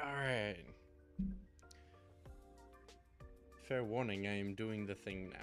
Alright. Fair warning, I am doing the thing now.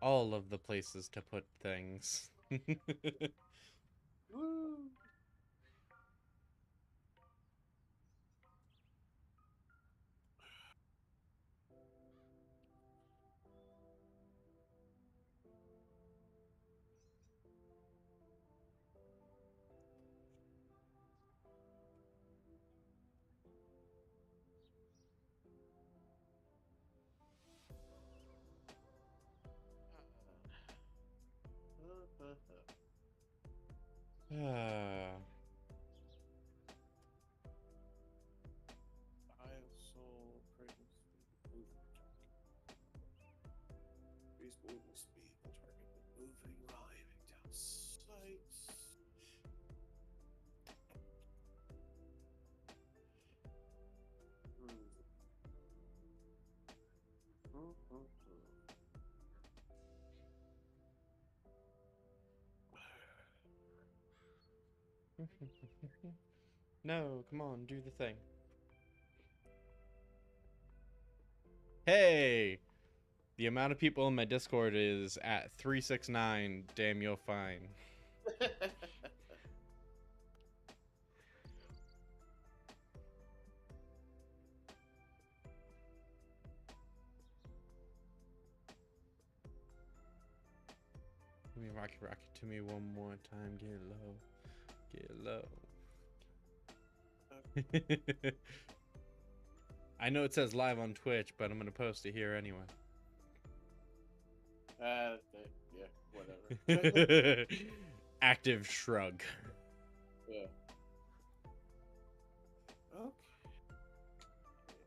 All of the places to put things. Woo. ISO pregnancy moving target. Increase moving speed. The target moving while aiming down sights. No, come on, do the thing. Hey! The amount of people in my Discord is at 369. Damn, you're fine. Give me rocket rocket to me one more time. Get low. Get low. I know it says live on Twitch, but I'm gonna post it here anyway. Yeah, whatever. Active shrug. Yeah. Okay.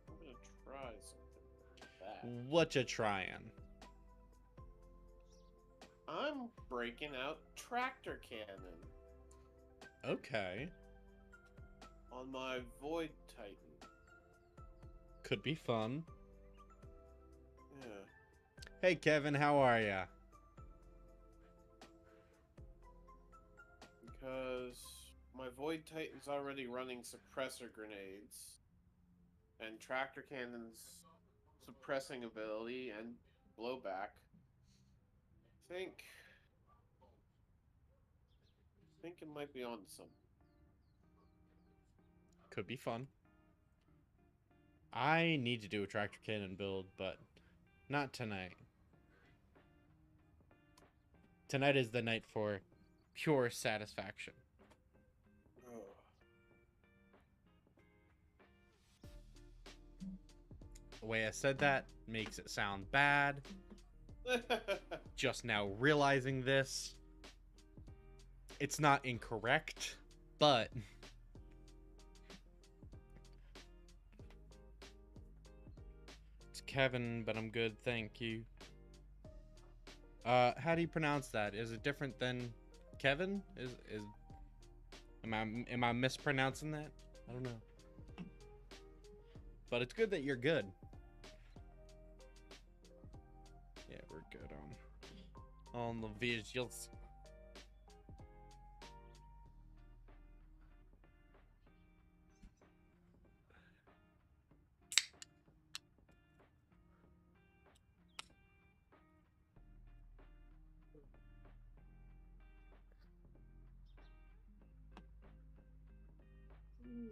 I'm gonna try something like that. What you trying? I'm breaking out tractor cannon Okay. on my Void Titan. Could be fun. Yeah. Hey Kevin, how are ya? Because my Void Titan's already running suppressor grenades. And tractor cannon's suppressing ability and blowback. Think it might be on some. Could be fun. I need to do a tractor cannon build, but not tonight. Tonight is the night for pure satisfaction. The way I said that makes it sound bad. Just now realizing this. It's not incorrect, but it's Kevin, but I'm good, thank you. How do you pronounce that? Is it different than Kevin? Am I mispronouncing that? I don't know. But it's good that you're good. Yeah, we're good on the visuals.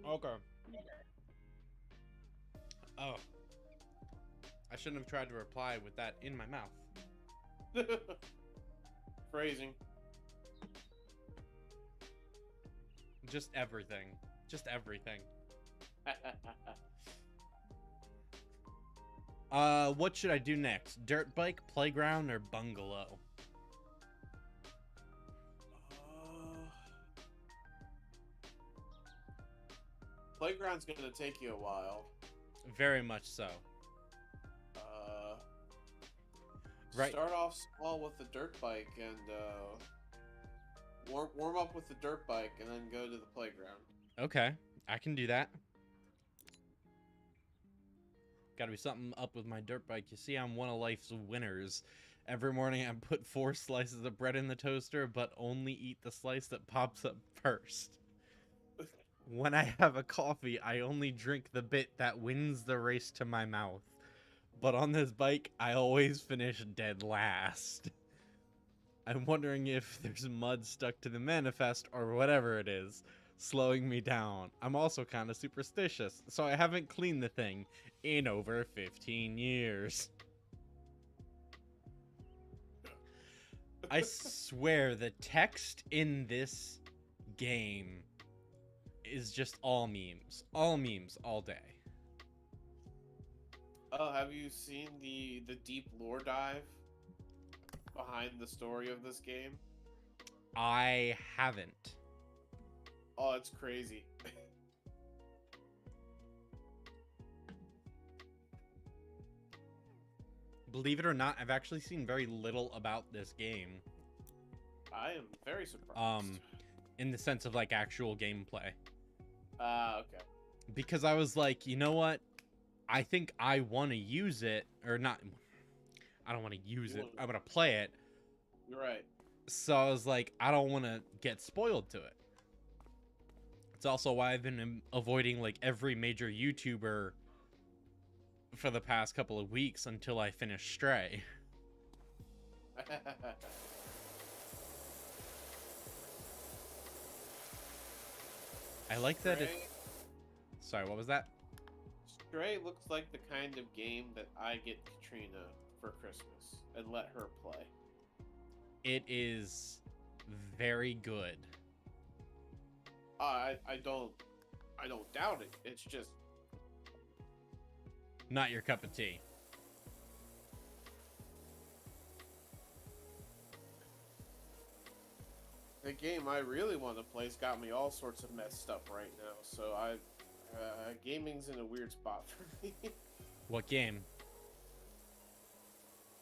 Okay. Oh. I shouldn't have tried to reply with that in my mouth. Phrasing. Just everything. Just everything. What should I do next? Dirt bike, playground, or bungalow? playground's gonna take you a while. Very much so. Right. Start off small with the dirt bike and warm up with the dirt bike, and then go to the playground. Okay, I can do that. Gotta be something up with my dirt bike. You see, I'm one of life's winners. Every morning I put 4 slices of bread in the toaster, but only eat the slice that pops up first. When I have a coffee, I only drink the bit that wins the race to my mouth. But on this bike, I always finish dead last. I'm wondering if there's mud stuck to the manifest or whatever it is, slowing me down. I'm also kind of superstitious, so I haven't cleaned the thing in over 15 years. I swear the text in this game is just all memes. All memes all day. Oh, have you seen the deep lore dive behind the story of this game? I haven't. Oh, it's crazy. Believe it or not, I've actually seen very little about this game. I am very surprised. In the sense of like actual gameplay. Okay. Because I was like, you know what? I think I want to use it, or not. I don't want to use it. I want to play it. You're right. So I was like, I don't want to get spoiled to it. It's also why I've been avoiding like every major YouTuber for the past couple of weeks until I finish Stray. I like that it... Sorry, what was that? Stray looks like the kind of game that I get Katrina for Christmas and let her play. It is very good. I don't doubt it. It's just not your cup of tea. The game I really want to play's got me all sorts of messed up right now. So gaming's in a weird spot for me. What game?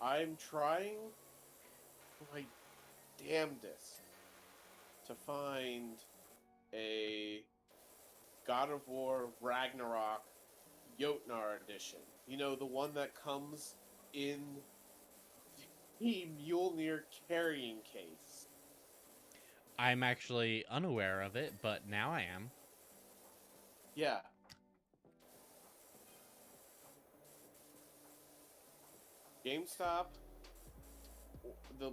I'm trying my damnedest to find a God of War Ragnarok Jotnar edition. You know, the one that comes in the Mjolnir carrying case. I'm actually unaware of it, but now I am. Yeah. GameStop,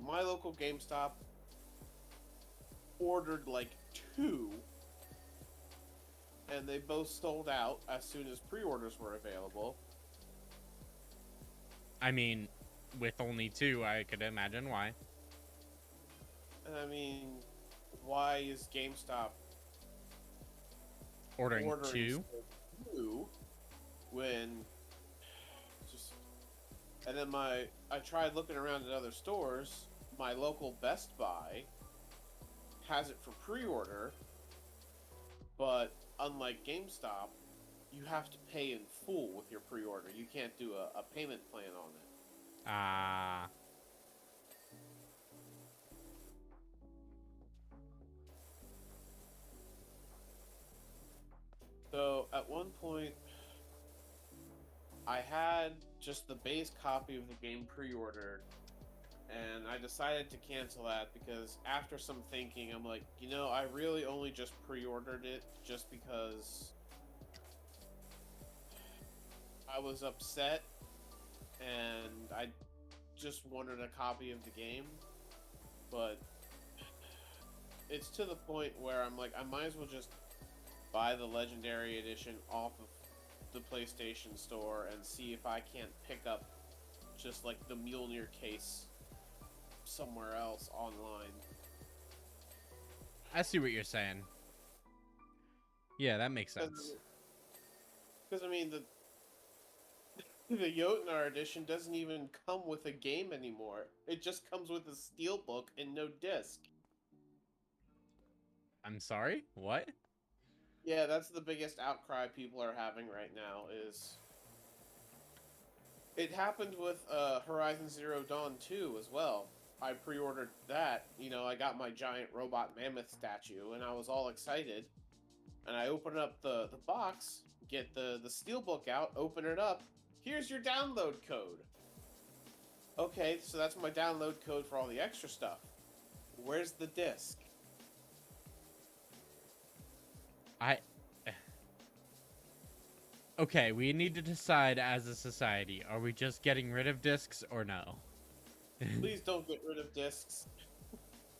my local GameStop ordered like 2, and they both sold out as soon as pre-orders were available. I mean, with only 2, I could imagine why. And I mean, why is GameStop ordering 2 when just... And then I tried looking around at other stores. My local Best Buy has it for pre-order, but unlike GameStop, you have to pay in full with your pre-order. You can't do a payment plan on it. Ah. So at one point, I had just the base copy of the game pre-ordered, and I decided to cancel that because after some thinking, I'm like, you know, I really only just pre-ordered it just because I was upset and I just wanted a copy of the game. But it's to the point where I'm like, I might as well just buy the Legendary Edition off of the PlayStation Store and see if I can't pick up just like the Mjolnir case somewhere else online. I see what you're saying. Yeah, that makes sense. Because I mean, the Jotnar edition doesn't even come with a game anymore. It just comes with a steelbook and no disc. I'm sorry? What? Yeah, that's the biggest outcry people are having right now. Is it happened with Horizon Zero Dawn 2 as well. I pre-ordered that. You know, I got my giant robot mammoth statue, and I was all excited. And I open up the box, get the steelbook out, open it up. Here's your download code. Okay, so that's my download code for all the extra stuff. Where's the disc? I Okay, we need to decide as a society, are we just getting rid of discs or no? Please don't get rid of discs.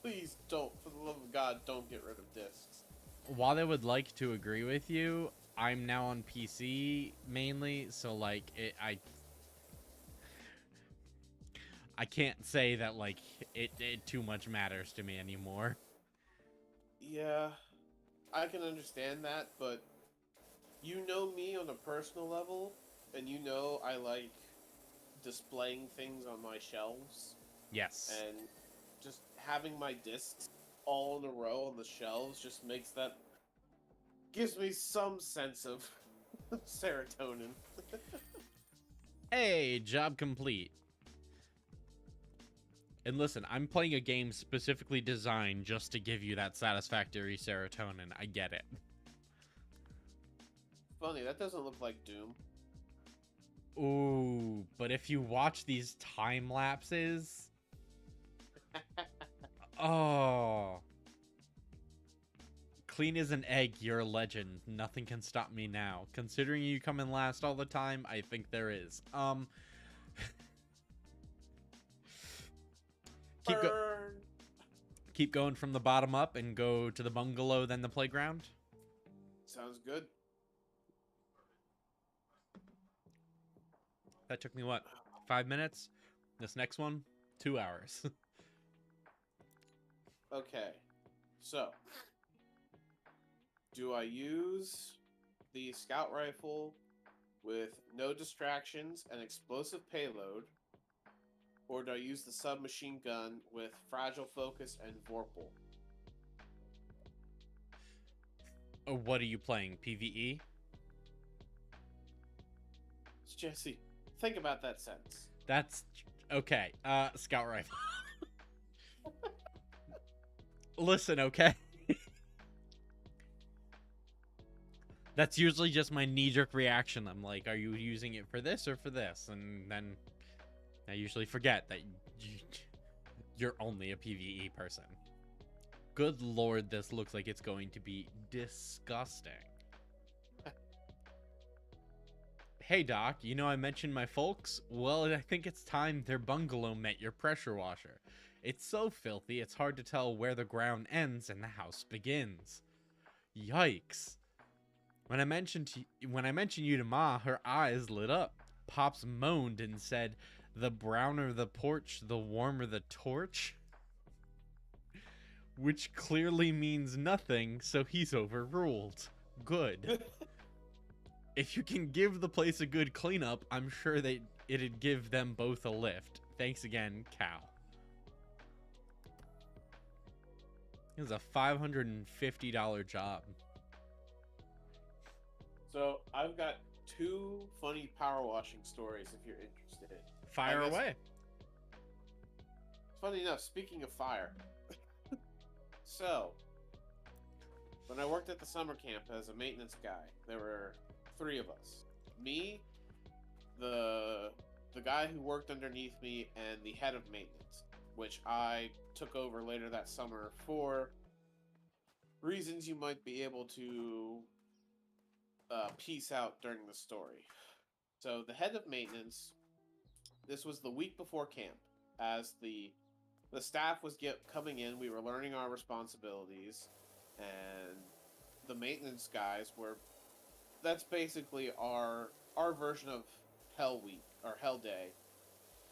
Please don't, for the love of God, don't get rid of discs. While I would like to agree with you, I'm now on PC mainly, so like I can't say that like it too much matters to me anymore. Yeah, I can understand that, but you know me on a personal level, and you know I like displaying things on my shelves, Yes. and just having my discs all in a row on the shelves just makes that gives me some sense of serotonin. Hey, job complete. And listen, I'm playing a game specifically designed just to give you that satisfactory serotonin. I get it. Funny, that doesn't look like Doom. Ooh, but if you watch these time lapses, oh, clean as an egg, you're a legend. Nothing can stop me now. Considering you come in last all the time, I think there is. Keep go Burn. keep going from the bottom up and go to the bungalow, then the playground. Sounds good. That took me what, 5 minutes? This next one, 2 hours. Okay, so do I use the scout rifle with no distractions and explosive payload, or do I use the submachine gun with fragile focus and vorpal? What are you playing? PvE? Jesse, think about that sentence. That's okay. Scout rifle. Listen, okay? That's usually just my knee-jerk reaction. I'm like, are you using it for this or for this? And then I usually forget that you're only a PvE person. Good lord, this looks like it's going to be disgusting. Hey Doc, you know I mentioned my folks? Well, I think it's time their bungalow met your pressure washer. It's so filthy, it's hard to tell where the ground ends and the house begins. Yikes. When I mentioned you to Ma, her eyes lit up. Pops moaned and said, "The browner the porch, the warmer the torch." Which clearly means nothing, so he's overruled. Good. If you can give the place a good cleanup, I'm sure that it'd give them both a lift. Thanks again, Cal. It was a $550 job. So I've got two funny power washing stories if you're interested. Fire away. Funny enough, speaking of fire. So, when I worked at the summer camp as a maintenance guy, there were three of us. Me, the guy who worked underneath me, and the head of maintenance, which I took over later that summer for reasons you might be able to piece out during the story. So the head of maintenance, this was the week before camp, as the staff was coming in. We were learning our responsibilities, and the maintenance guys were. That's basically our version of Hell Week or Hell Day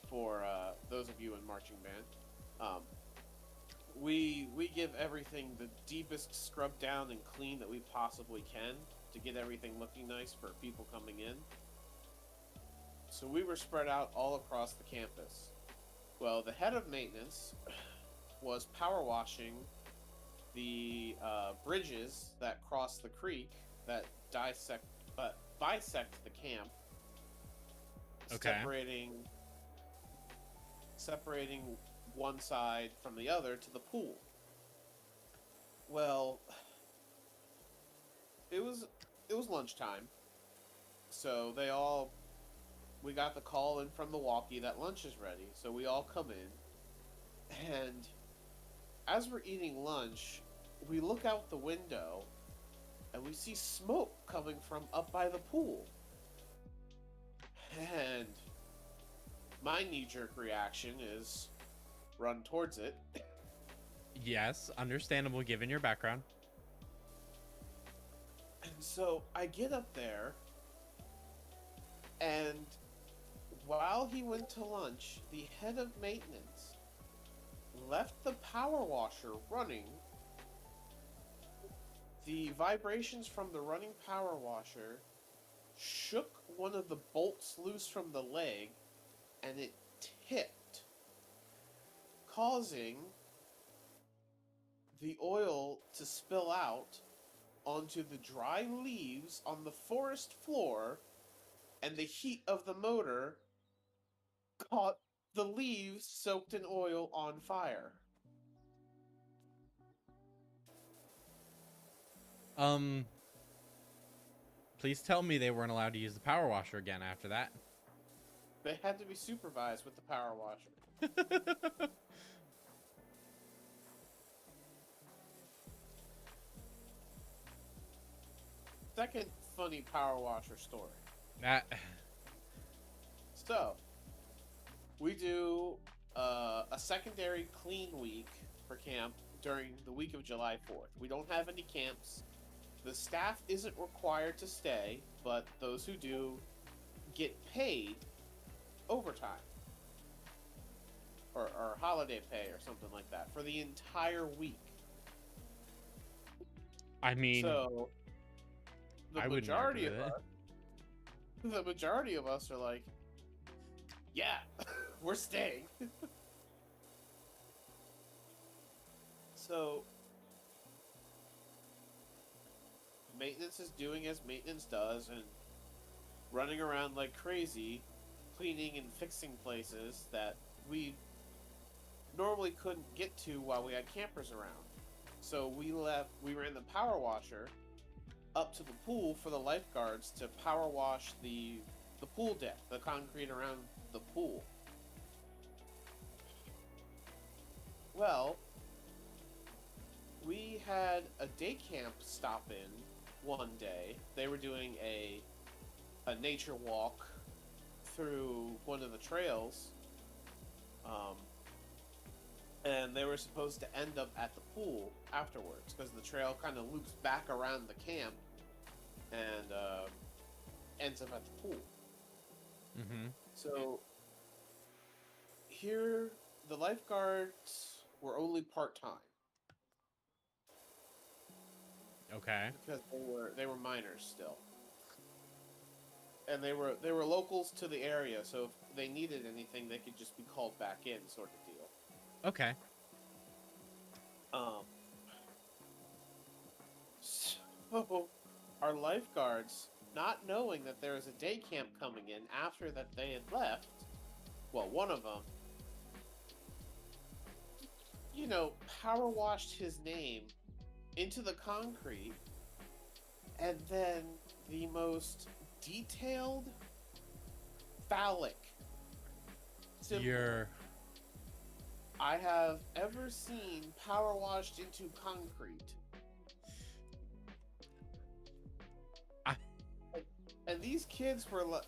for those of you in marching band. We give everything the deepest scrub down and clean that we possibly can to get everything looking nice for people coming in. So we were spread out all across the campus. Well, the head of maintenance was power washing the bridges that cross the creek that bisect the camp, Okay. separating one side from the other to the pool. Well, it was lunchtime, so we got the call in from the walkie that lunch is ready. So we all come in, and as we're eating lunch, we look out the window, and we see smoke coming from up by the pool. And my knee-jerk reaction is run towards it. Yes, understandable given your background. And so I get up there, and while he went to lunch, the head of maintenance left the power washer running. The vibrations from the running power washer shook one of the bolts loose from the leg, and it tipped, causing the oil to spill out onto the dry leaves on the forest floor, and the heat of the motor caught the leaves soaked in oil on fire. Please tell me they weren't allowed to use the power washer again after that. They had to be supervised with the power washer. Second funny power washer story. That. So, we do a secondary clean week for camp during the week of July 4th. We don't have any camps. The staff isn't required to stay, but those who do get paid overtime. Or holiday pay or something like that for the entire week. I mean, so I wouldn't argue with it. The majority of us are like, yeah, we're staying. So maintenance is doing as maintenance does and running around like crazy, cleaning and fixing places that we normally couldn't get to while we had campers around. So we ran the power washer up to the pool for the lifeguards to power wash the pool deck, the concrete around the pool. Well, we had a day camp stop in one day. They were doing a nature walk through one of the trails, and they were supposed to end up at the pool afterwards because the trail kind of loops back around the camp and ends up at the pool. Mm-hmm. So here, the lifeguards were only part-time. Okay. Because they were minors still, and they were locals to the area. So if they needed anything, they could just be called back in, sort of deal. Okay. So our lifeguards, not knowing that there was a day camp coming in after that they had left, well, one of them, power washed his name into the concrete, and then the most detailed phallic symbol I have ever seen power washed into concrete. And these kids were like,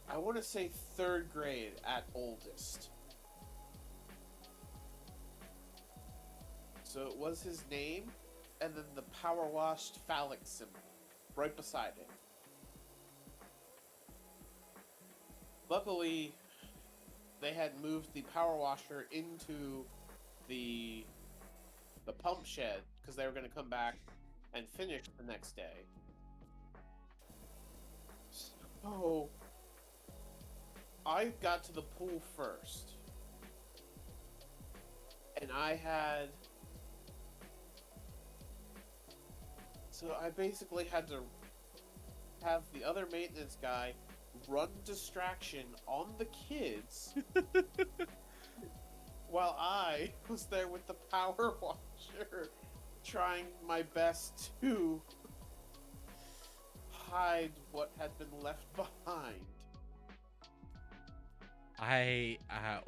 I want to say 3rd grade at oldest. So it was his name, and then the power washed phallic symbol right beside it. Luckily, they had moved the power washer into the pump shed because they were going to come back and finish the next day. So I got to the pool first, and I had So I basically had to have the other maintenance guy run distraction on the kids while I was there with the power washer trying my best to hide what had been left behind.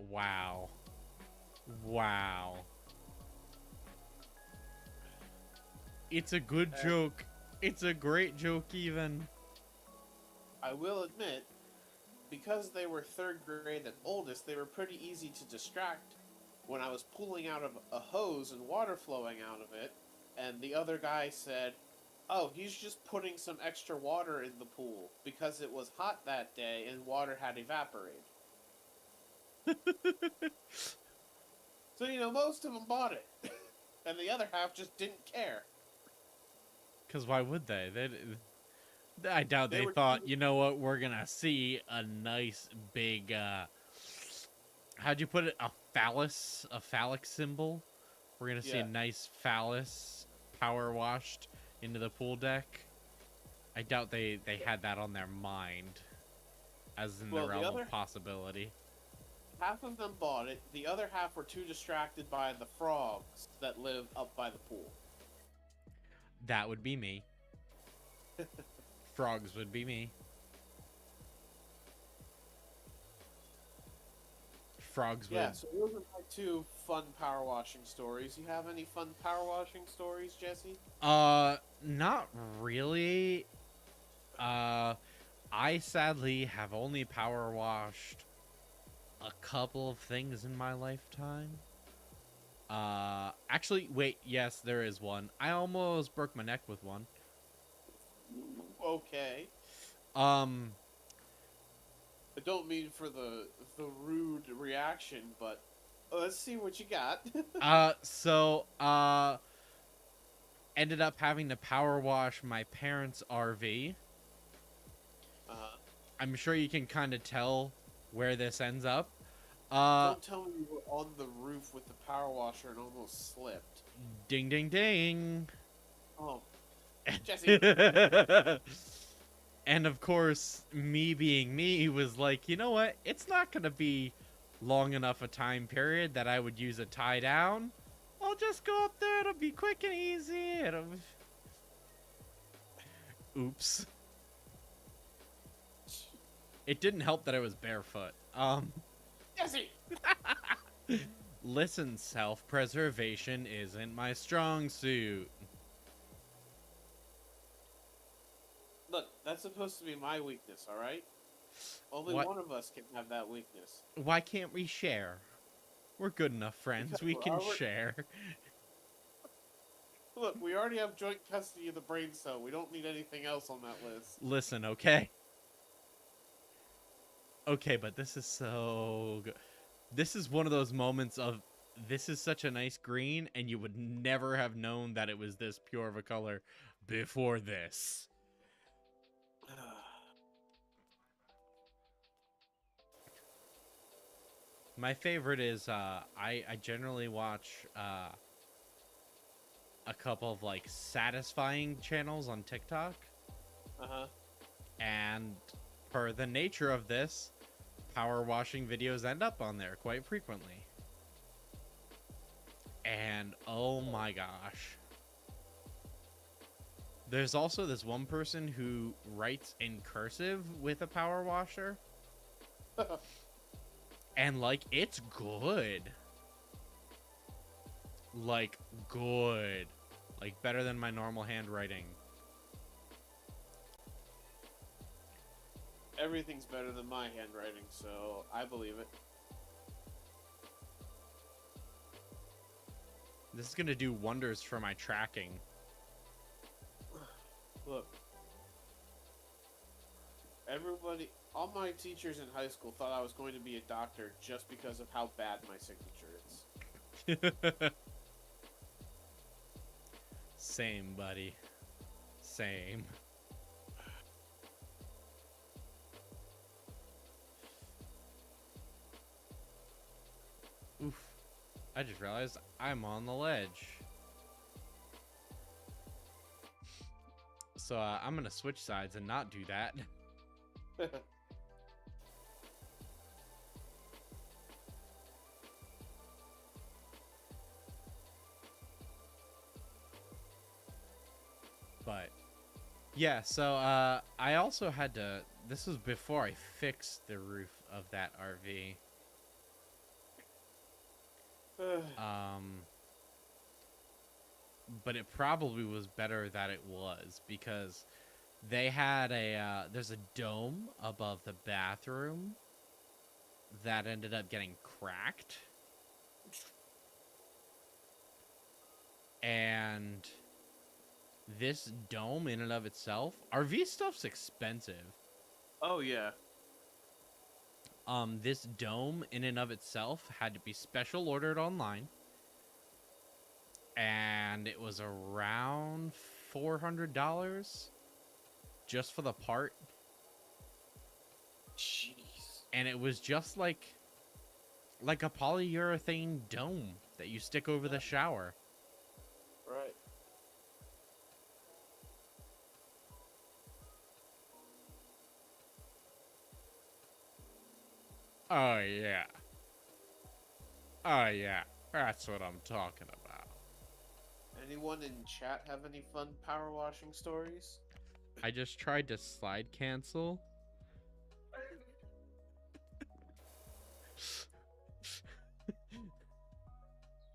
Wow. Wow. It's a good joke. It's a great joke, even. I will admit, because they were third grade at oldest, they were pretty easy to distract when I was pulling out of a hose and water flowing out of it, and the other guy said, "Oh, he's just putting some extra water in the pool because it was hot that day and water had evaporated." So, most of them bought it. And the other half just didn't care. Because why would they? I doubt they thought, you know what, we're gonna see a nice big, how'd you put it? A phallus? A phallic symbol? We're gonna see a nice phallus power washed into the pool deck. I doubt they had that on their mind as in the realm of possibility. Half of them bought it. The other half were too distracted by the frogs that live up by the pool. That would be me. Frogs would be me. Frogs would... Yeah, so those are my two fun power washing stories. You have any fun power washing stories, Jesse? Not really. I sadly have only power washed a couple of things in my lifetime. Actually, wait, yes, there is one. I almost broke my neck with one. Okay. I don't mean for the rude reaction, but let's see what you got. Ended up having to power wash my parents' RV. I'm sure you can kind of tell where this ends up. Don't tell me you were on the roof with the power washer and almost slipped. Ding, ding, ding. Oh, Jesse. And of course, me being me was like, you know what? It's not going to be long enough a time period that I would use a tie down. I'll just go up there. It'll be quick and easy. Oops. It didn't help that I was barefoot. Jesse! Listen, self-preservation isn't my strong suit. Look, that's supposed to be my weakness, alright? Only one of us can have that weakness. Why can't we share? We're good enough friends. Because we can share. Look, we already have joint custody of the brain cell. We don't need anything else on that list. Listen, okay? Okay, but this is so good. This is one of those moments of, this is such a nice green, and you would never have known that it was this pure of a color before this. My favorite is, I generally watch, a couple of, like, satisfying channels on TikTok. And per the nature of this, power washing videos end up on there quite frequently. And oh my gosh. There's also this one person who writes in cursive with a power washer. And like, it's good. Like, good. Like, better than my normal handwriting. Everything's better than my handwriting, so I believe it. This is gonna do wonders for my tracking. Look. All my teachers in high school thought I was going to be a doctor just because of how bad my signature is. Same, buddy. Same. Oof. I just realized I'm on the ledge. So I'm gonna switch sides and not do that. But yeah, so I also had to. This was before I fixed the roof of that RV. But it probably was better that it was, because they had there's a dome above the bathroom that ended up getting cracked. And this dome in and of itself, RV stuff's expensive. Oh yeah. This dome in and of itself had to be special ordered online. And it was around $400 just for the part. Jeez. And it was just like a polyurethane dome that you stick over the shower. Right. Oh yeah. Oh yeah. That's what I'm talking about. Anyone in chat have any fun power washing stories? I just tried to slide cancel.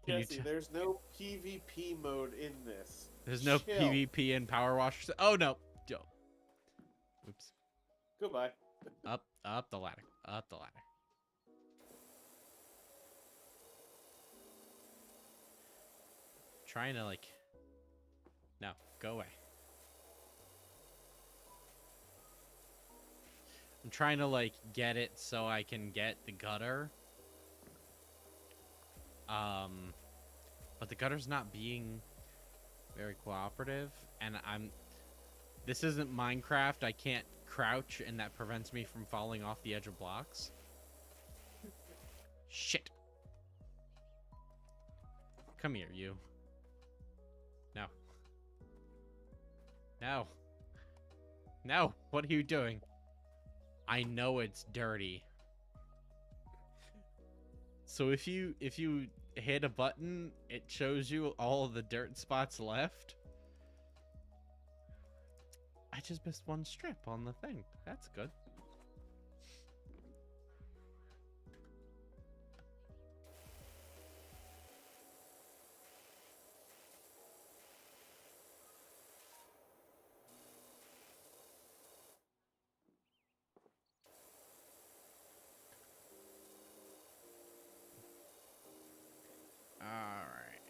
Jesse, there's no PvP mode in this. There's no Chill. PvP in PowerWash. Oh no. Oops. Goodbye. Up the ladder. Up the ladder. Trying to no, go away. I'm trying to get it so I can get the gutter. But the gutter's not being very cooperative, and this isn't Minecraft. I can't crouch, and that prevents me from falling off the edge of blocks. Shit. Come here, you. No. No. No, what are you doing? I know it's dirty. So if you hit a button, it shows you all of the dirt spots left. I just missed one strip on the thing. That's good. Alright.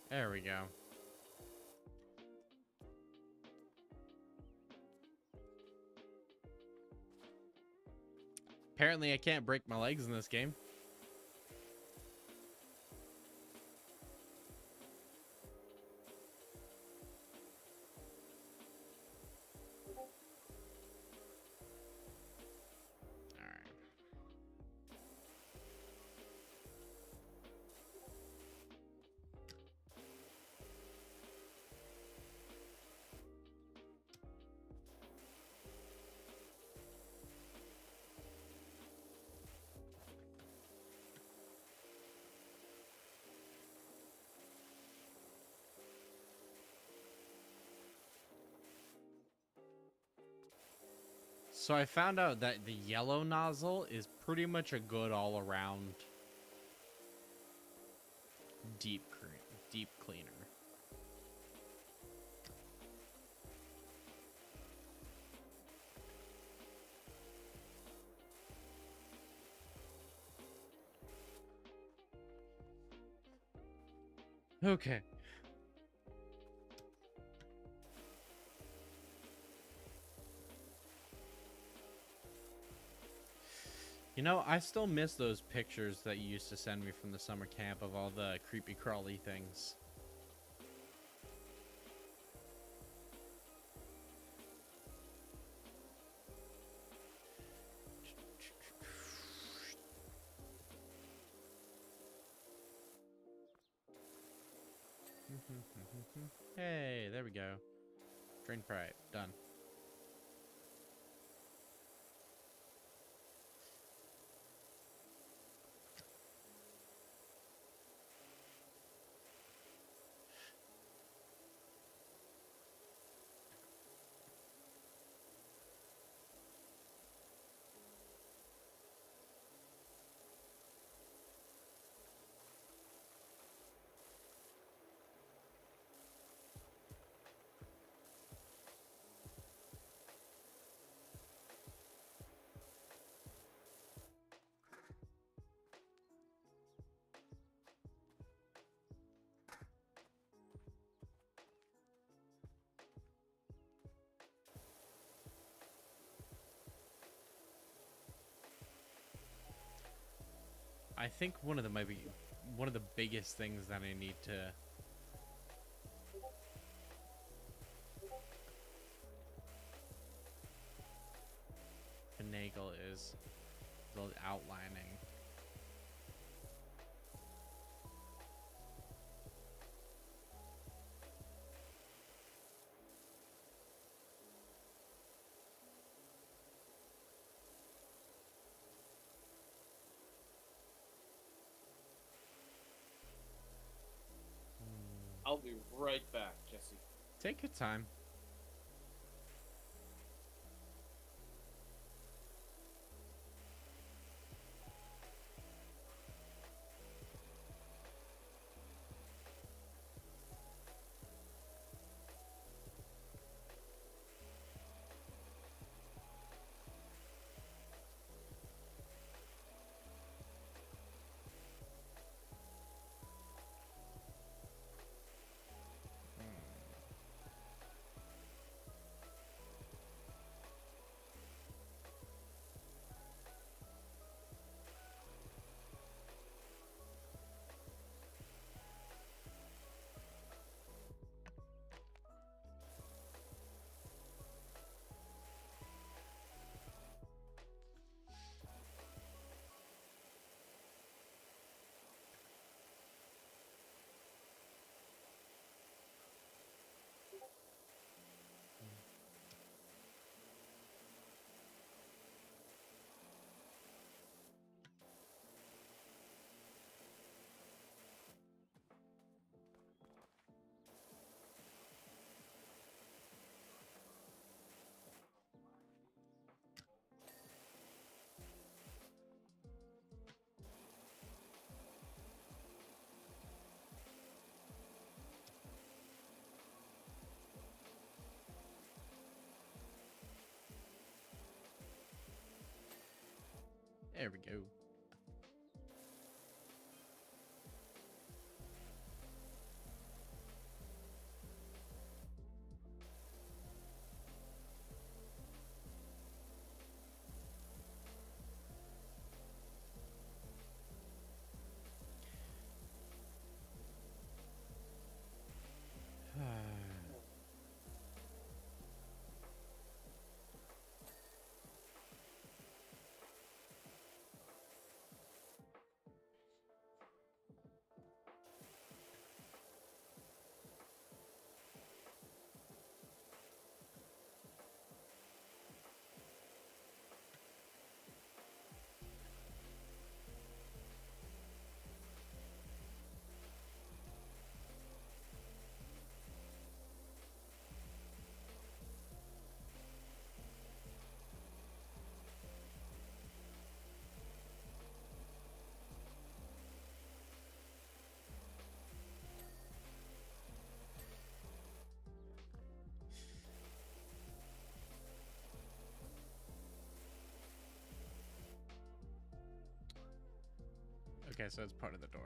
There we go. Apparently I can't break my legs in this game. So I found out that the yellow nozzle is pretty much a good all-around deep cleaner. Okay. You know, I still miss those pictures that you used to send me from the summer camp of all the creepy crawly things. Hey, there we go. Drain pipe. Done. I think one of the biggest things that I need to finagle is the outlining. I'll be right back, Jesse. Take your time. There we go. Okay, so it's part of the door.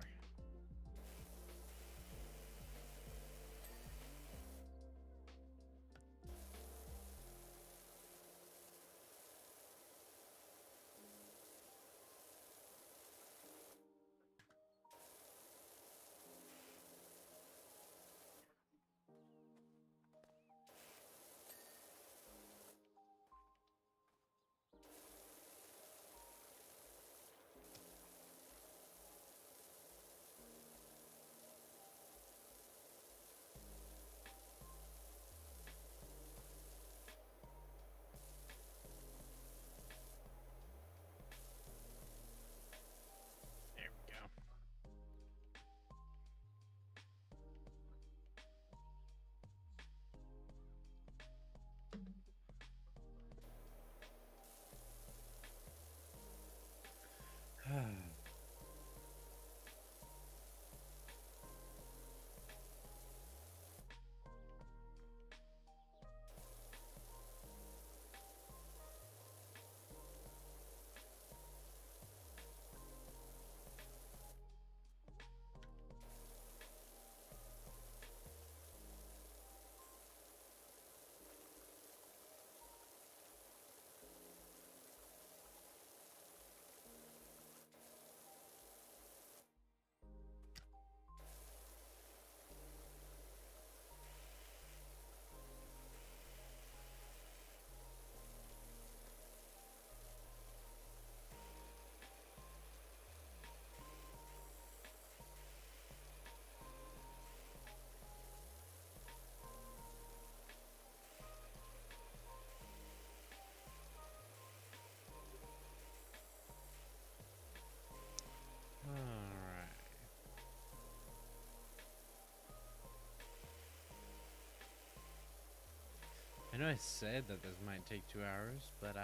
know I said that this might take 2 hours, but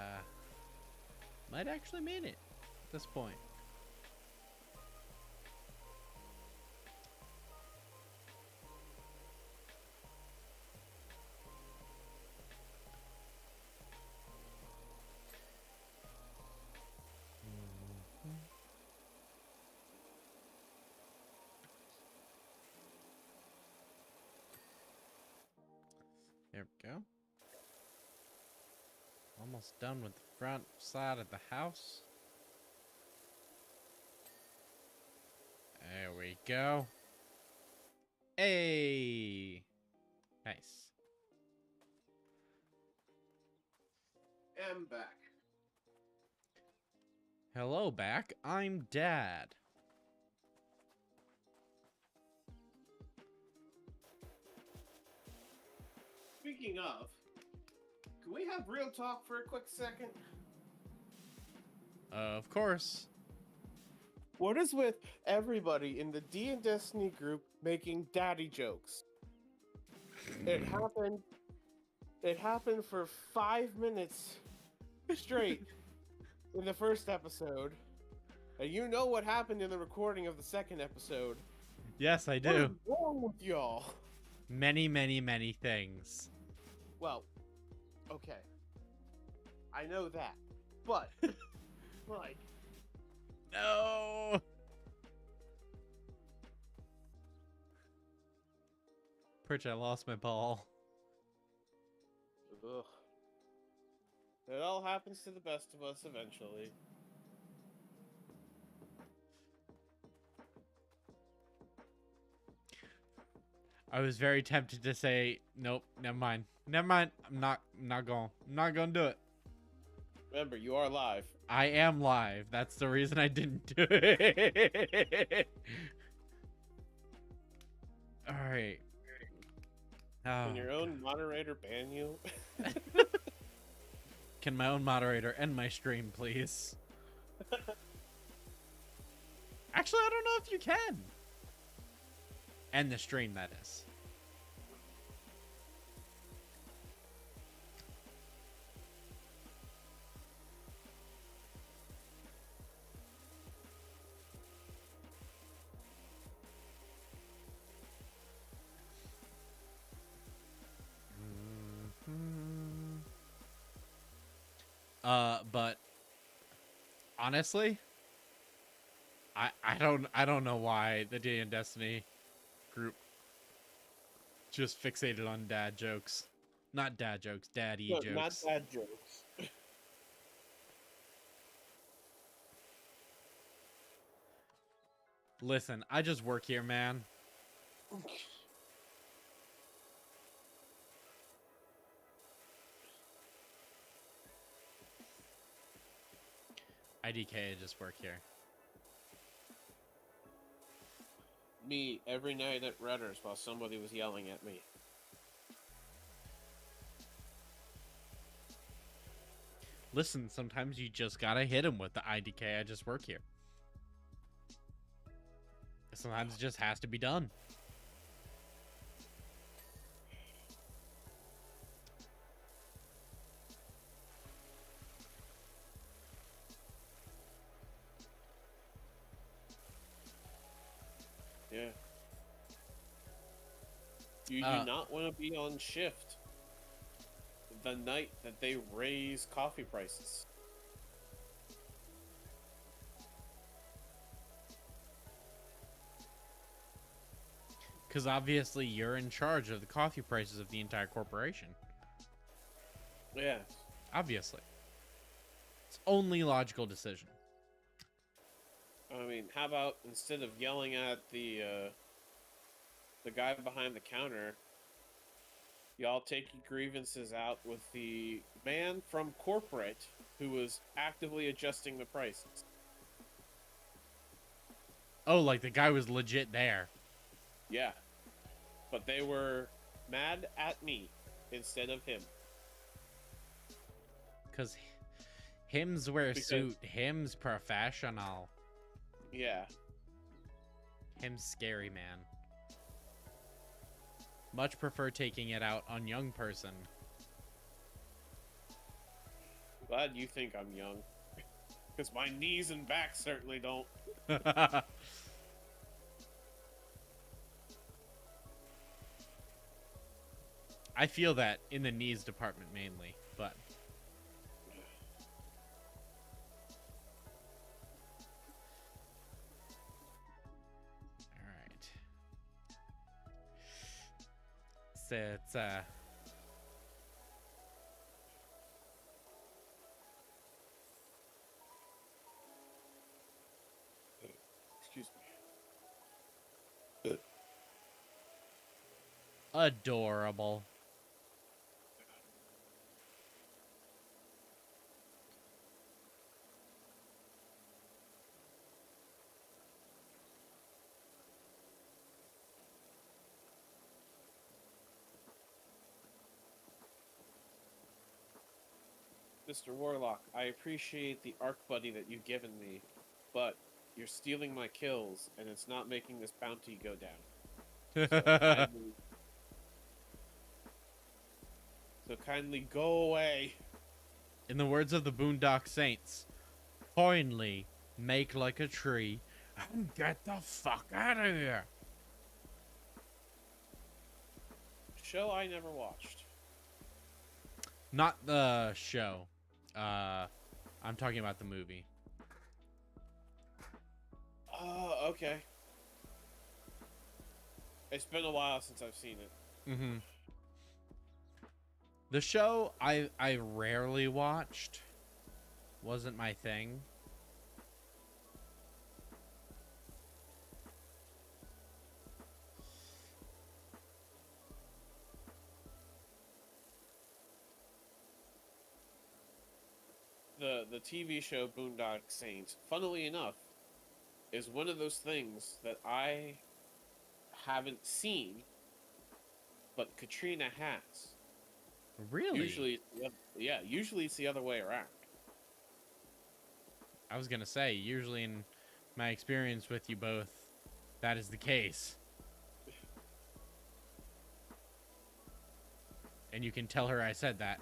might actually made it at this point. There we go. Almost done with the front side of the house. There we go. Hey! Nice. Am back. Hello, back. I'm Dad. Speaking of, can we have real talk for a quick second? Of course. What is with everybody in the D and Destiny group making daddy jokes? It happened. It happened for 5 minutes straight in the first episode, and you know what happened in the recording of the second episode. Yes, I What do. is wrong with y'all? Many, many, many things. Well, okay, I know that, but like, No! Perch, I lost my ball. ugh. It all happens to the best of us eventually. I was very tempted to say, nope, never mind. Never mind. I'm not going. I'm not going to do it. Remember, you are live. I am live. That's the reason I didn't do it. All right. Can your own moderator ban you? Can my own moderator end my stream, please? Actually, I don't know if you can. End the stream, that is. But honestly, I don't know why the D and Destiny group just fixated on dad jokes. Not dad jokes, daddy No, jokes. not dad jokes. Listen, I just work here, man. IDK, I just work here. Me every night at Redders while somebody was yelling at me. Listen, sometimes you just gotta hit him with the IDK, I just work here. Sometimes it just has to be done. Yeah. You do not want to be on shift the night that they raise coffee prices. Because obviously you're in charge of the coffee prices of the entire corporation. Yeah. Obviously. It's only logical decision. I mean, how about instead of yelling at the guy behind the counter, y'all take your grievances out with the man from corporate who was actively adjusting the prices. Oh, like the guy was legit there. Yeah. But they were mad at me instead of him. Because hims wear a suit. Him's professional. Yeah. Him's scary, man. Much prefer taking it out on young person Glad you think I'm young. Because my knees and back certainly don't. I feel that in the knees department mainly, but all right. So it's Excuse me. adorable. Mr. Warlock, I appreciate the arc buddy that you've given me, but you're stealing my kills, and it's not making this bounty go down. So kindly go away. In the words of the Boondock Saints, finally make like a tree and get the fuck out of here. Show I never watched. Not the show. I'm talking about the movie. Okay. It's been a while since I've seen it. Mm-hmm. The show I rarely watched. Wasn't my thing. The TV show Boondock Saints, funnily enough, is one of those things that I haven't seen, but Katrina has. Really? Usually it's the other way around. I was gonna say, usually in my experience with you both, that is the case. And you can tell her I said that.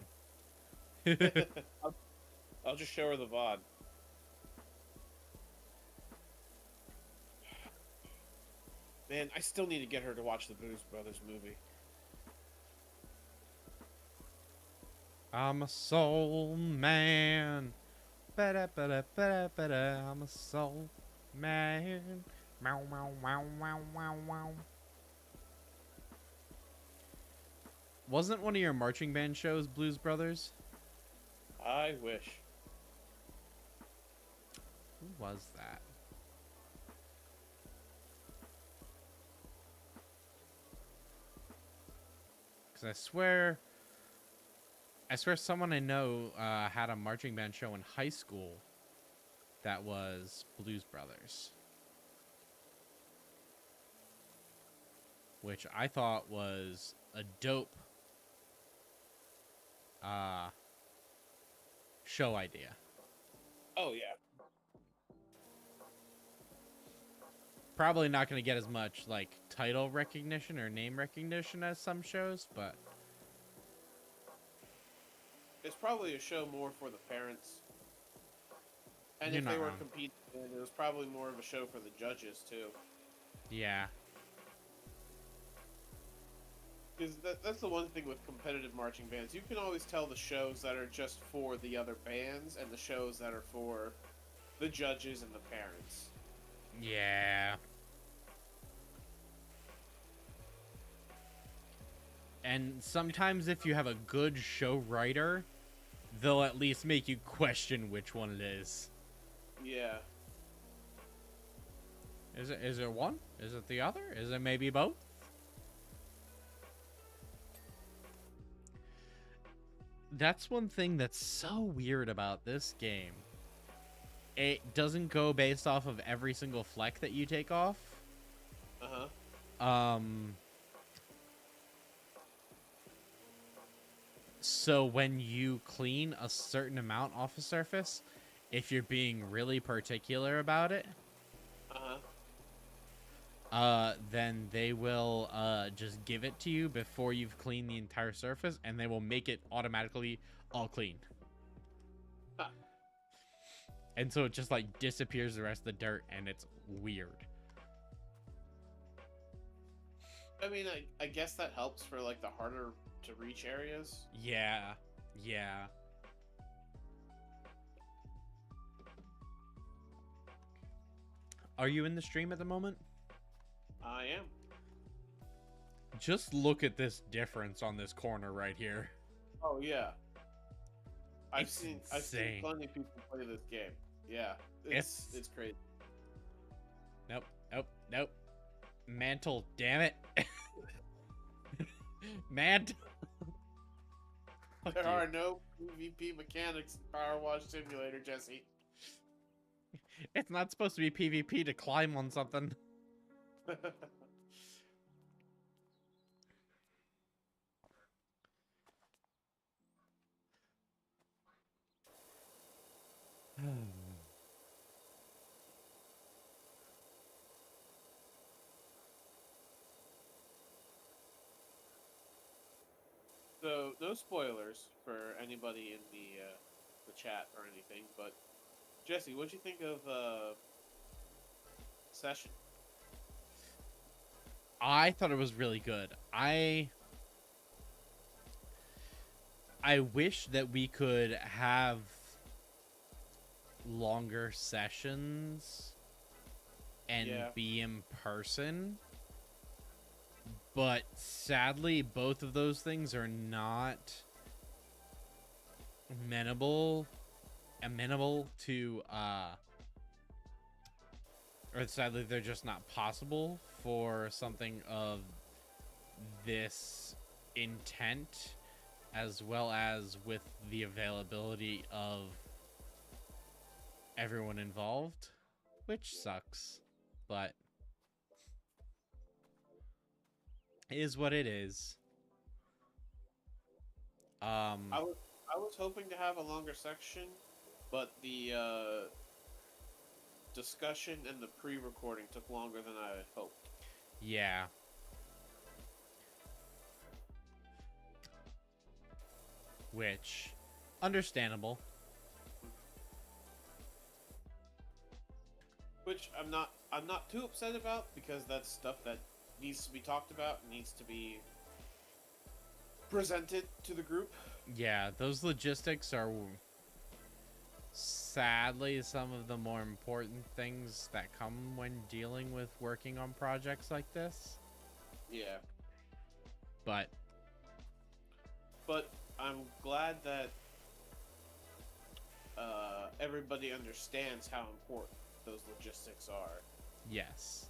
I'll just show her the VOD. Man, I still need to get her to watch the Blues Brothers movie. I'm a soul man. Ba-da-ba-da-ba-da-ba-da. I'm a soul man. Meow, meow, meow, meow, meow, meow. Wasn't one of your marching band shows Blues Brothers? I wish. Who was that? Because I swear someone I know had a marching band show in high school that was Blues Brothers. Which I thought was a dope show idea. Oh, yeah. Probably not going to get as much like title recognition or name recognition as some shows, but It's probably a show more for the parents. And You're if not they were wrong. competing, it was probably more of a show for the judges, too. yeah. Because that's the one thing with competitive marching bands. You can always tell the shows that are just for the other bands and the shows that are for the judges and the parents. Yeah. And sometimes if you have a good show writer, they'll at least make you question which one it is. Yeah. Is it one? Is it the other? Is it maybe both? That's one thing that's so weird about this game. It doesn't go based off of every single fleck that you take off. Uh-huh. So when you clean a certain amount off a surface, if you're being really particular about it, then they will just give it to you before you've cleaned the entire surface, and they will make it automatically all clean. And so it just like disappears the rest of the dirt, and it's weird. I mean, I guess that helps for like the harder to reach areas. Yeah. Yeah. Are you in the stream at the moment? I am. Just look at this difference on this corner right here. Oh yeah. I've It's seen insane. plenty of people play this game. Yeah, it's crazy. Nope. Nope. Nope. Mantle. Damn it. Mantle. There are no PvP mechanics in PowerWash Simulator, Jesse. It's not supposed to be PvP to climb on something. So no spoilers for anybody in the chat or anything, but Jesse, what'd you think of Session? I thought it was really good. I wish that we could have longer sessions and be in person. But sadly, both of those things are not amenable to or sadly they're just not possible for something of this intent, as well as with the availability of everyone involved, which sucks, but it is what it is. I was hoping to have a longer section, but the discussion and the pre-recording took longer than I had hoped. Yeah. Which, understandable. Which I'm not too upset about, because that's stuff that needs to be talked about, needs to be presented to the group. Yeah, those logistics are sadly some of the more important things that come when dealing with working on projects like this. Yeah. But I'm glad that everybody understands how important those logistics are. yes.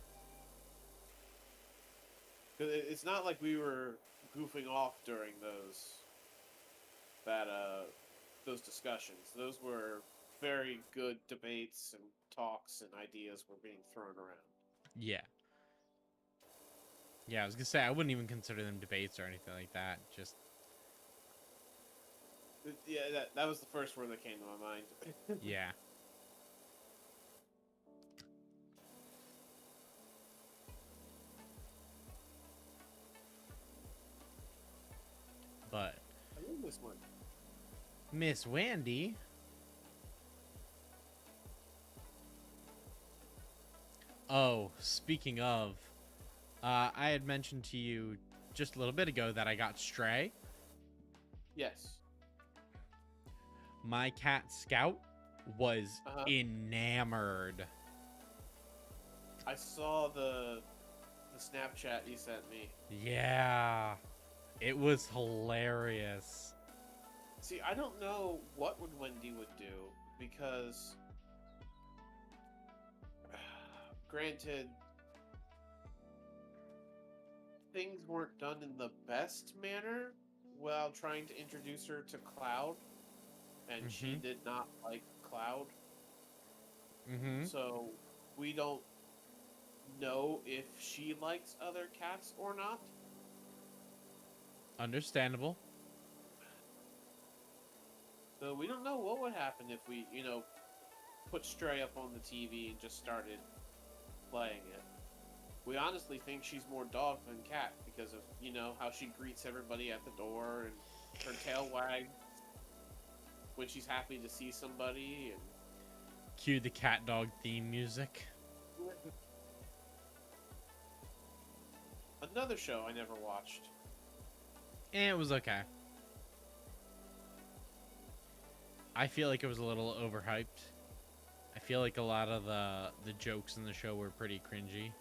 Because it's not like we were goofing off during those discussions. Those were very good debates and talks, and ideas were being thrown around. Yeah. Yeah, I was gonna say, I wouldn't even consider them debates or anything like that. Just... Yeah, that was the first word that came to my mind. yeah. But I love this one. Miss Wendy... Oh, speaking of, I had mentioned to you just a little bit ago that I got Stray. Yes. My cat Scout was enamored. I saw the Snapchat you sent me. Yeah. It was hilarious. See, I don't know what Wendy would do, because granted, things weren't done in the best manner while trying to introduce her to Cloud, and she did not like Cloud. So we don't know if she likes other cats or not. Understandable. So we don't know what would happen if we, put Stray up on the TV and just started playing it. We honestly think she's more dog than cat, because of, how she greets everybody at the door, and her tail wags when she's happy to see somebody. And Cue the cat dog theme music. Another show I never watched. And it was okay. I feel like it was a little overhyped. I feel like a lot of the jokes in the show were pretty cringy.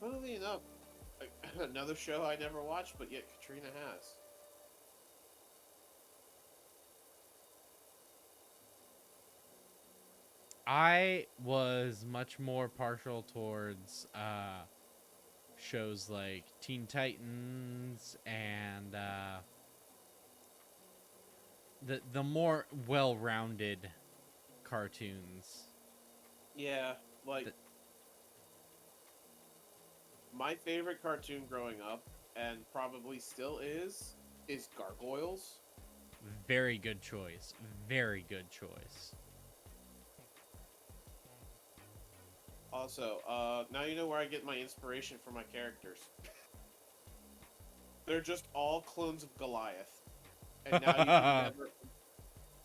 Funnily enough, another show I never watched, but yet Katrina has. I was much more partial towards shows like Teen Titans and the more well-rounded cartoons. Yeah, like The- my favorite cartoon growing up, and probably still is Gargoyles. Very good choice. Very good choice. Also, now you know where I get my inspiration for my characters. They're just all clones of Goliath, and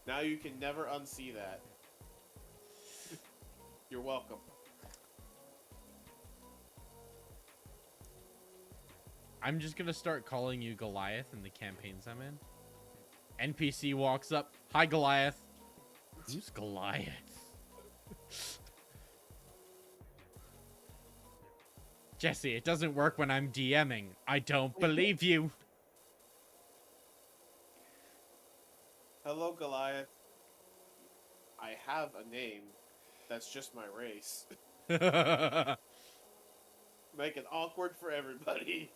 now you can never unsee that. You're welcome. I'm just gonna start calling you Goliath in the campaigns I'm in. NPC walks up. Hi, Goliath. Who's Goliath? Jesse, it doesn't work when I'm DMing. I don't believe you. Hello, Goliath. I have a name. That's just my race. Make it awkward for everybody.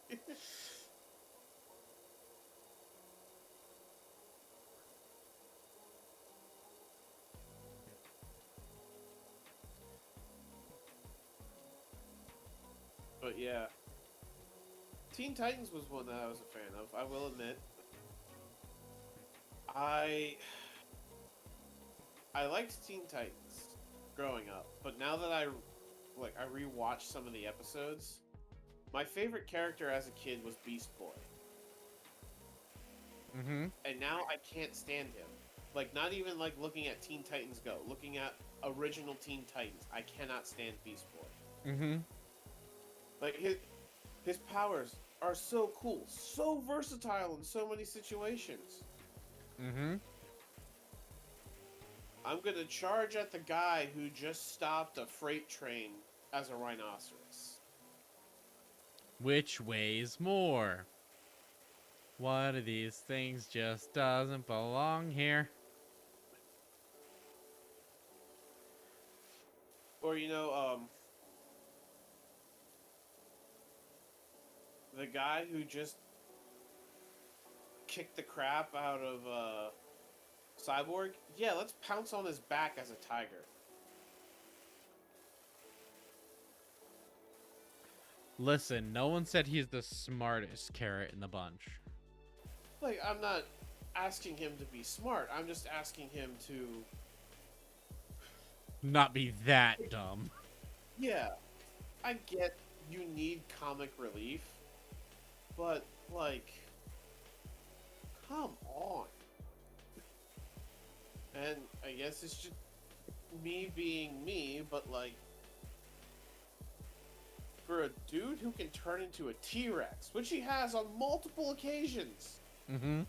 But yeah. Teen Titans was one that I was a fan of, I will admit. I liked Teen Titans growing up, but now that I rewatched some of the episodes, my favorite character as a kid was Beast Boy. Mm-hmm. And now I can't stand him. Like, not even like looking at Teen Titans Go, looking at original Teen Titans, I cannot stand Beast Boy. Mm-hmm. Like, his powers are so cool, so versatile in so many situations. Mm-hmm. I'm gonna charge at the guy who just stopped a freight train as a rhinoceros. Which weighs more? One of these things just doesn't belong here. Or, the guy who just kicked the crap out of, Cyborg? Yeah, let's pounce on his back as a tiger. Listen, no one said he's the smartest carrot in the bunch. Like, I'm not asking him to be smart. I'm just asking him to... Not be that dumb. Yeah, I get you need comic relief, but, like, come on. And I guess it's just me being me, but, like, for a dude who can turn into a T-Rex, which he has on multiple occasions, Mm-hmm.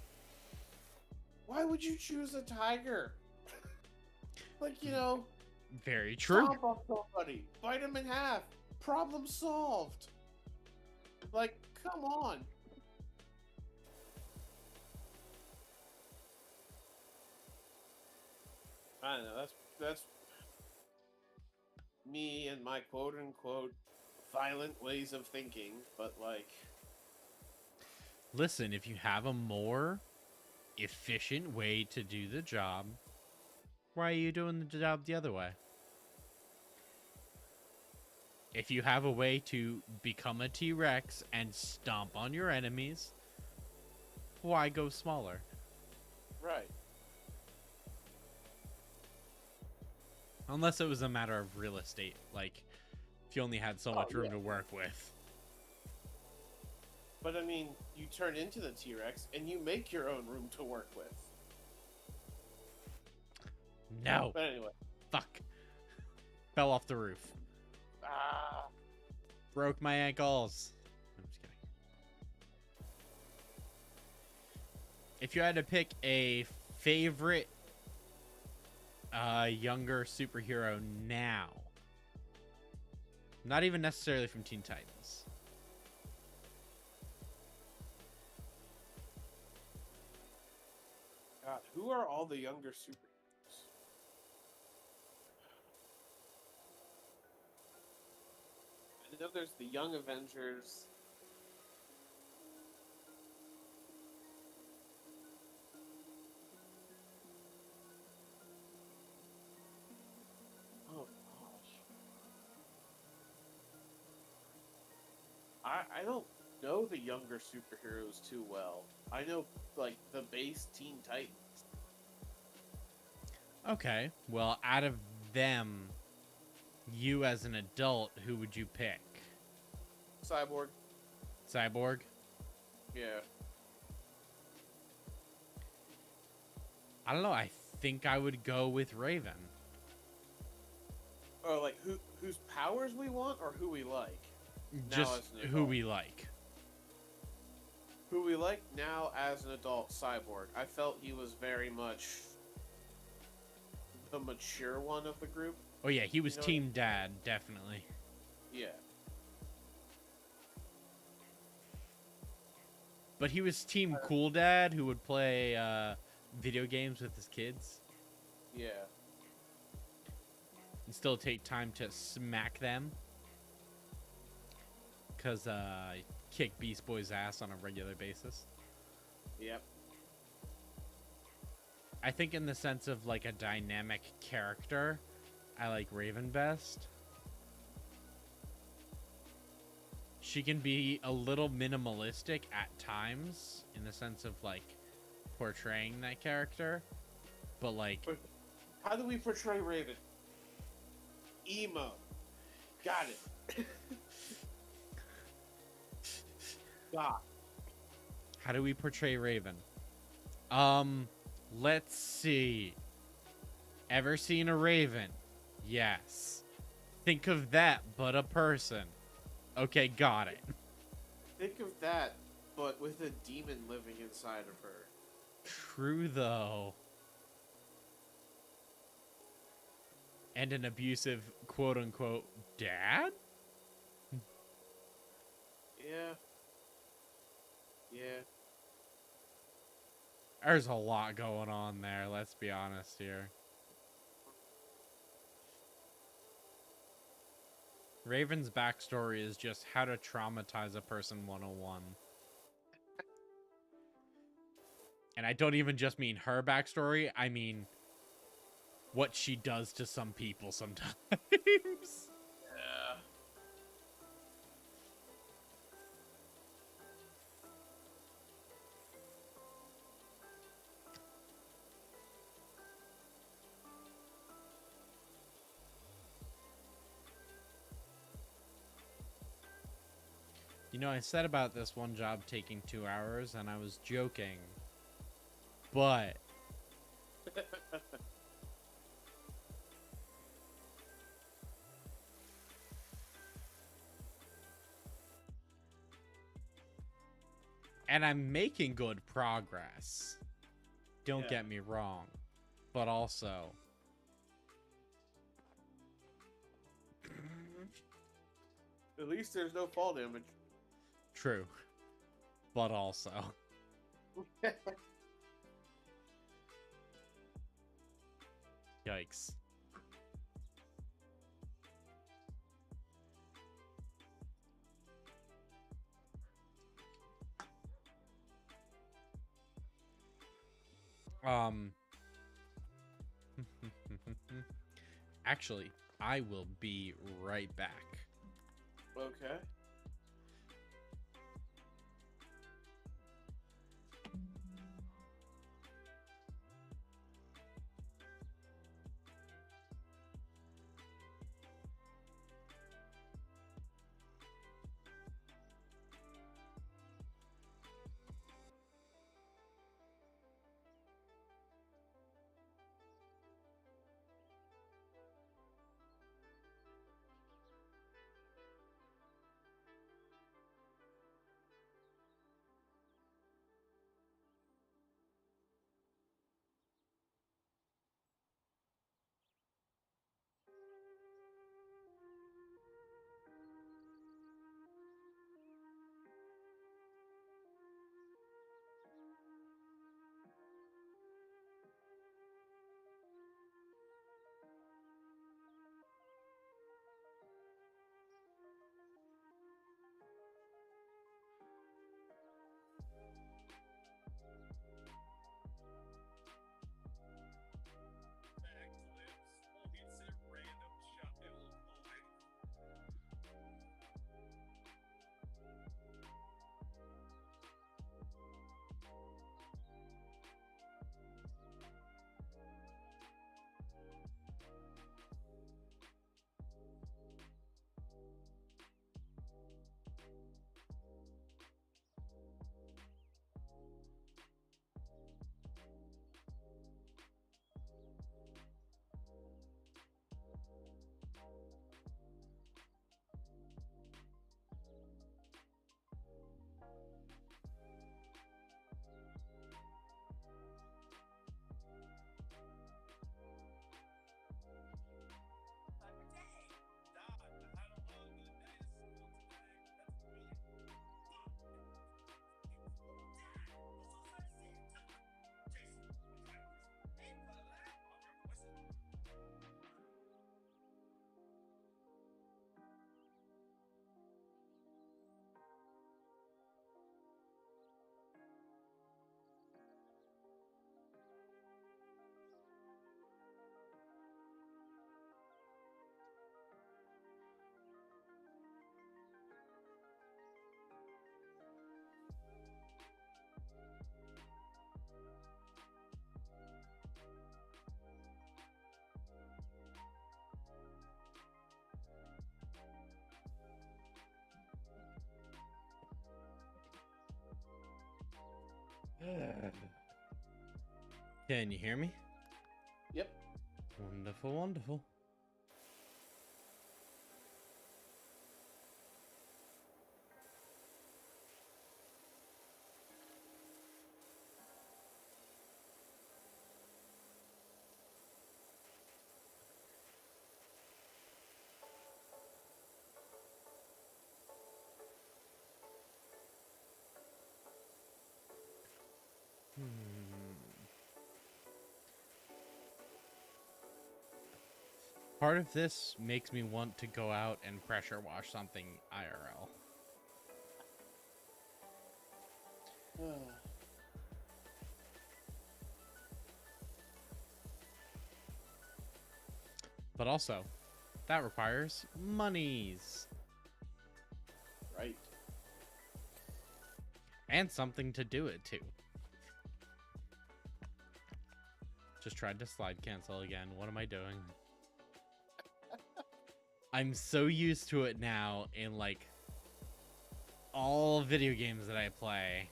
why would you choose a tiger? Like, Very true. stomp on somebody, bite him in half, problem solved. Like, come on. I don't know, that's me and my quote-unquote violent ways of thinking, but, like... Listen, if you have a more efficient way to do the job, why are you doing the job the other way? If you have a way to become a T-Rex and stomp on your enemies, why go smaller? Right. Unless it was a matter of real estate, like if you only had so much room yeah. to work with. But I mean, you turn into the T-Rex and you make your own room to work with. No. But anyway. Fuck. Fell off the roof. Ah. Broke my ankles. I'm just kidding. If you had to pick a favorite younger superhero now, not even necessarily from Teen Titans. God, who are all the younger superheroes? I know there's the Young Avengers. Oh gosh. I don't know the younger superheroes too well. I know like the base Teen Titans. Okay, well, out of them, you as an adult, who would you pick? Cyborg. Cyborg? Yeah. I don't know. I think I would go with Raven. Or like whose powers we want or who we like? Just as an who adult. we like. Who we like now as an adult, Cyborg. I felt he was very much the mature one of the group. Oh yeah, he was You know Team Dad, definitely. Yeah. But he was Team Cool Dad, who would play video games with his kids Yeah. and still take time to smack them. Because kick Beast Boy's ass on a regular basis. Yep. I think in the sense of like a dynamic character, I like Raven best. She can be a little minimalistic at times in the sense of like portraying that character, but like How do we portray Raven? Emo. Got it. God. how do we portray Raven? Let's see. Ever seen a Raven? Yes. Think of that, but a person. Okay, got it. Think of that, but with a demon living inside of her. True, though. And an abusive, quote-unquote, dad? Yeah. Yeah. There's a lot going on there, let's be honest here. Raven's backstory is just how to traumatize a person 101. And I don't even just mean her backstory, I mean what she does to some people sometimes. Yeah. You know, I said about this one job taking 2 hours, and I was joking. But and I'm making good progress. Don't Yeah. get me wrong. But also, At least there's no fall damage. true. But also. Yikes. Actually, I will be right back. Okay. Can you hear me? Yep. Wonderful, wonderful. Part of this makes me want to go out and pressure wash something IRL. But also, that requires monies. Right. And something to do it to. Just tried to slide cancel again. What am I doing? I'm so used to it now in like all video games that I play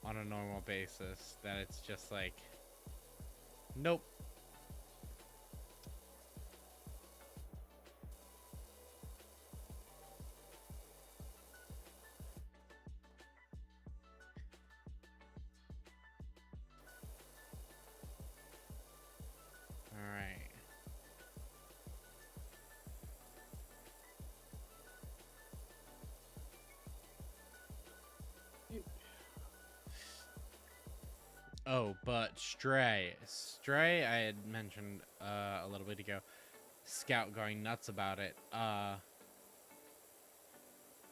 on a normal basis that it's just like, nope. All right. Oh, but Stray, I had mentioned a little bit ago. Scout going nuts about it. Hold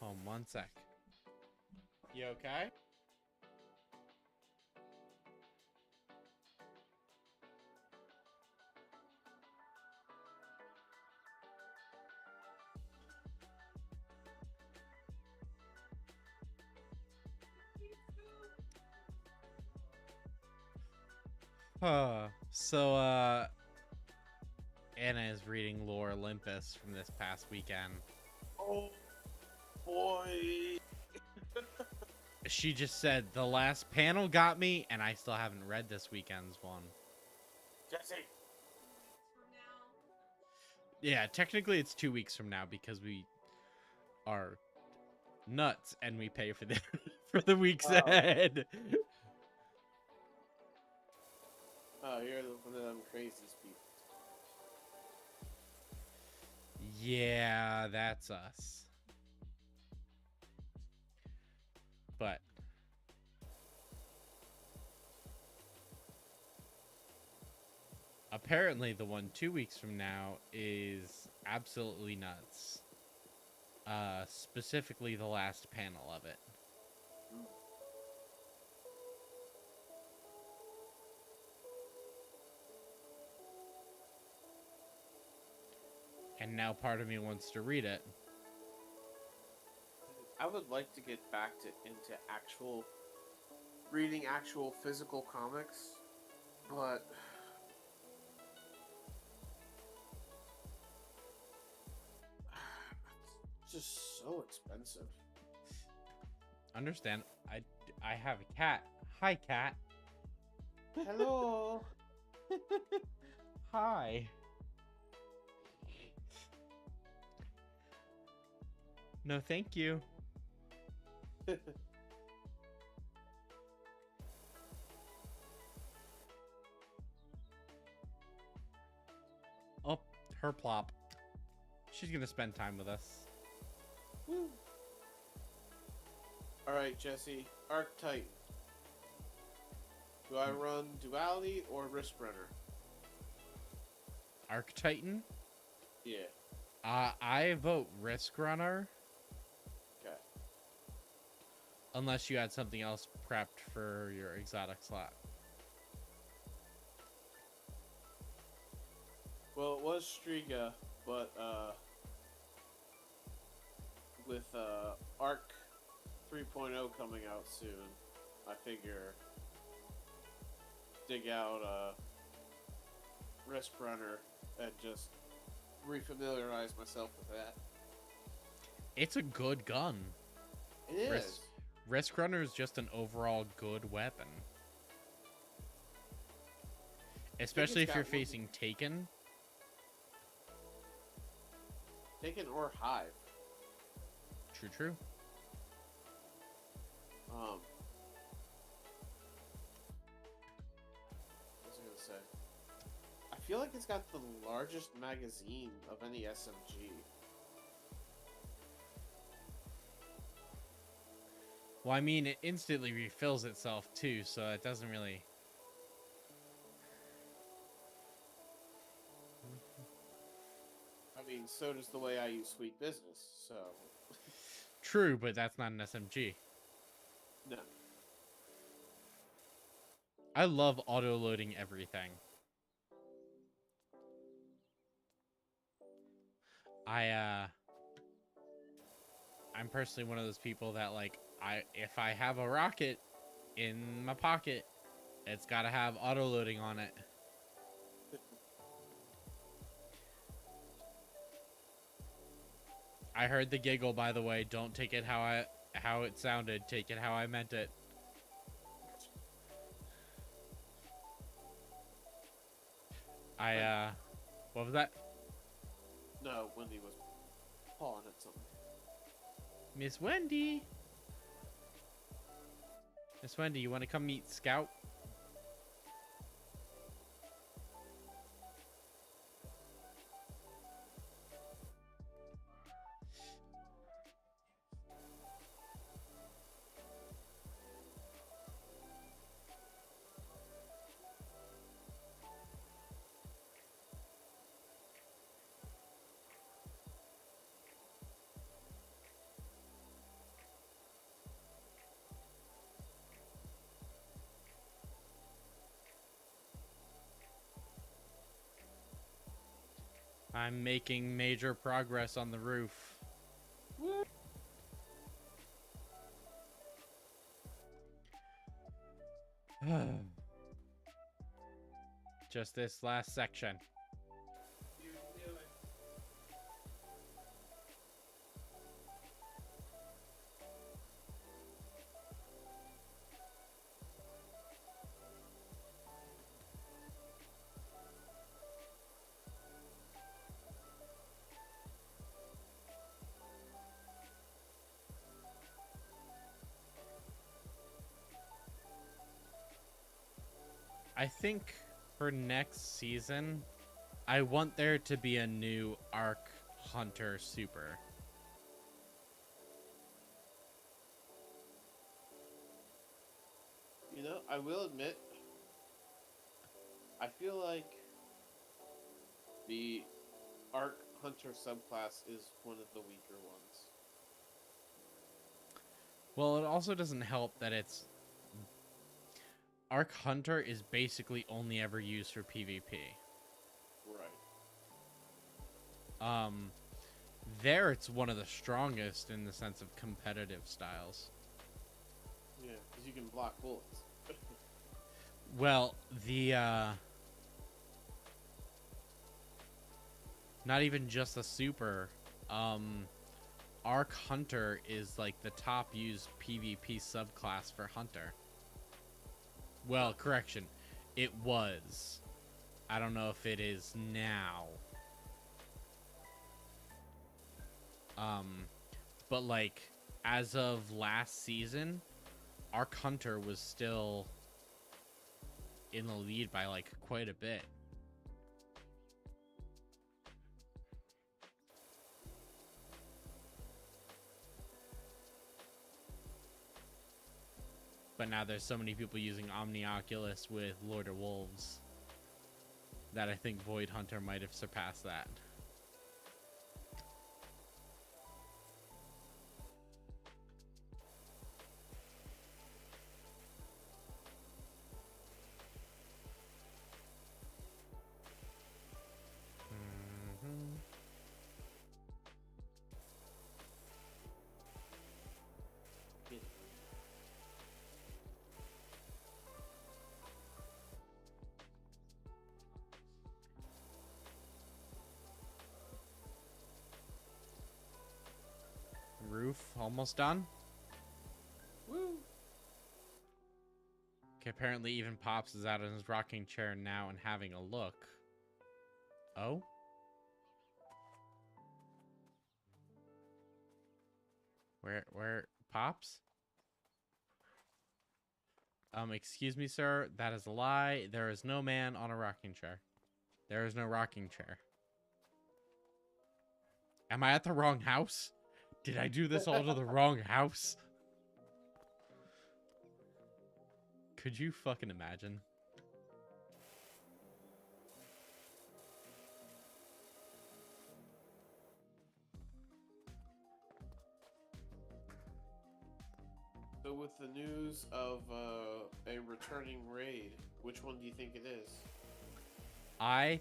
on one sec. You okay? So Anna is reading Lore Olympus from this past weekend. Oh boy. She just said the last panel got me, and I still haven't read this weekend's one. Jesse. Yeah, technically it's 2 weeks from now because we are nuts and we pay for the for the weeks ahead. Oh, you're one of them crazy people. Yeah, that's us. But apparently the one 2 weeks from now is absolutely nuts. Specifically the last panel of it. And now part of me wants to read it. I would like to get back into actual reading actual physical comics, but it's just so expensive. Understand? I have a cat. Hi, cat. Hello. Hi. No, thank you. Oh, her plop. She's gonna spend time with us. Woo. All right, Jesse. Archetype. Do I run Duality or Risk Runner? Arctitan? Yeah. I vote Risk Runner. Okay. Unless you had something else prepped for your exotic slot. Well, it was Striga, but with Arc 3.0 coming out soon, I figure dig out Risk Runner and just refamiliarize myself with that. It's a good gun. It is. Risk Runner is just an overall good weapon. Especially if you're facing Taken. Taken or Hive. True, true. What was I gonna say? I feel like it's got the largest magazine of any SMG. Well, I mean, it instantly refills itself too, so it doesn't really... I mean, so does the way I use Sweet Business, so... True, but that's not an SMG. No. I love auto-loading everything. I'm personally one of those people that, like, if I have a rocket in my pocket, it's gotta have auto-loading on it. I heard the giggle, by the way. Don't take it how it sounded. Take it how I meant it. What was that? No, Wendy was pawing at something. Miss Wendy. Miss Wendy, you want to come meet Scout? I'm making major progress on the roof. Just this last section. I think for next season, I want there to be a new Arc Hunter Super. You know, I will admit, I feel like the Arc Hunter subclass is one of the weaker ones. Well, it also doesn't help that it's... Arc Hunter is basically only ever used for PvP. Right. There it's one of the strongest in the sense of competitive styles. Yeah, because you can block bullets. Well, not even just the super, Arc Hunter is like the top used PvP subclass for Hunter. Well, correction, it was. I don't know if it is now. But like, as of last season, Arc Hunter was still in the lead by like quite a bit. But now there's so many people using Omnioculus with Lord of Wolves that I think Void Hunter might have surpassed that. Roof almost done. Woo! apparently even Pops is out in his rocking chair now and having a look. Oh? Where, Pops? Excuse me, sir. That is a lie. There is no man on a rocking chair. There is no rocking chair. Am I at the wrong house? Did I do this all to the wrong house? Could you fucking imagine? So with the news of a returning raid, which one do you think it is? I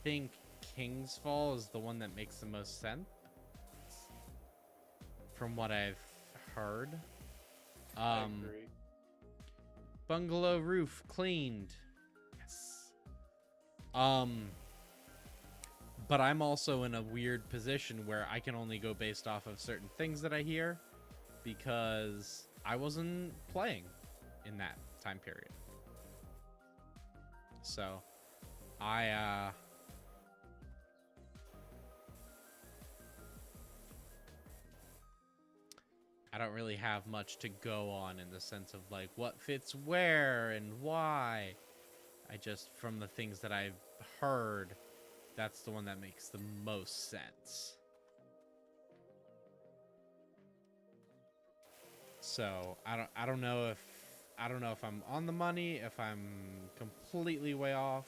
think King's Fall is the one that makes the most sense. From what I've heard. I agree. Bungalow roof cleaned. Yes. But I'm also in a weird position where I can only go based off of certain things that I hear because I wasn't playing in that time period. So I don't really have much to go on in the sense of like what fits where and why. I just, from the things that I've heard, that's the one that makes the most sense. So I don't know if I'm on the money, if I'm completely way off.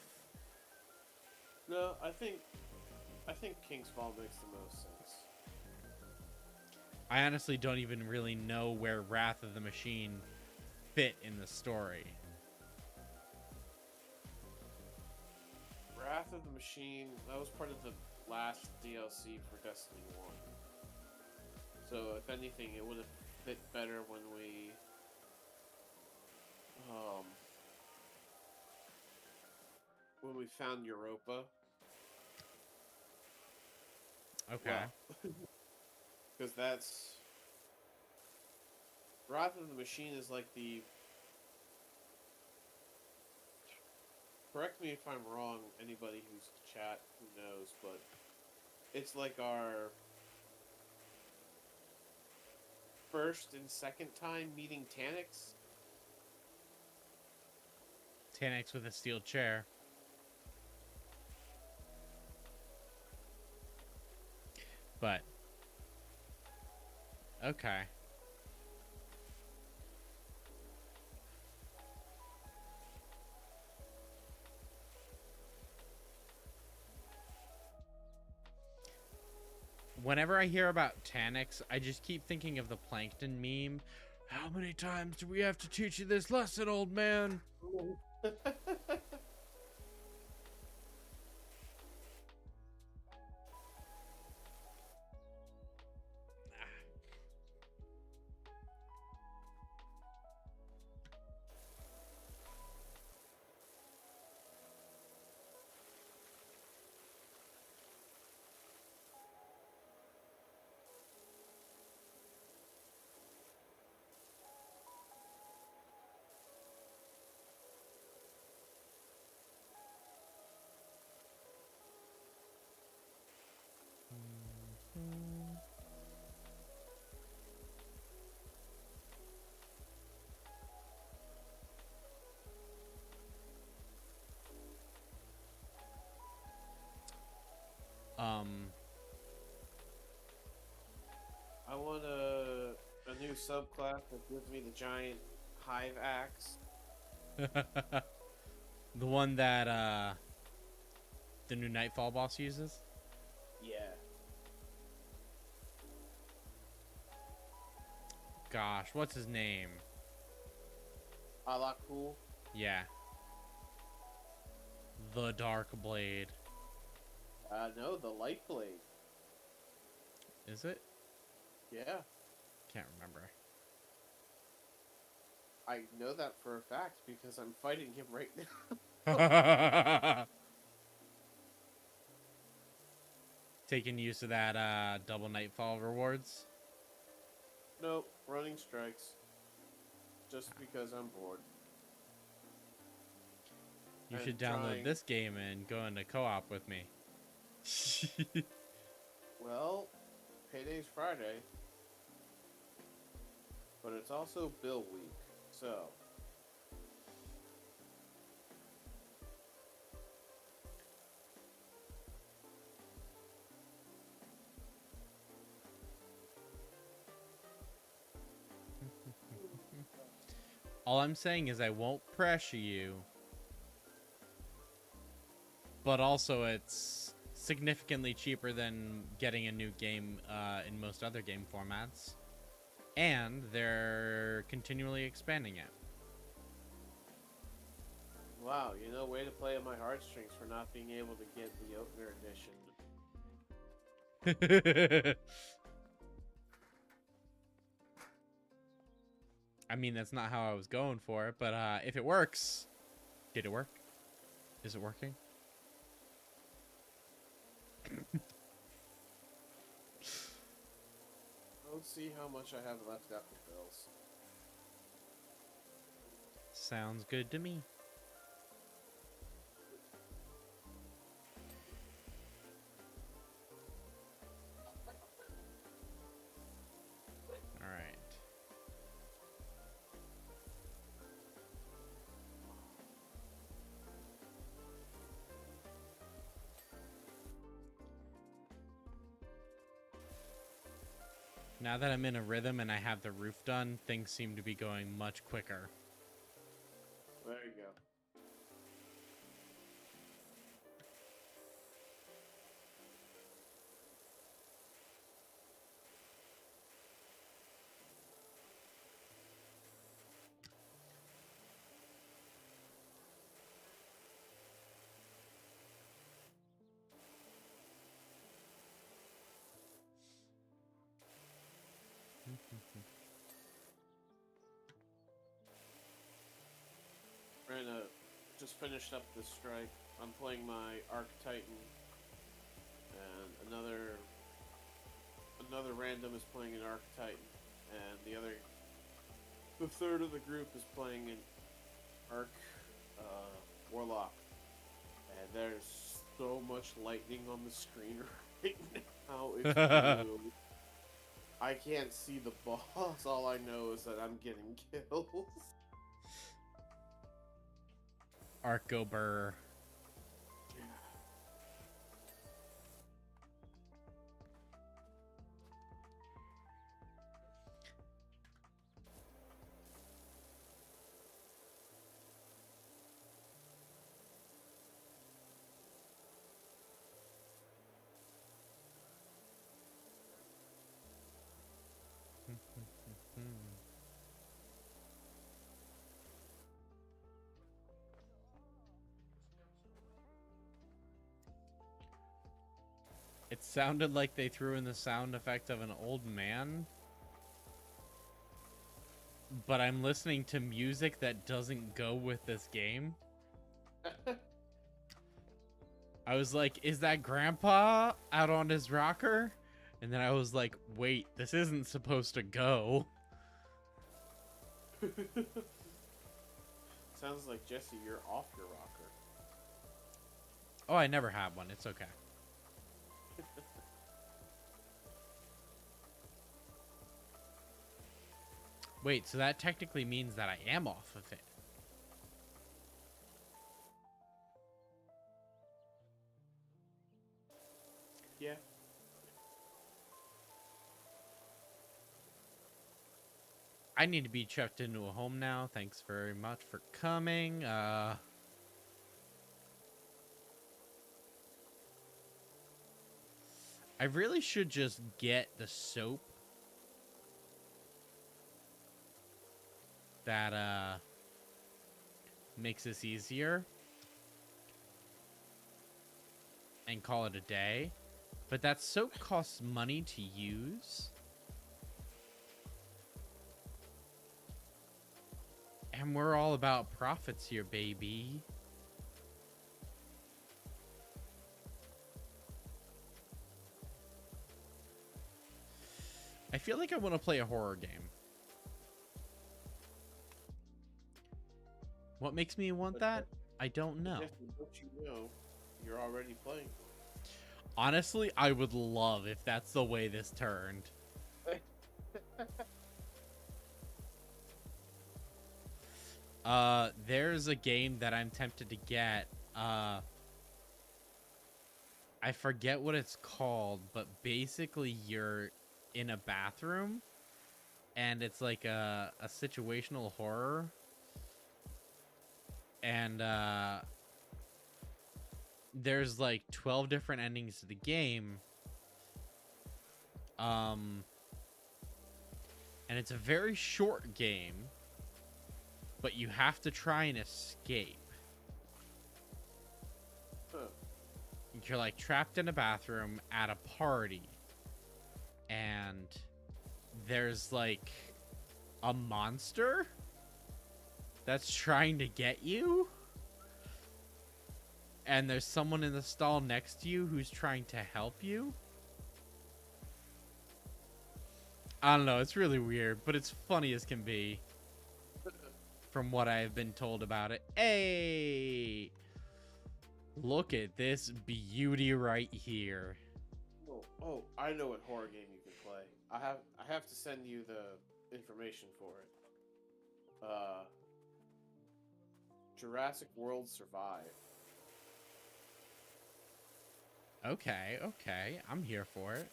No, I think King's Fall makes the most sense. I honestly don't even really know where Wrath of the Machine fit in the story. Wrath of the Machine, that was part of the last DLC for Destiny 1. So if anything, it would have fit better when we found Europa. Okay. Because that's... Wrath of the Machine is like the... Correct me if I'm wrong, anybody who's chat who knows, but it's like our first and second time meeting Taniks. Taniks with a steel chair. But okay. Whenever I hear about Taniks, I just keep thinking of the Plankton meme. How many times do we have to teach you this lesson, old man? I want a new subclass that gives me the giant hive axe. The one that the new Nightfall boss uses? Yeah. Gosh, what's his name? A la cool. Yeah. The Dark Blade. No, the light blade. Is it? Yeah. Can't remember. I know that for a fact because I'm fighting him right now. Taking use of that double Nightfall rewards? Nope, running strikes. Just because I'm bored. You should and download trying. this game and go into co-op with me. Well, payday's Friday, but it's also bill week, so. All I'm saying is I won't pressure you, but also it's significantly cheaper than getting a new game in most other game formats, and they're continually expanding it. Wow, way to play on my heartstrings for not being able to get the Oatmeal edition. I mean, that's not how I was going for it, but if it works, did it work? Is it working? Let's see how much I have left after bills. Sounds good to me. All right. Now that I'm in a rhythm and I have the roof done, things seem to be going much quicker. There you go. Just finished up this strike. I'm playing my Arc Titan, and another random is playing an Arc Titan, and the third of the group is playing an Arc Warlock, and there's so much lightning on the screen right now. It's blue. I can't see the boss. All I know is that I'm getting kills. Arco Burr. It sounded like they threw in the sound effect of an old man. But I'm listening to music that doesn't go with this game. I was like, is that Grandpa out on his rocker? And then I was like, wait, this isn't supposed to go. Sounds like, Jesse, you're off your rocker. Oh, I never had one. It's okay. Wait, so that technically means that I am off of it. Yeah. I need to be checked into a home now. Thanks very much for coming. I really should just get the soap that makes this easier and call it a day. But that soap costs money to use. And we're all about profits here, baby. I feel like I want to play a horror game. What makes me want that? I don't know. Yes, don't you know you're already playing? Honestly, I would love if that's the way this turned. There's a game that I'm tempted to get. I forget what it's called, but basically you're in a bathroom and it's like a situational horror. And there's like 12 different endings to the game. And it's a very short game, but you have to try and escape. You're like trapped in a bathroom at a party, and there's like a monster that's trying to get you, and there's someone in the stall next to you who's trying to help you. I don't know, it's really weird, but it's funny as can be from what I've been told about it. Hey, look at this beauty right here. Oh, I know what horror game you can play. I have to send you the information for it. Jurassic World Survive. Okay, I'm here for it.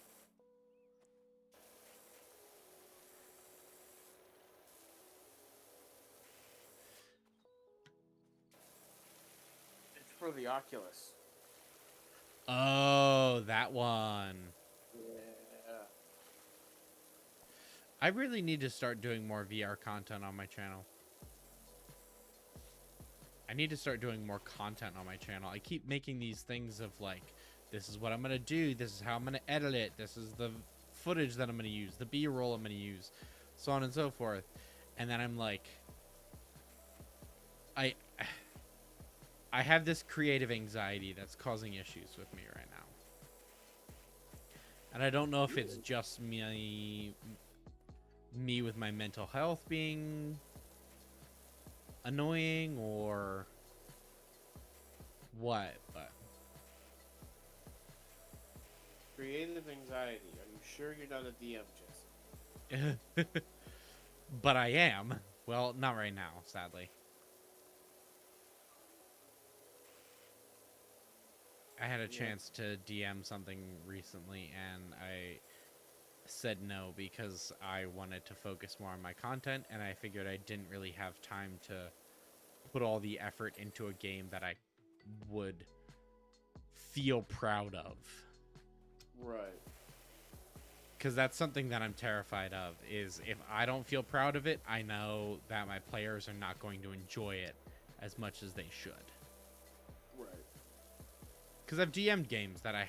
It's for the Oculus. Oh, that one. Yeah. I really need to start doing more VR content on my channel. I need to start doing more content on my channel. I keep making these things of like, this is what I'm going to do. This is how I'm going to edit it. This is the footage that I'm going to use. The B-roll I'm going to use. So on and so forth. And then I'm like, I have this creative anxiety that's causing issues with me right now. And I don't know if it's just me with my mental health being annoying or what, but Creative anxiety. Are you sure you're not a DM, Jess? but I am. Well, not right now, sadly. I had a chance to DM something recently, and I said no because I wanted to focus more on my content, and I figured I didn't really have time to put all the effort into a game that I would feel proud of. Right. Because that's something that I'm terrified of, is if I don't feel proud of it, I know that my players are not going to enjoy it as much as they should. Right. Because I've DM'd games that I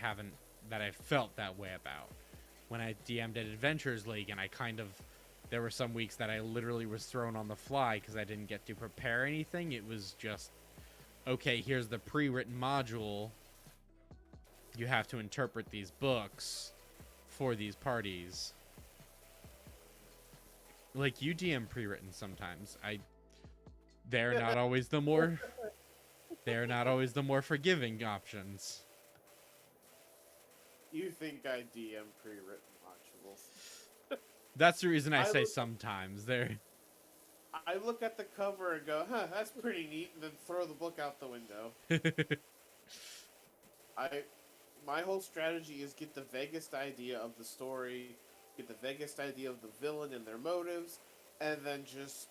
felt that way about. When I DM'd at Adventures League, and there were some weeks that I literally was thrown on the fly because I didn't get to prepare anything. It was just, okay, here's the pre-written module. You have to interpret these books for these parties. Like, you DM pre-written sometimes. They're not always the more forgiving options. You think I DM pre-written modules? That's the reason I say sometimes. I look at the cover and go, huh, that's pretty neat, and then throw the book out the window. My whole strategy is get the vaguest idea of the story, get the vaguest idea of the villain and their motives, and then just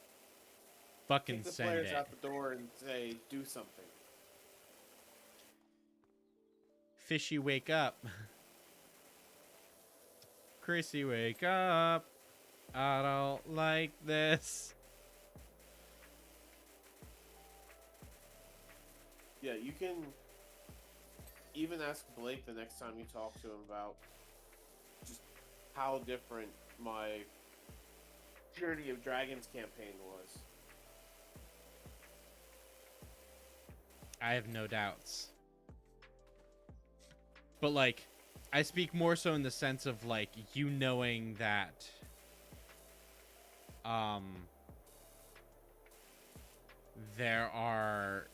fucking take the send players it out the door and say, do something. Fishy, wake up. Chrissy, wake up. I don't like this. Yeah, you can even ask Blake the next time you talk to him about just how different my Journey of Dragons campaign was. I have no doubts. But, like, I speak more so in the sense of, like, you knowing that, there are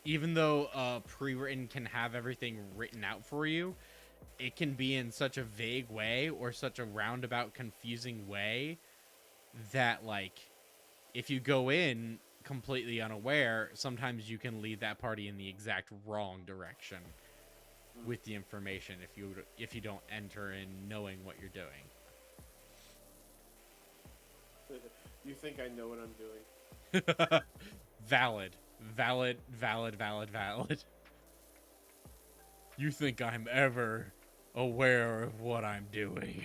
even though pre-written can have everything written out for you, it can be in such a vague way or such a roundabout, confusing way that, like, if you go in completely unaware, sometimes you can lead that party in the exact wrong direction with the information if you don't enter in knowing what you're doing. You think I know what I'm doing? Valid. Valid, valid, valid, valid. You think I'm ever aware of what I'm doing?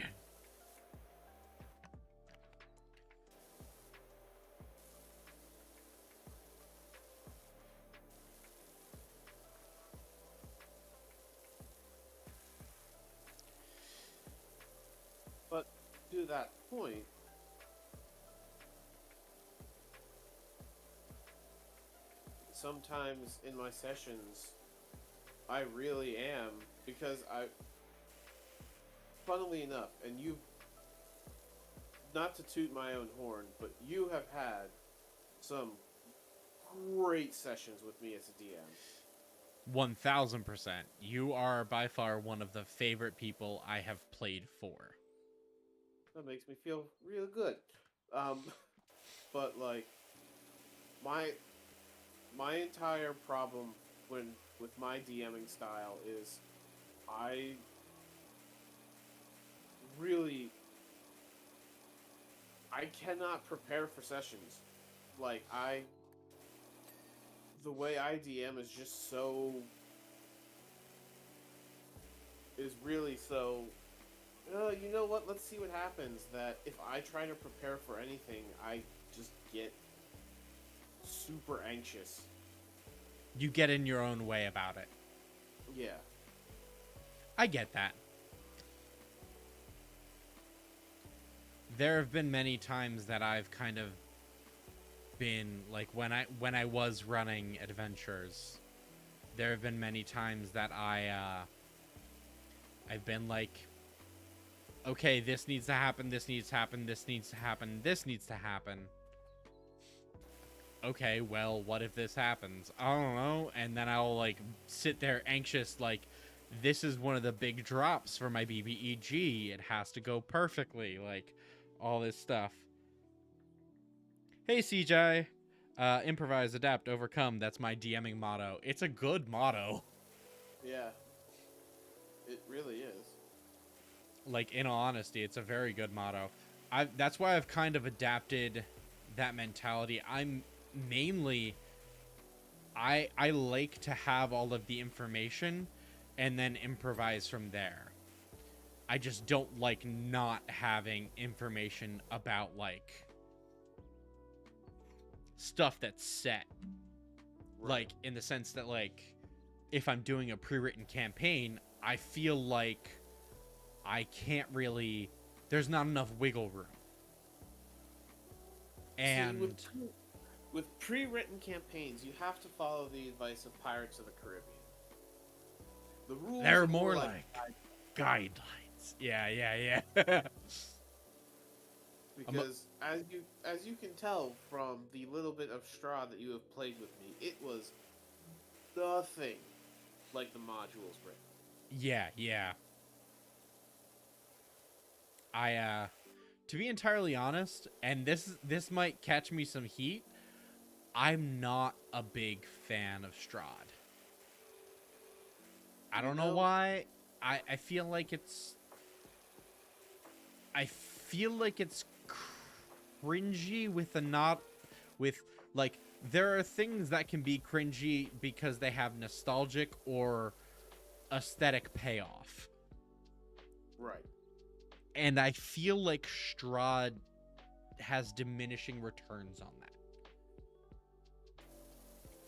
But to that point, sometimes in my sessions, I really am, because funnily enough, and you, not to toot my own horn, but you have had some great sessions with me as a DM. 1000%. You are by far one of the favorite people I have played for. That makes me feel real good. But like, my entire problem with my DMing style is I really I cannot prepare for sessions. Like the way I DM is just really so. You know what? Let's see what happens. That if I try to prepare for anything, I just get super anxious. You get in your own way about it. Yeah. I get that. There have been many times that I've kind of been like, when I was running adventures, there have been many times that I've been like, okay, this needs to happen, this needs to happen, this needs to happen, this needs to happen. Okay, well, what if this happens? I don't know. And then I'll, like, sit there anxious, like, this is one of the big drops for my BBEG. It has to go perfectly, like, all this stuff. Hey, CJ. Improvise, adapt, overcome. That's my DMing motto. It's a good motto. Yeah. It really is. Like, in all honesty, it's a very good motto. That's why I've kind of adapted that mentality. I'm mainly, I like to have all of the information and then improvise from there. I just don't like not having information about, like, stuff that's set. Right. Like, in the sense that, like, if I'm doing a pre-written campaign, I feel like I can't really, there's not enough wiggle room. And see, with pre-written campaigns, you have to follow the advice of Pirates of the Caribbean. The rules they're more like guidelines. Yeah. Because as you can tell from the little bit of straw that you have played with me, it was nothing like the modules written. Yeah. To be entirely honest, and this might catch me some heat, I'm not a big fan of Strahd. I don't know why. I feel like it's cringy with, like, there are things that can be cringy because they have nostalgic or aesthetic payoff. Right. And I feel like Strahd has diminishing returns on that.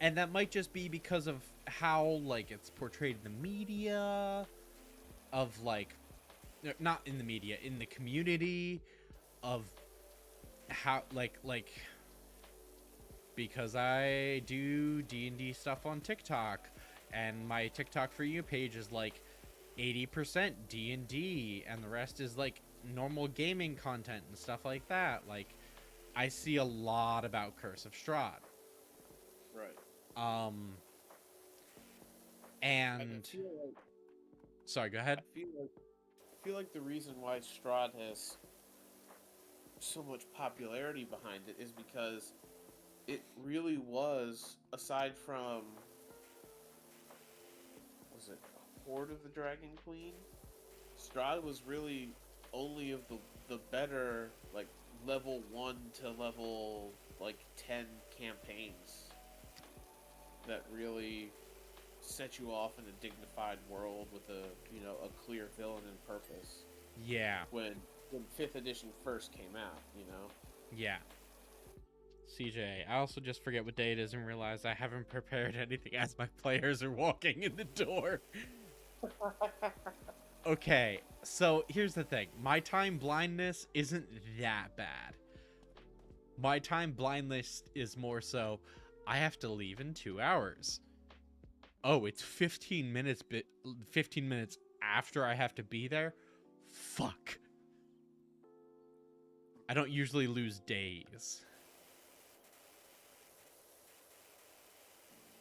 And that might just be because of how, like, it's portrayed in the media, of, like, not in the media, in the community, of how, like, because I do D&D stuff on TikTok, and my TikTok For You page is, like, 80% D&D, and the rest is, like, normal gaming content and stuff like that. Like, I see a lot about Curse of Strahd. Right. And sorry, go ahead. I feel like the reason why Strahd has so much popularity behind it is because it really was, aside from, was it Horde of the Dragon Queen? Strahd was really only of the better, like, level 1 to level, like, 10 campaigns that really set you off in a dignified world with a clear villain and purpose. Yeah. When 5th edition first came out, Yeah. CJ, I also just forget what day it is and realize I haven't prepared anything as my players are walking in the door. Okay, so here's the thing. My time blindness isn't that bad. My time blindness is more so, I have to leave in 2 hours. Oh, it's 15 minutes 15 minutes after I have to be there? Fuck. I don't usually lose days.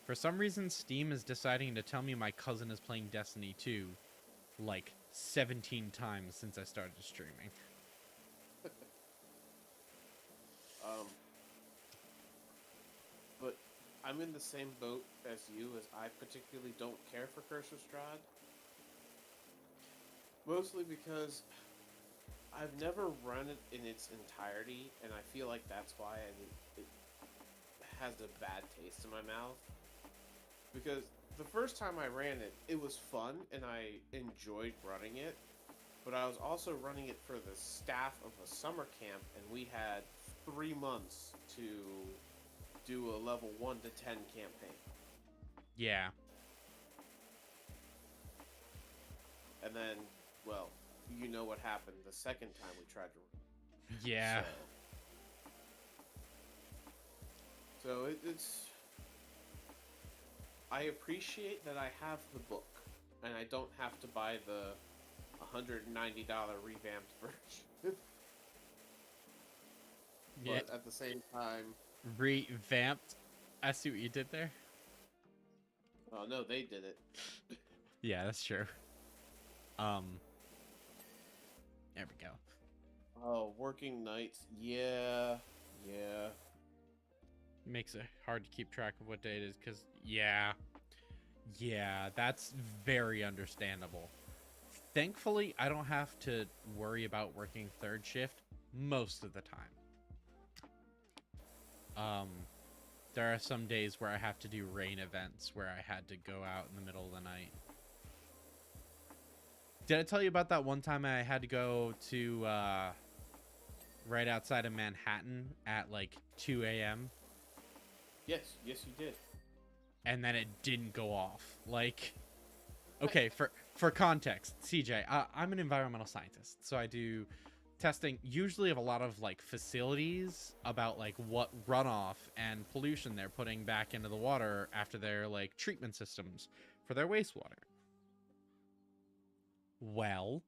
For some reason, Steam is deciding to tell me my cousin is playing Destiny 2 like 17 times since I started streaming. But I'm in the same boat as you, as I particularly don't care for Curse of Strahd. Mostly because I've never run it in its entirety, and I feel like that's why it has a bad taste in my mouth. Because the first time I ran it, it was fun, and I enjoyed running it. But I was also running it for the staff of a summer camp, and we had 3 months to do a level 1 to 10 campaign. Yeah. And then, well, you know what happened the second time we tried to run. Yeah. So it's... I appreciate that I have the book, and I don't have to buy the $190 revamped version. Yeah. But at the same time... Revamped? I see what you did there. Oh, no, they did it. Yeah, that's true. There we go. Oh, working nights. Yeah. Makes it hard to keep track of what day it is, because, yeah, that's very understandable. Thankfully, I don't have to worry about working third shift most of the time. There are some days where I have to do rain events where I had to go out in the middle of the night. Did I tell you about that one time I had to go to right outside of Manhattan at like 2 a.m.? Yes, you did. And then it didn't go off. Like, okay, for context, CJ, I'm an environmental scientist, so I do testing usually of a lot of like facilities about like what runoff and pollution they're putting back into the water after their like treatment systems for their wastewater. Well,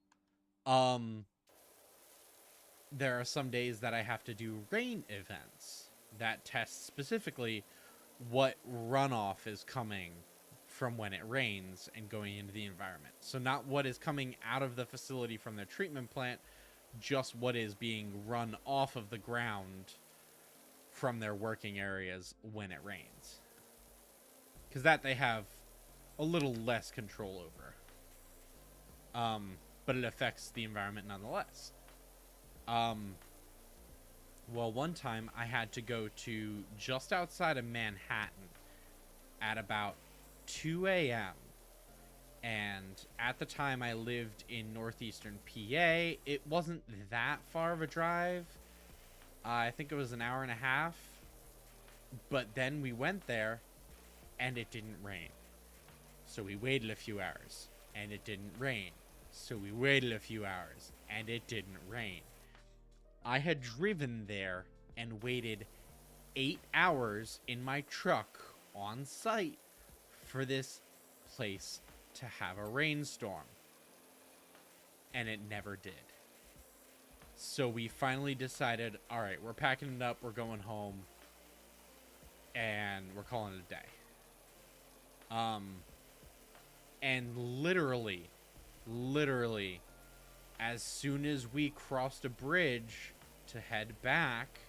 there are some days that I have to do rain events that test specifically what runoff is coming from when it rains and going into the environment. So not what is coming out of the facility from their treatment plant, just what is being run off of the ground from their working areas when it rains. Because that they have a little less control over. But it affects the environment nonetheless. Well, one time I had to go to just outside of Manhattan at about 2 a.m. And at the time I lived in northeastern PA. It wasn't that far of a drive. I think it was an hour and a half. But then we went there and it didn't rain. So we waited a few hours and it didn't rain. So we waited a few hours and it didn't rain. I had driven there and waited 8 hours in my truck on site for this place to have a rainstorm. And it never did. So we finally decided, all right, we're packing it up, we're going home, and we're calling it a day. And literally, as soon as we crossed a bridge to head back,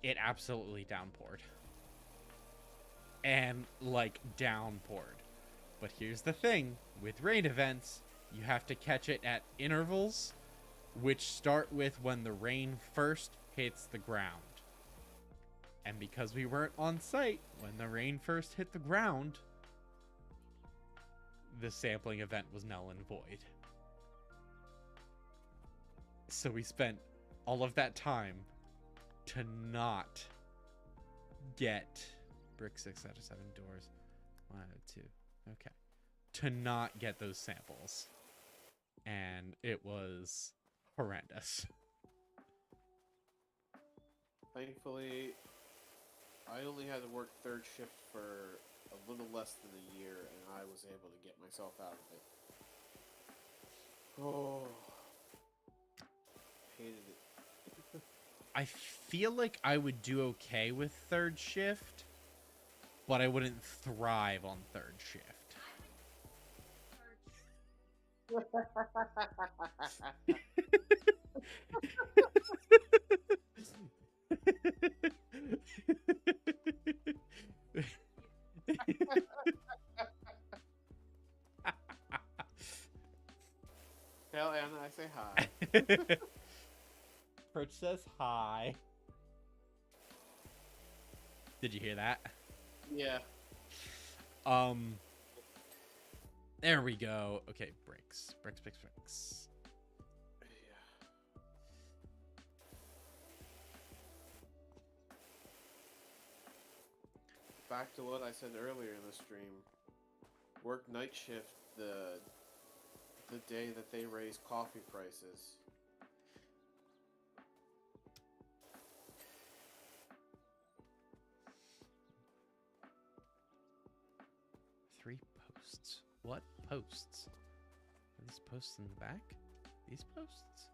it absolutely downpoured. And, like, downpoured. But here's the thing. With rain events, you have to catch it at intervals, which start with when the rain first hits the ground. And because we weren't on site when the rain first hit the ground, the sampling event was null and void. So we spent all of that time to not get brick 6 out of 7 doors. 1 out of 2. Okay. To not get those samples. And it was horrendous. Thankfully, I only had to work third shift for a little less than a year, and I was able to get myself out of it. Oh, hated it. I feel like I would do okay with third shift, but I wouldn't thrive on third shift. Tell Anna I say hi. Perch says hi. Did you hear that? Yeah. There we go. Okay, bricks. Yeah. Back to what I said earlier in the stream. Work night shift the day that they raise coffee prices. Three posts. What posts? Are these posts in the back? These posts?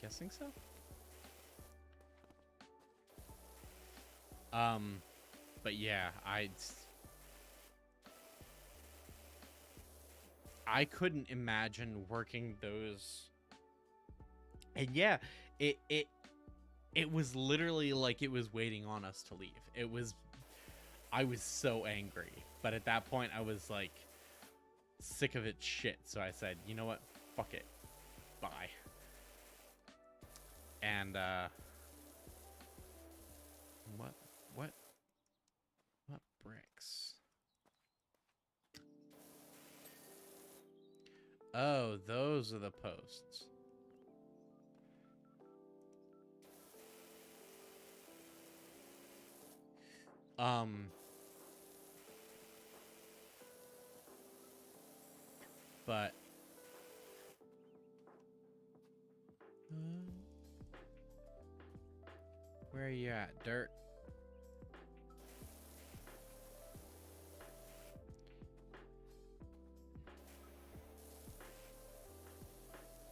Guessing so. But yeah, I couldn't imagine working those. And yeah, it was literally like it was waiting on us to leave. I was so angry. But at that point, I was like sick of its shit. So I said, you know what? Fuck it. Bye. And, what bricks? Oh, those are the posts. But where are you at, Dirt?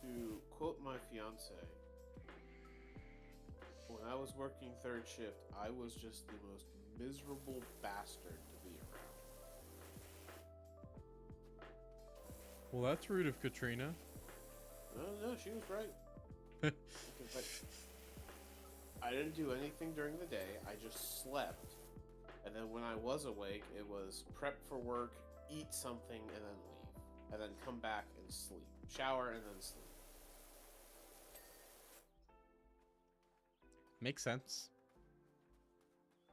To quote my fiance, when I was working third shift, I was just the most miserable bastard to be around. Well, that's rude of Katrina. No, she was right. I didn't do anything during the day. I just slept. And then when I was awake, it was prep for work, eat something, and then leave. And then come back and sleep. Shower and then sleep. Makes sense.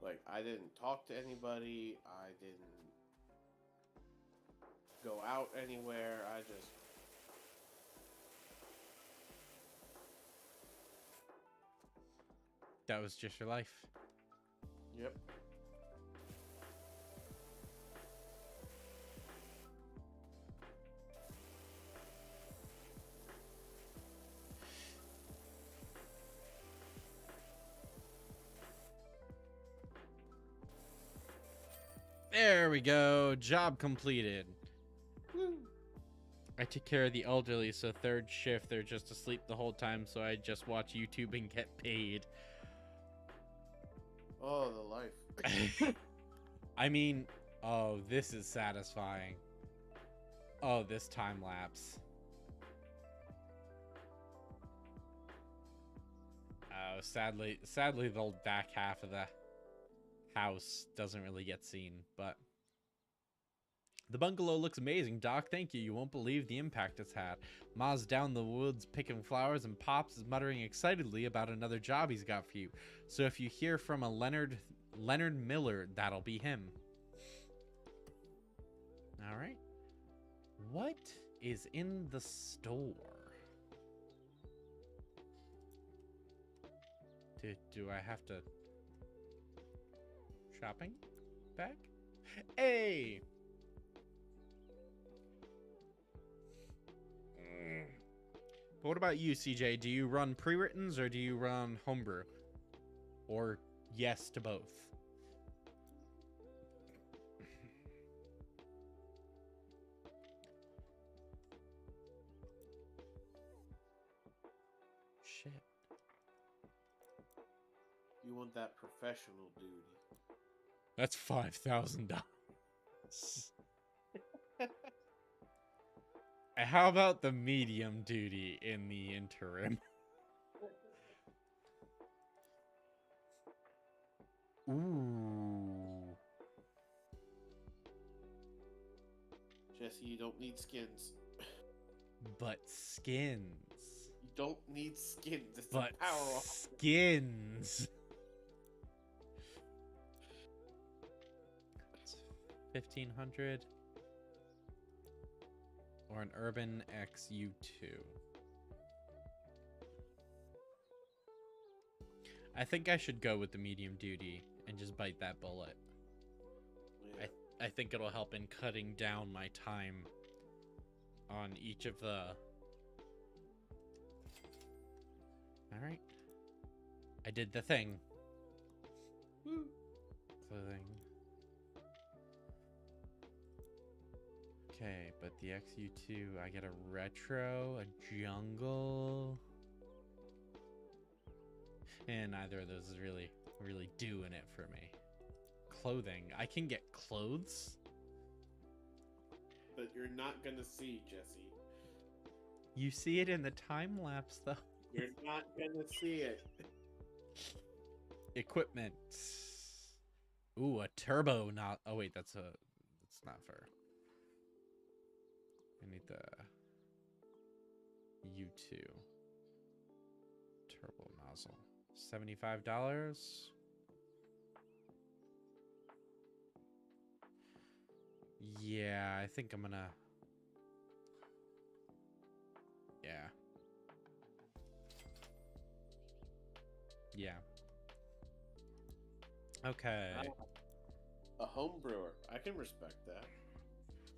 Like, I didn't talk to anybody. I didn't go out anywhere. I just... That was just your life. Yep. There we go. Job completed. Woo. I took care of the elderly, so third shift, they're just asleep the whole time, so I just watch YouTube and get paid. Oh, the life. I mean, oh, this is satisfying. Oh, this time lapse. Oh, sadly, the back half of the house doesn't really get seen, but the bungalow looks amazing, Doc. Thank you. You won't believe the impact it's had. Ma's down the woods picking flowers, and Pops is muttering excitedly about another job he's got for you. So if you hear from a Leonard Miller, that'll be him. All right. What is in the store? Do I have to shopping bag? Hey. But what about you, CJ? Do you run pre-writtens or do you run homebrew? Or yes to both? Shit. You want that professional duty. That's $5,000. How about the medium duty in the interim? Ooh. Jesse, you don't need skins. But skins. You don't need skins. It's But a power off. skins. 1,500. Or an Urban XU2. I think I should go with the medium duty and just bite that bullet. Yeah. I think it'll help in cutting down my time on each of the... Alright. I did the thing. Woo. Clothing. Okay, but the XU2, I get a retro, a jungle. And neither of those is really doing it for me. Clothing. I can get clothes. But you're not gonna see, Jesse. You see it in the time lapse, though. You're not gonna see it. Equipment. Ooh, a turbo not. Oh wait, that's not fair. I need the U2 turbo nozzle. $75. Yeah, I think I'm gonna. Yeah. Yeah. Okay. A home brewer. I can respect that.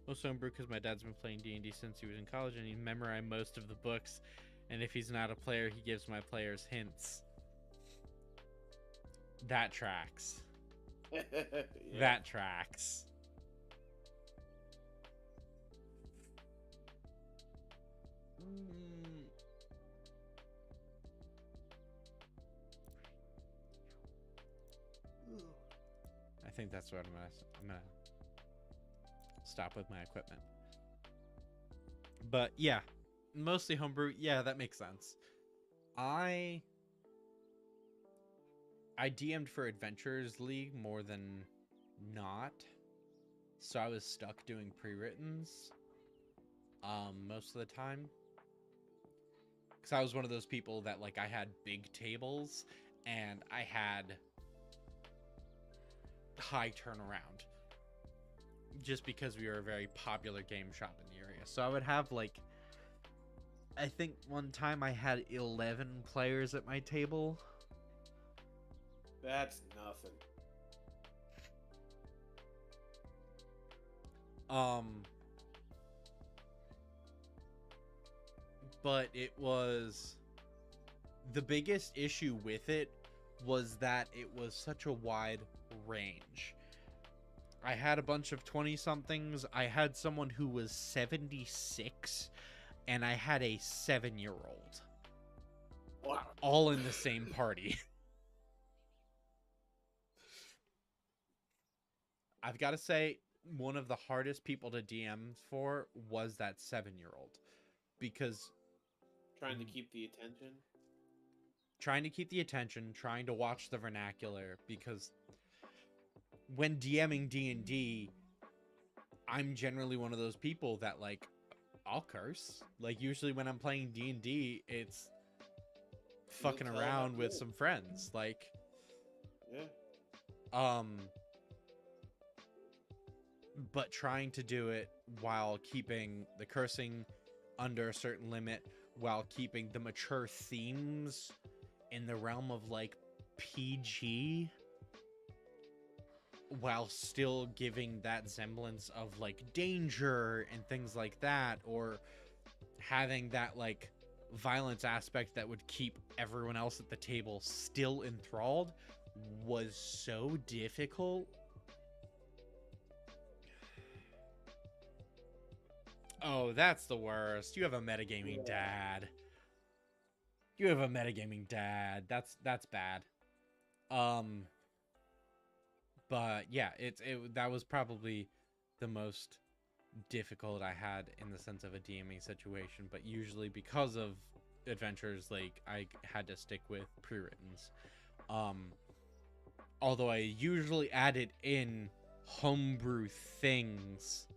Most homebrew because my dad's been playing D&D since he was in college and he memorized most of the books. And if he's not a player, he gives my players hints. That tracks. Yeah. That tracks. I think that's what I'm gonna stop with my equipment. But yeah, mostly homebrew. Yeah, that makes sense. I DM'd for Adventures League more than not, so I was stuck doing pre-writtens most of the time, because I was one of those people that, like, I had big tables and I had high turnaround just because we were a very popular game shop in the area. So I would have, like, I think one time I had 11 players at my table. That's nothing. But it was, the biggest issue with it was that it was such a wide range. I had a bunch of 20-somethings. I had someone who was 76, and I had a 7-year-old. Wow. All in the same party. I've got to say, one of the hardest people to DM for was that 7-year-old, because Trying to keep the attention. trying to keep the attention, trying to watch the vernacular, because when DMing D&D, I'm generally one of those people that, like, I'll curse. Like, usually when I'm playing D&D, it's fucking tell around about with you. some friends. Like, Yeah. But trying to do it while keeping the cursing under a certain limit, while keeping the mature themes in the realm of, like, PG, while still giving that semblance of, like, danger and things like that, or having that, like, violence aspect that would keep everyone else at the table still enthralled, was so difficult. Oh, that's the worst. You have a metagaming dad. You have a metagaming dad. That's bad. But yeah, that was probably the most difficult I had in the sense of a DMing situation, but usually because of adventures, like, I had to stick with pre-writtens. Although I usually added in homebrew things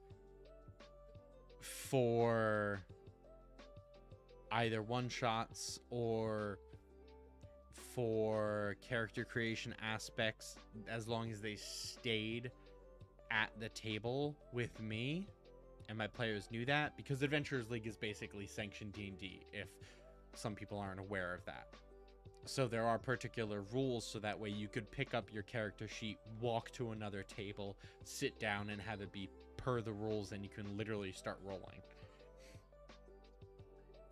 for either one-shots or for character creation aspects, as long as they stayed at the table with me and my players knew that, because Adventurers League is basically sanctioned D&D, if some people aren't aware of that. So there are particular rules, so that way you could pick up your character sheet, walk to another table, sit down, and have it be per the rules, and you can literally start rolling.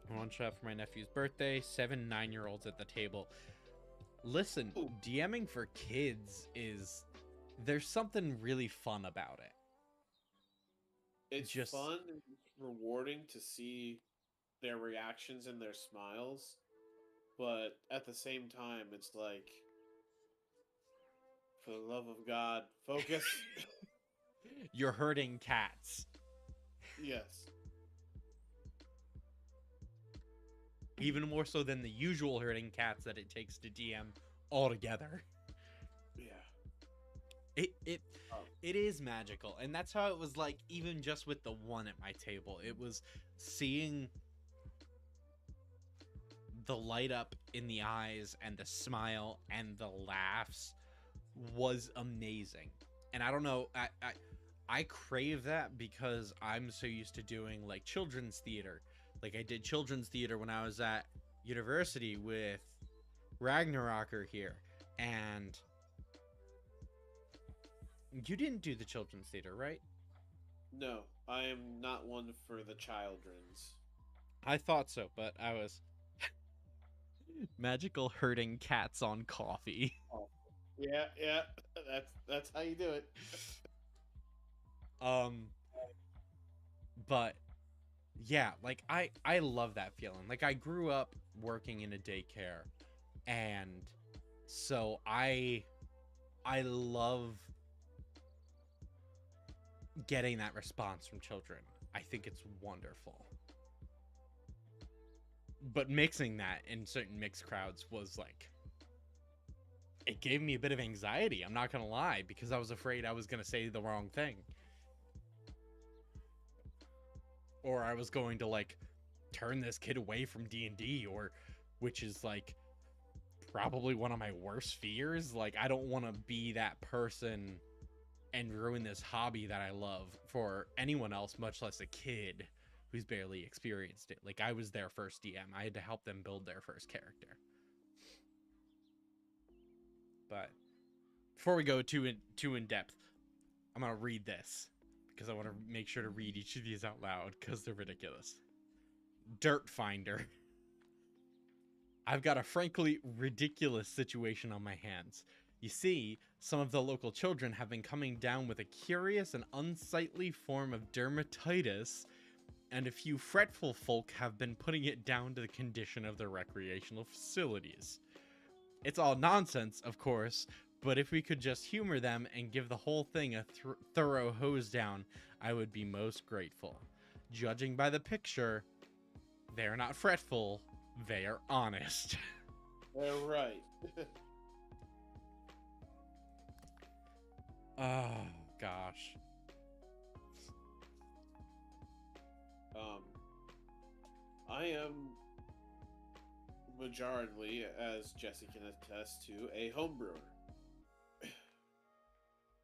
One shot for my nephew's birthday, 7 9-year-olds at the table. Listen, Ooh. DMing for kids there's something really fun about it. It's fun and rewarding to see their reactions and their smiles, but at the same time, it's like, for the love of God, focus. You're hurting cats. Yes. Even more so than the usual hurting cats that it takes to DM altogether. Yeah. It is magical, and that's how it was, like, even just with the one at my table. It was seeing the light up in the eyes and the smile and the laughs was amazing. And I don't know, I crave that because I'm so used to doing, like, children's theater. Like, I did children's theater when I was at university with Ragnarocker here, and you didn't do the children's theater, right? No, I am not one for the children's. I thought so, but I was magical hurting cats on coffee. Oh. Yeah, yeah, that's how you do it. But yeah, like, I love that feeling. Like, I grew up working in a daycare, and so I love getting that response from children. I think it's wonderful. But mixing that in certain mixed crowds was, like, it gave me a bit of anxiety, I'm not gonna lie, because I was afraid I was gonna say the wrong thing. Or I was going to, like, turn this kid away from D&D, or, which is, like, probably one of my worst fears. Like, I don't want to be that person and ruin this hobby that I love for anyone else, much less a kid who's barely experienced it. Like, I was their first DM. I had to help them build their first character. But before we go too in depth, I'm going to read this, because I want to make sure to read each of these out loud, because they're ridiculous. Dirt Finder. I've got a frankly ridiculous situation on my hands. You see, some of the local children have been coming down with a curious and unsightly form of dermatitis, and a few fretful folk have been putting it down to the condition of their recreational facilities. It's all nonsense, of course, But if we could just humor them and give the whole thing a thorough hose down, I would be most grateful. Judging by the picture, they are not fretful, they are honest. They're right. Oh, gosh. I am majorly, as Jesse can attest to, a homebrewer.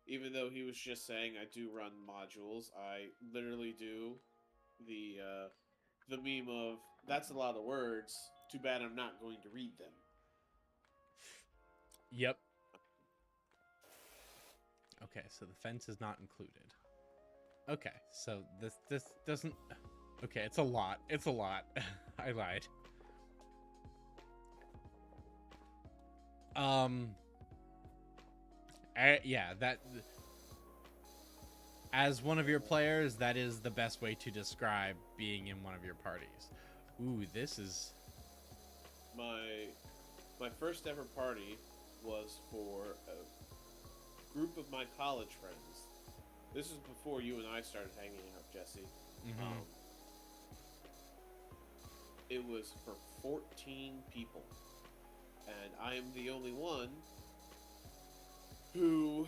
Even though he was just saying I do run modules, I literally do the meme of that's a lot of words. Too bad I'm not going to read them. Yep. Okay, so the fence is not included. Okay, so this doesn't. Okay, it's a lot. It's a lot. I lied. Yeah, that. As one of your players, that is the best way to describe being in one of your parties. Ooh, this is... My first ever party was for a group of my college friends. This is before you and I started hanging out, Jesse. Mm-hmm. It was for 14 people. And I am the only one who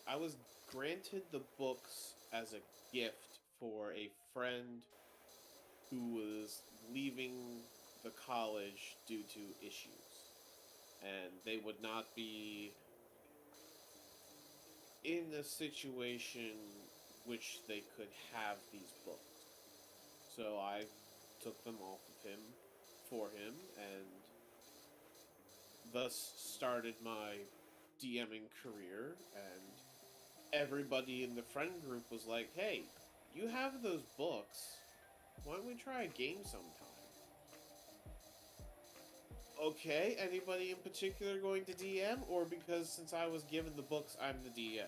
I was granted the books as a gift for a friend who was leaving the college due to issues, and they would not be in a situation which they could have these books. So I took them off of him for him, and thus started my DMing career. And everybody in the friend group was like, hey, you have those books. Why don't we try a game sometime? Okay, anybody in particular going to DM? Or because since I was given the books, I'm the DM?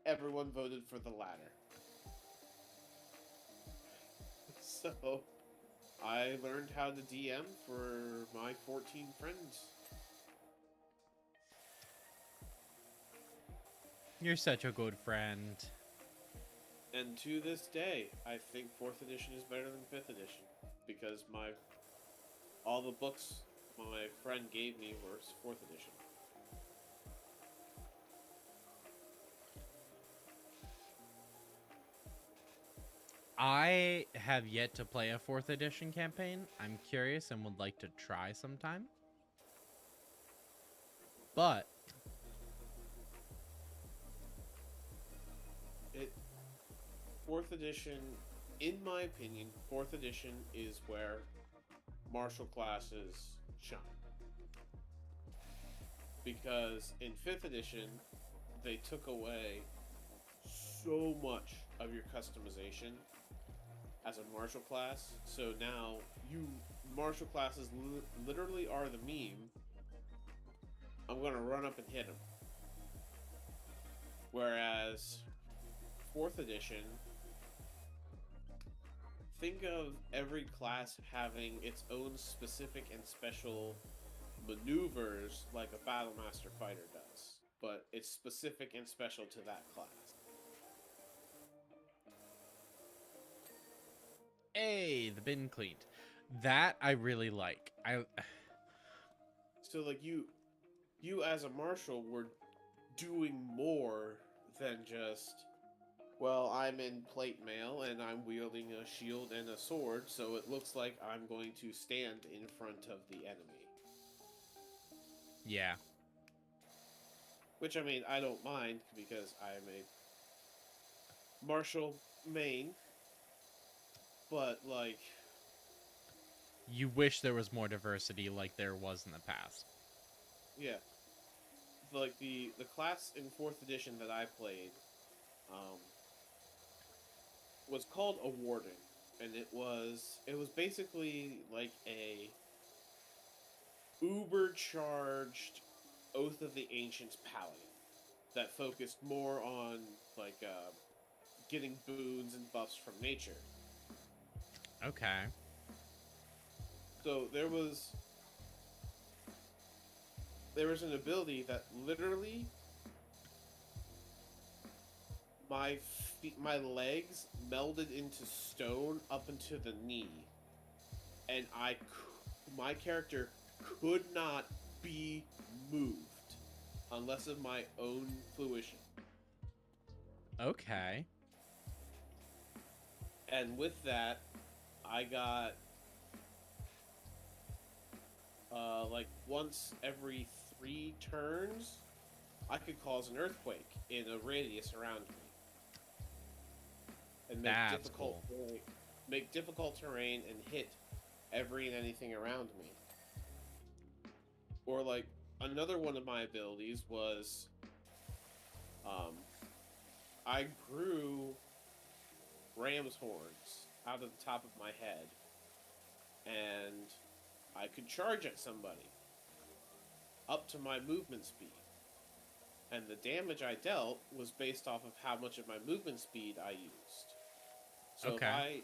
Everyone voted for the latter. So, I learned how to DM for my 14 friends. You're such a good friend. And to this day, I think 4th edition is better than 5th edition. Because all the books my friend gave me were 4th edition. I have yet to play a 4th edition campaign. I'm curious and would like to try sometime. But... 4th edition, in my opinion, 4th edition is where martial classes shine. Because in 5th edition, they took away so much of your customization as a martial class. So now, martial classes literally are the meme. I'm gonna run up and hit him. Whereas 4th edition, think of every class having its own specific and special maneuvers like a Battlemaster fighter does. But it's specific and special to that class. Hey, the bin cleaned. That I really like. So like you as a marshal were doing more than just, well, I'm in plate mail and I'm wielding a shield and a sword, so it looks like I'm going to stand in front of the enemy. Yeah. Which, I mean, I don't mind, because I am a martial main. But, like... You wish there was more diversity like there was in the past. Yeah. Like, the class in 4th edition that I played, was called a warden. And it was basically like a uber-charged Oath of the Ancients paladin that focused more on, like, getting boons and buffs from nature. Okay. So there was there was an ability that literally my legs melded into stone up into the knee, and my character could not be moved unless of my own fruition. Okay. And with that, I got like once every 3 turns, I could cause an earthquake in a radius around me and That's cool. make difficult terrain and hit every and anything around me. Or like another one of my abilities was, um, I grew ram's horns out of the top of my head, and I could charge at somebody up to my movement speed. And the damage I dealt was based off of how much of my movement speed I used. So Okay.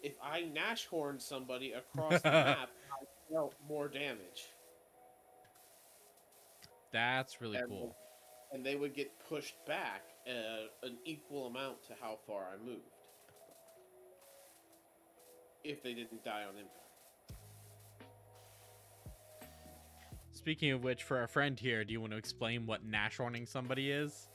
if I Nash horned somebody across the map, I dealt more damage. That's really And cool. and they would get pushed back an equal amount to how far I moved if they didn't die on impact. Speaking of which, for our friend here, do you want to explain what Nash horning somebody is?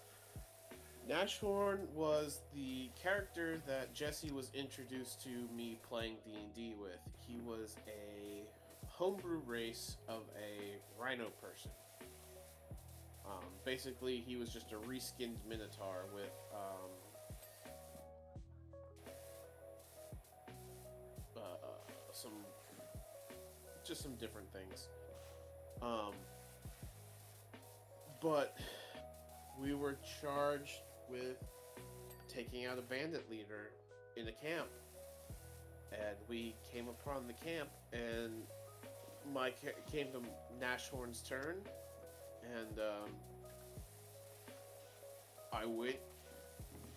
Nashorn was the character that Jesse was introduced to me playing D&D with. He was a homebrew race of a rhino person. Basically, he was just a reskinned Minotaur with some different things. But we were charged with taking out a bandit leader in a camp, and we came upon the camp, and came to Nashorn's turn, and I went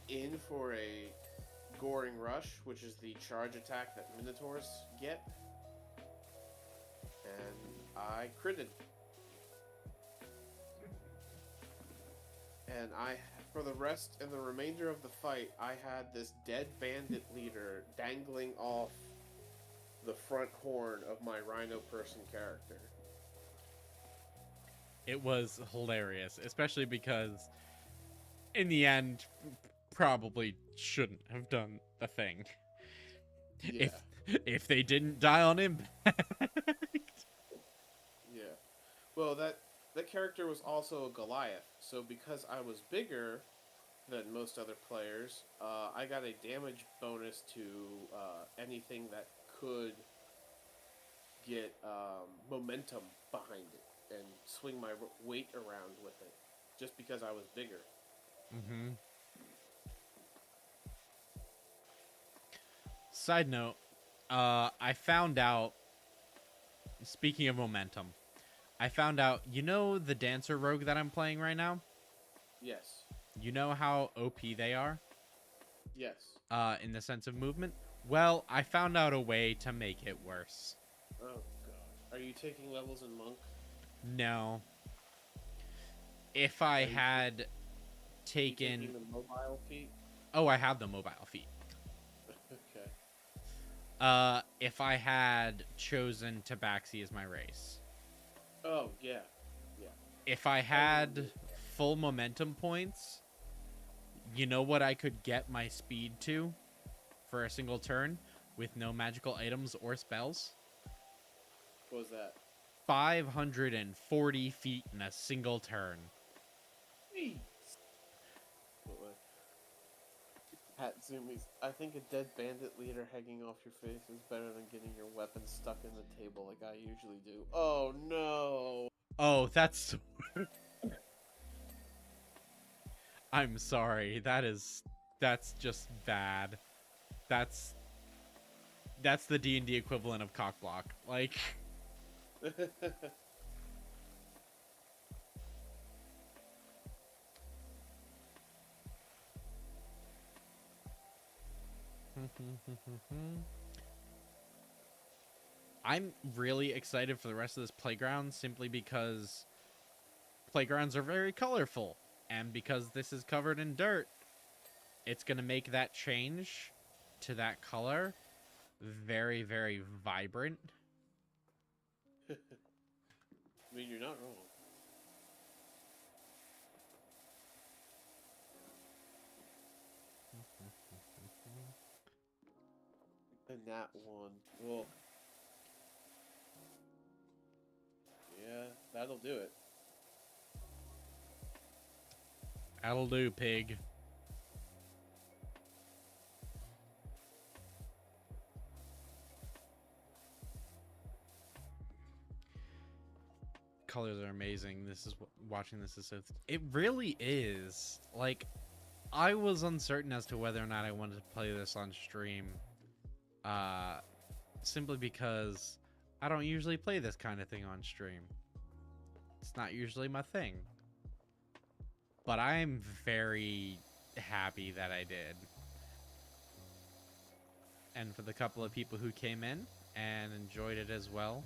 in for a Goring Rush, which is the charge attack that Minotaurs get, and I critted. And for the rest and the remainder of the fight, I had this dead bandit leader dangling off the front horn of my rhino person character. It was hilarious, especially because in the end, probably shouldn't have done the thing. Yeah. If they didn't die on impact. Yeah. Well, that character was also a Goliath, so because I was bigger than most other players, I got a damage bonus to anything that could get momentum behind it and swing my weight around with it, just because I was bigger. Mm-hmm. Side note, I found out, speaking of momentum, I found out, you know the Dancer Rogue that I'm playing right now? Yes. You know how OP they are? Yes. In the sense of movement? Well, I found out a way to make it worse. Oh, God. Are you taking levels in Monk? No. If I had taken... the mobile feat? Oh, I have the mobile feat. Okay. If I had chosen Tabaxi as my race. Oh, yeah. Yeah. If I had full momentum points, you know what I could get my speed to for a single turn with no magical items or spells? What was that? 540 feet in a single turn. Hat zoomies. I think a dead bandit leader hanging off your face is better than getting your weapon stuck in the table like I usually do. Oh no! Oh, that's... I'm sorry. That's just bad. That's the D&D equivalent of cockblock. Like... I'm really excited for the rest of this playground simply because playgrounds are very colorful. And because this is covered in dirt, it's going to make that change to that color very, very vibrant. I mean, you're not wrong. And that one. Well, yeah, that'll do it. That'll do, pig. Colors are amazing. This is watching this is so. It really is. Like, I was uncertain as to whether or not I wanted to play this on stream. Simply because I don't usually play this kind of thing on stream. It's not usually my thing. But I'm very happy that I did. And for the couple of people who came in and enjoyed it as well,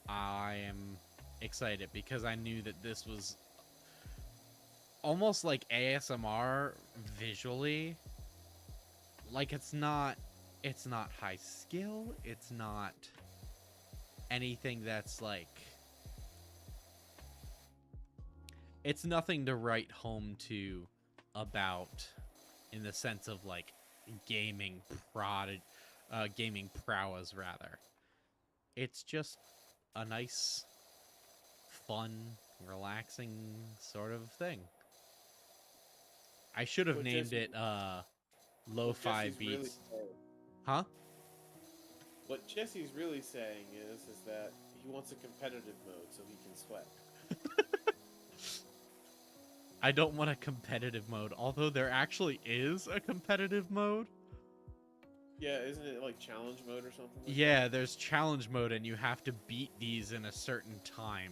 I am excited because I knew that this was almost like ASMR visually. Like, it's not high skill, it's not anything that's like, it's nothing to write home to about in the sense of like gaming prowess rather. It's just a nice, fun, relaxing sort of thing. I should have named it lo-fi beats. Really huh? What Jesse's really saying is that he wants a competitive mode so he can sweat. I don't want a competitive mode, although there actually is a competitive mode. Yeah, isn't it like challenge mode or something? Like Yeah, that? there's challenge mode and you have to beat these in a certain time.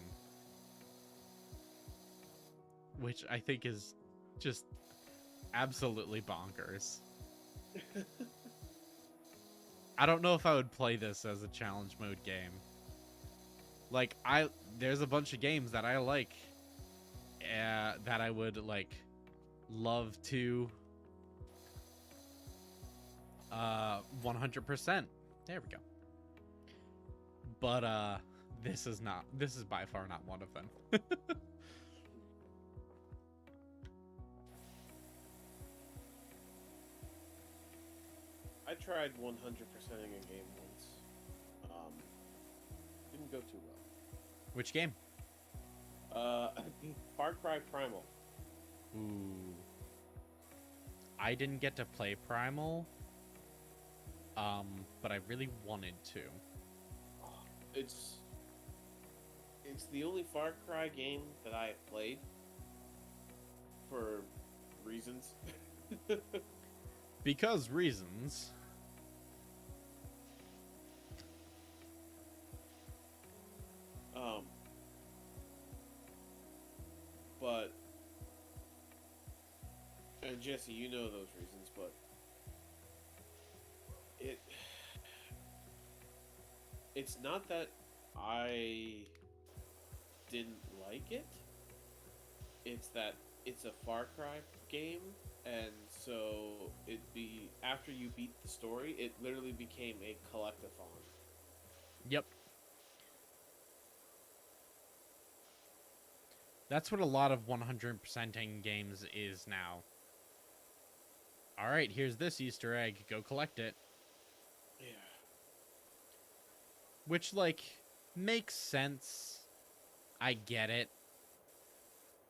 Which I think is just absolutely bonkers. I don't know if I would play this as a challenge mode game. Like, there's a bunch of games that I like that I would like love to 100%. There we go. But this is by far not one of them. I tried 100%ing a game once. Didn't go too well. Which game? Far Cry Primal. Ooh. I didn't get to play Primal. But I really wanted to. It's the only Far Cry game that I have played for reasons. Because reasons. But and Jesse, you know those reasons, but it's not that I didn't like it. It's that it's a Far Cry game, and so after you beat the story, it literally became a collectathon. Yep. That's what a lot of 100%ing games is now. Alright, here's this Easter egg. Go collect it. Yeah. Which, like, makes sense. I get it.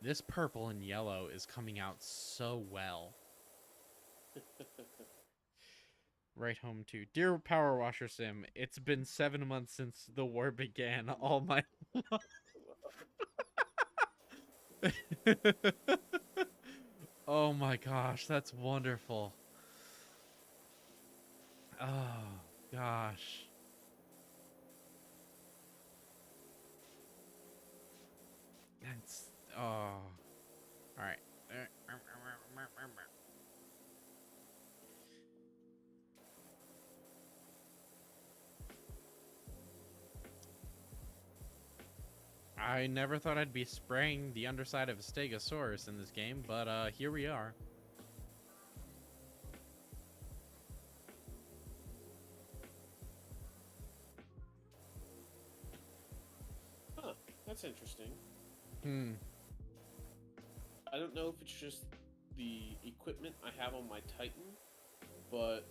This purple and yellow is coming out so well. Right home to Dear PowerWasher Sim, it's been 7 months since the war began. All my oh my gosh, that's wonderful. Oh gosh. That's all right. I never thought I'd be spraying the underside of a Stegosaurus in this game, but here we are. Huh, that's interesting. Hmm. I don't know if it's just the equipment I have on my Titan, but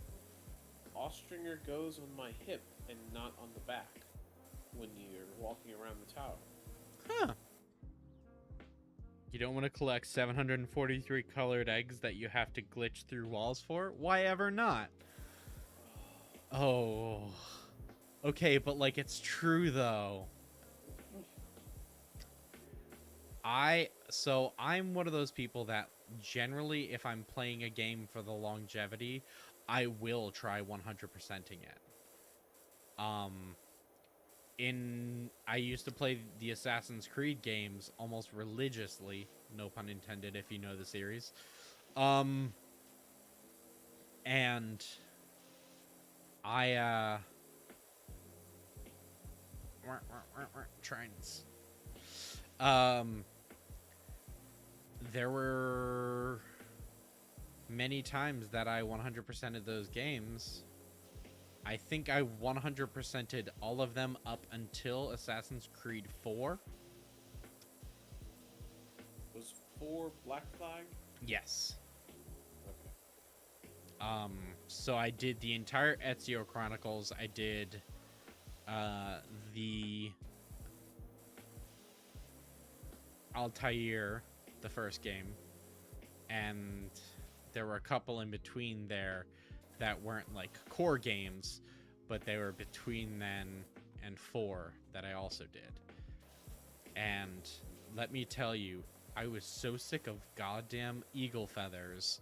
Austringer goes on my hip and not on the back when you're walking around the tower. Huh. You don't want to collect 743 colored eggs that you have to glitch through walls for? Why ever not? Oh. Okay, but like it's true though. I'm one of those people that generally if I'm playing a game for the longevity, I will try 100%ing it. I used to play the Assassin's Creed games almost religiously, no pun intended if you know the series. And I trains. There were many times that I 100%ed those games. I think I 100%ed all of them up until Assassin's Creed 4. Was 4 Black Flag? Yes. Okay. So I did the entire Ezio Chronicles. I did the Altair, the first game, and there were a couple in between there that weren't like core games, but they were between then and 4 that I also did. And let me tell you, I was so sick of goddamn eagle feathers.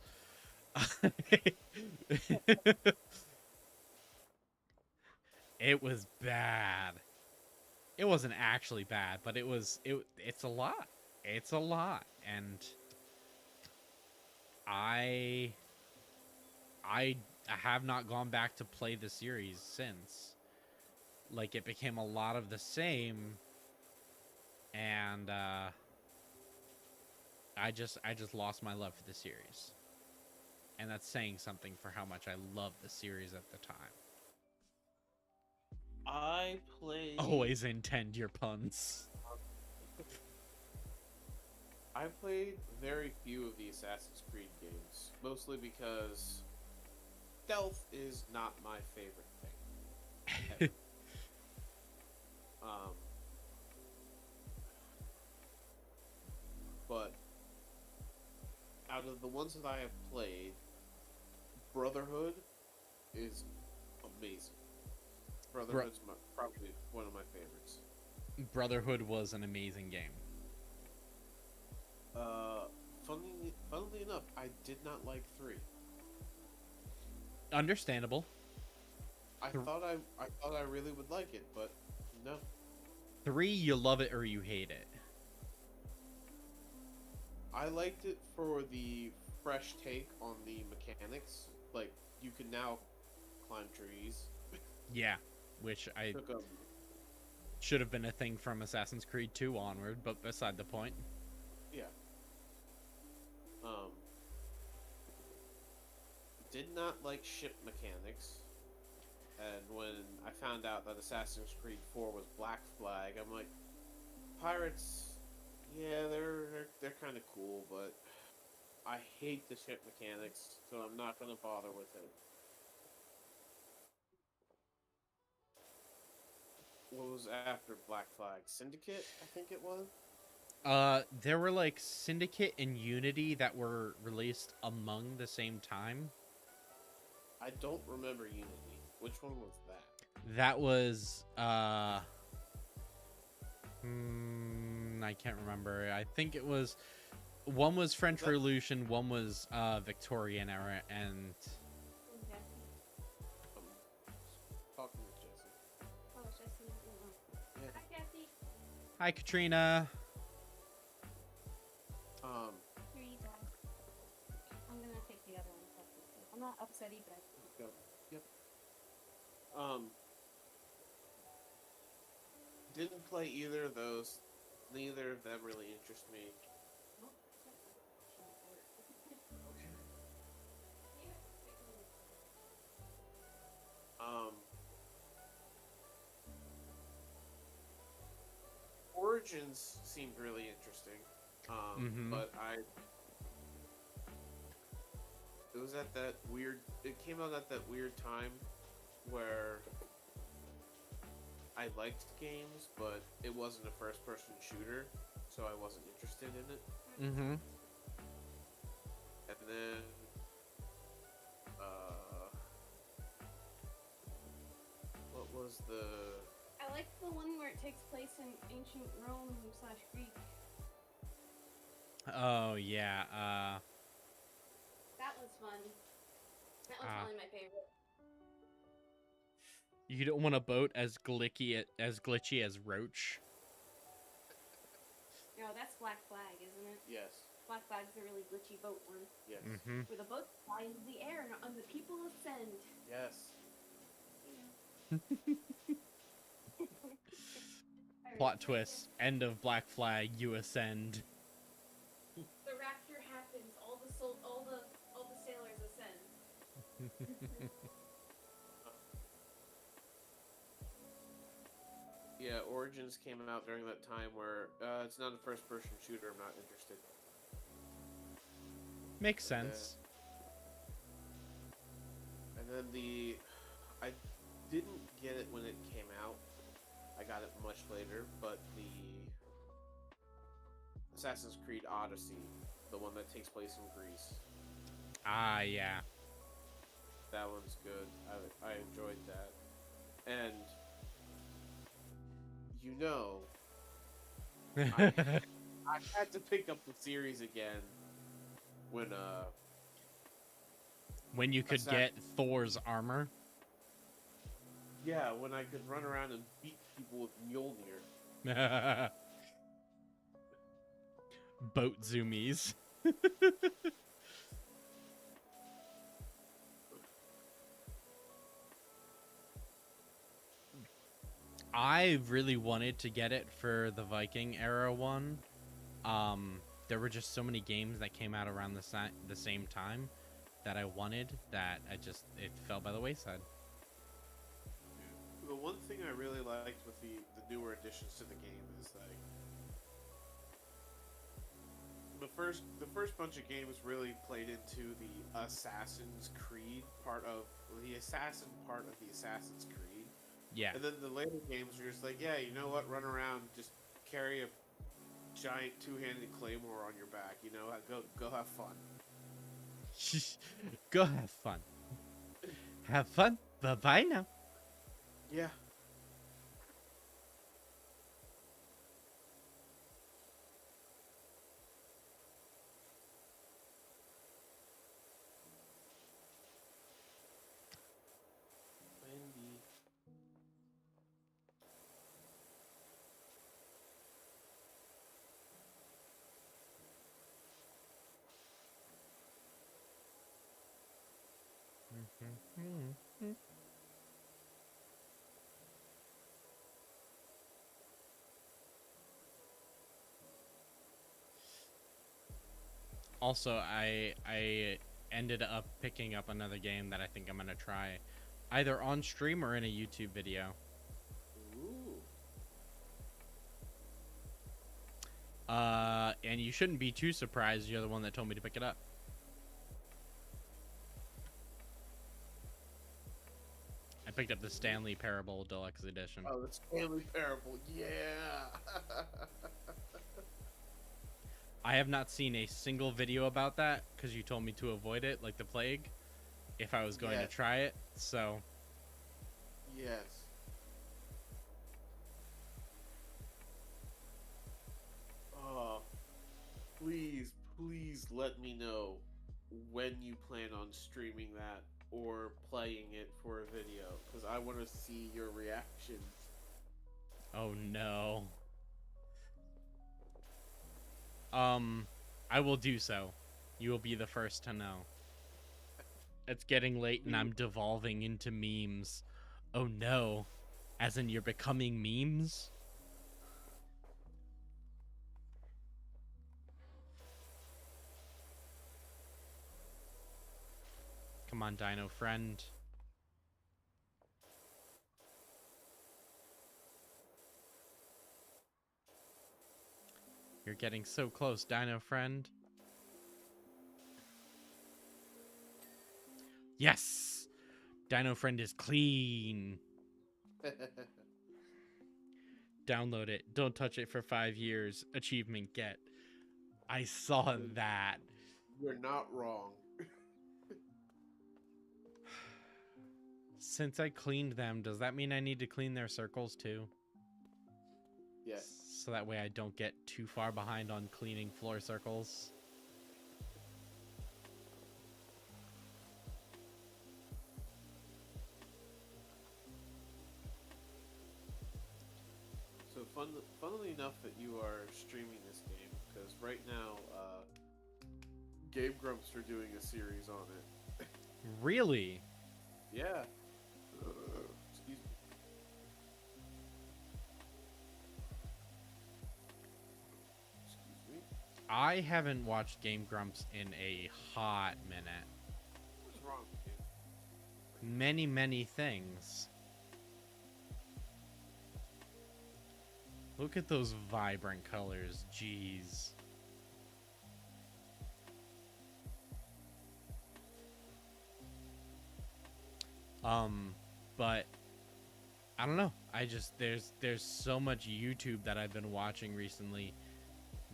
It was bad. It wasn't actually bad, but it's a lot. It's a lot. And I have not gone back to play the series since. Like it became a lot of the same, and I just lost my love for the series. And that's saying something for how much I loved the series at the time. I played. Always intend your puns. I played very few of the Assassin's Creed games, mostly because stealth is not my favorite thing. But out of the ones that I have played, Brotherhood is amazing. Brotherhood's probably one of my favorites. Brotherhood was an amazing game. Funnily enough, I did not like 3. Understandable. I thought I really would like it, but no. 3, you love it or you hate it. I liked it for the fresh take on the mechanics. Like, you can now climb trees. Yeah, which I should have been a thing from Assassin's Creed 2 onward, but beside the point. Yeah. Did not like ship mechanics. And when I found out that Assassin's Creed 4 was Black Flag, I'm like, pirates, yeah, they're kind of cool, but I hate the ship mechanics, so I'm not going to bother with it. What was after Black Flag? Syndicate, I think it was? There were like Syndicate and Unity that were released among the same time. I don't remember Unity. Which one was that? That was, I can't remember. I think it was, one was French Revolution, one was, Victorian era, and... Talking to Jesse. Oh, Jesse. Yeah. Hi, Jesse. Hi, Katrina. Here you go. I'm gonna take the other one. I'm not upset either. Go. Yep. Didn't play either of those. neither of them really interest me. Um, Origins seemed really interesting. But it was at that weird. It came out at that weird time where I liked games, but it wasn't a first-person shooter, so I wasn't interested in it. Mm-hmm. And then, what was the? I like the one where it takes place in ancient Rome / Greek. Oh yeah. That was fun. That was probably my favorite. You don't want a boat as glitchy as Roach. No, that's Black Flag, isn't it? Yes. Black Flag's the really glitchy boat one. Yes. Mm-hmm. Where the boat flies into the air and the people ascend. Yes. Plot twist. End of Black Flag. You ascend. The rapture happens. All the sailors ascend. Yeah, Origins came out during that time where it's not a first-person shooter. I'm not interested. Makes sense. And then I didn't get it when it came out. I got it much later, but the Assassin's Creed Odyssey, the one that takes place in Greece. Ah, yeah. That one's good. I enjoyed that. And you know, I had to pick up the series again when you could get Thor's armor. Yeah, when I could run around and beat people with Mjolnir. Boat zoomies. I really wanted to get it for the Viking era one. There were just so many games that came out around the same time that I wanted that it fell by the wayside. The one thing I really liked with the newer additions to the game is like the first bunch of games really played into the Assassin's Creed part of the Assassin's Creed. Yeah. And then the later games were just like, yeah, you know what? Run around, just carry a giant two-handed claymore on your back. You know, go have fun. Go have fun. Have fun. Bye-bye now. Yeah. Wendy. Also, I ended up picking up another game that I think I'm gonna try, either on stream or in a YouTube video. Ooh. And you shouldn't be too surprised. You're the one that told me to pick it up. I picked up the Stanley Parable Deluxe Edition. Oh, the Stanley Parable, yeah. I have not seen a single video about that because you told me to avoid it like the plague if I was going to try it. So Yes. Oh, please let me know when you plan on streaming that or playing it for a video, because I want to see your reactions. oh no. I will do so. You will be the first to know. It's getting late and I'm devolving into memes. Oh no. As in you're becoming memes? Come on, Dino friend. You're getting so close, Dino friend. Yes! Dino friend is clean. Download it. Don't touch it for 5 years. Achievement get. I saw that. You're not wrong. Since I cleaned them, does that mean I need to clean their circles too? Yes. So that way I don't get too far behind on cleaning floor circles. So funnily enough that you are streaming this game, because right now, Game Grumps are doing a series on it. Really? Yeah. Excuse me. Excuse me. I haven't watched Game Grumps in a hot minute. What's wrong with you? Many, many things. Look at those vibrant colors. Jeez. But I don't know. I just there's so much YouTube that I've been watching recently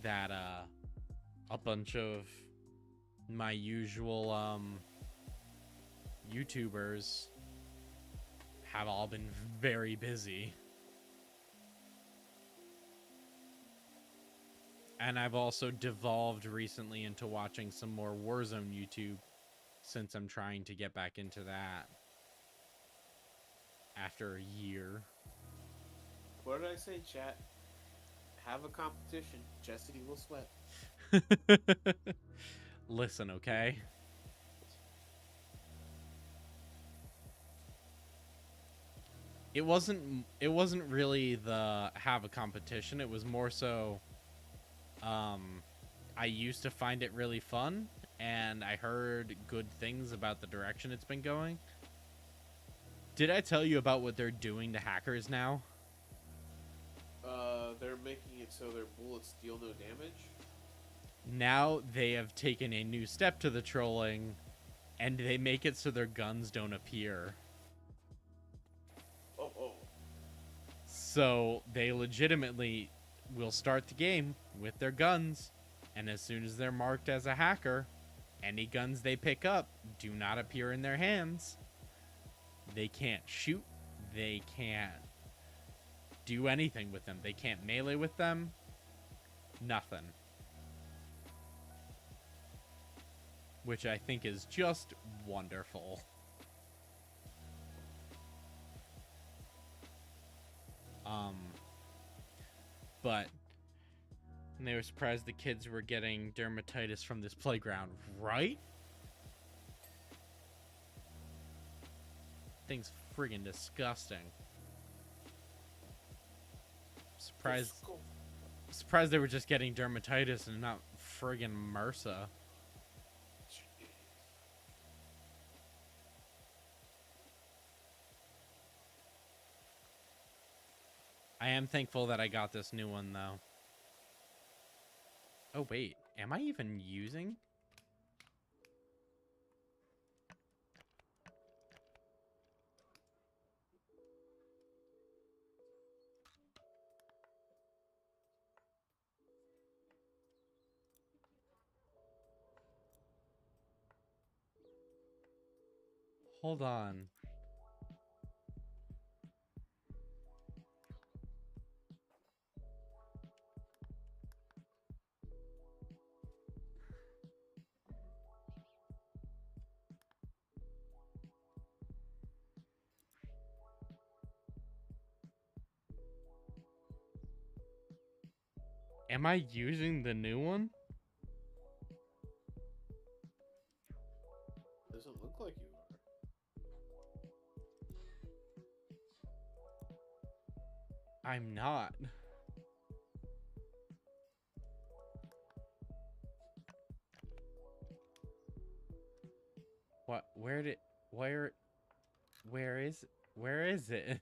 that a bunch of my usual YouTubers have all been very busy. And I've also devolved recently into watching some more Warzone YouTube since I'm trying to get back into that after a year. What did I say, chat? Have a competition. Jesse will sweat. Listen, okay? It wasn't really the have a competition. It was more so I used to find it really fun, and I heard good things about the direction it's been going. Did I tell you about what they're doing to hackers now? They're making it so their bullets deal no damage. Now they have taken a new step to the trolling, and they make it so their guns don't appear. Oh. So they legitimately will start the game with their guns, and as soon as they're marked as a hacker, any guns they pick up do not appear in their hands. They can't shoot. They can't do anything with them. They can't melee with them. Nothing. Which I think is just wonderful. But they were surprised the kids were getting dermatitis from this playground, right? Thing's friggin' disgusting. Surprised they were just getting dermatitis and not friggin' MRSA. I am thankful that I got this new one, though. Oh, wait. Am I even using? Hold on. Am I using the new one? Doesn't look like you are. I'm not. What? Where? Where is? Where is it?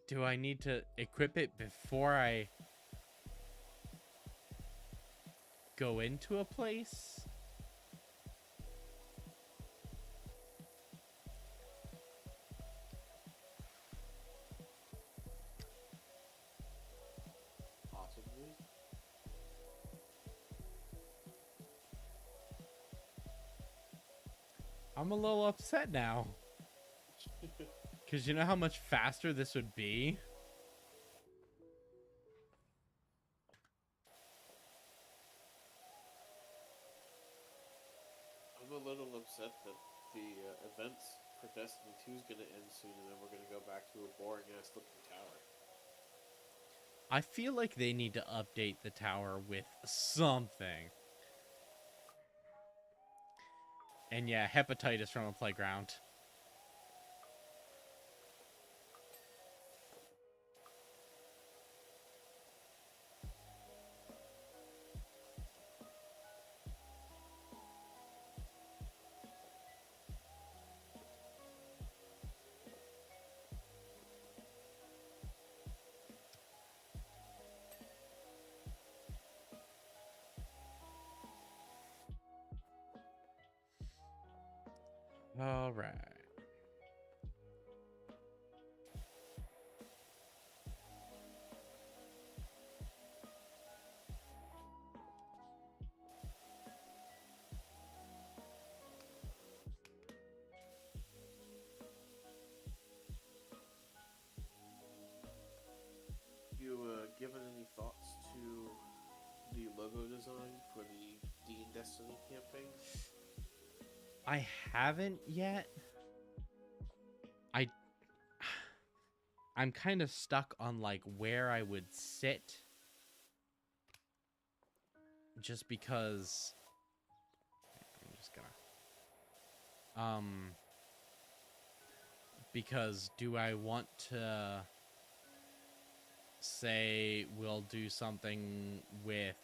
Do I need to equip it before I go into a place? Possibly. I'm a little upset now. Because you know how much faster this would be? I'm a little upset that the events for Destiny 2 is going to end soon, and then we're going to go back to a boring ass looking tower. I feel like they need to update the tower with something. And yeah, hepatitis from a playground. All right. You given any thoughts to the logo design for the D and Destiny campaign? I haven't yet. I'm kind of stuck on like where I would sit. Just because I'm just gonna because do I want to say we'll do something with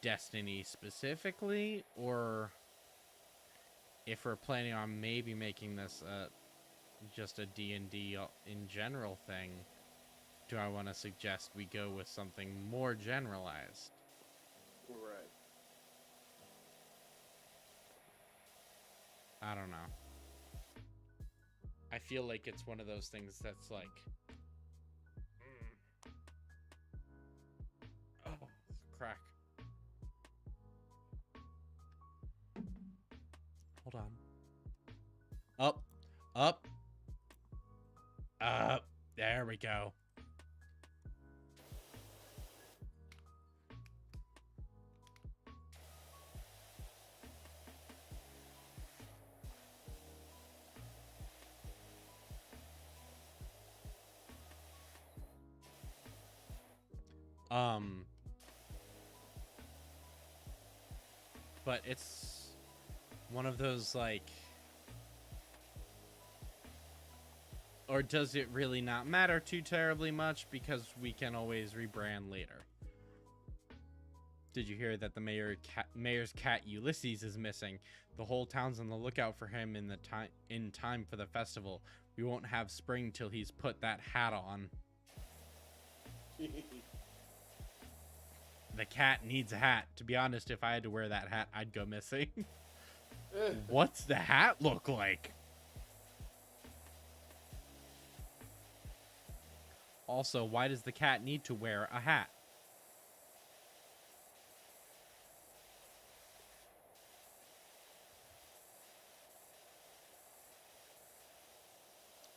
Destiny specifically, or if we're planning on maybe making this just a D&D in general thing, do I want to suggest we go with something more generalized? Right. I don't know. I feel like it's one of those things that's like... Oh, crack. Hold on. Up. Up. Up. There we go. But it's one of those like, or does it really not matter too terribly much because we can always rebrand later? Did you hear that the mayor's cat Ulysses is missing? The whole town's on the lookout for him in time for the festival. We won't have spring till he's put that hat on. The cat needs a hat. To be honest, if I had to wear that hat, I'd go missing. What's the hat look like? Also, why does the cat need to wear a hat?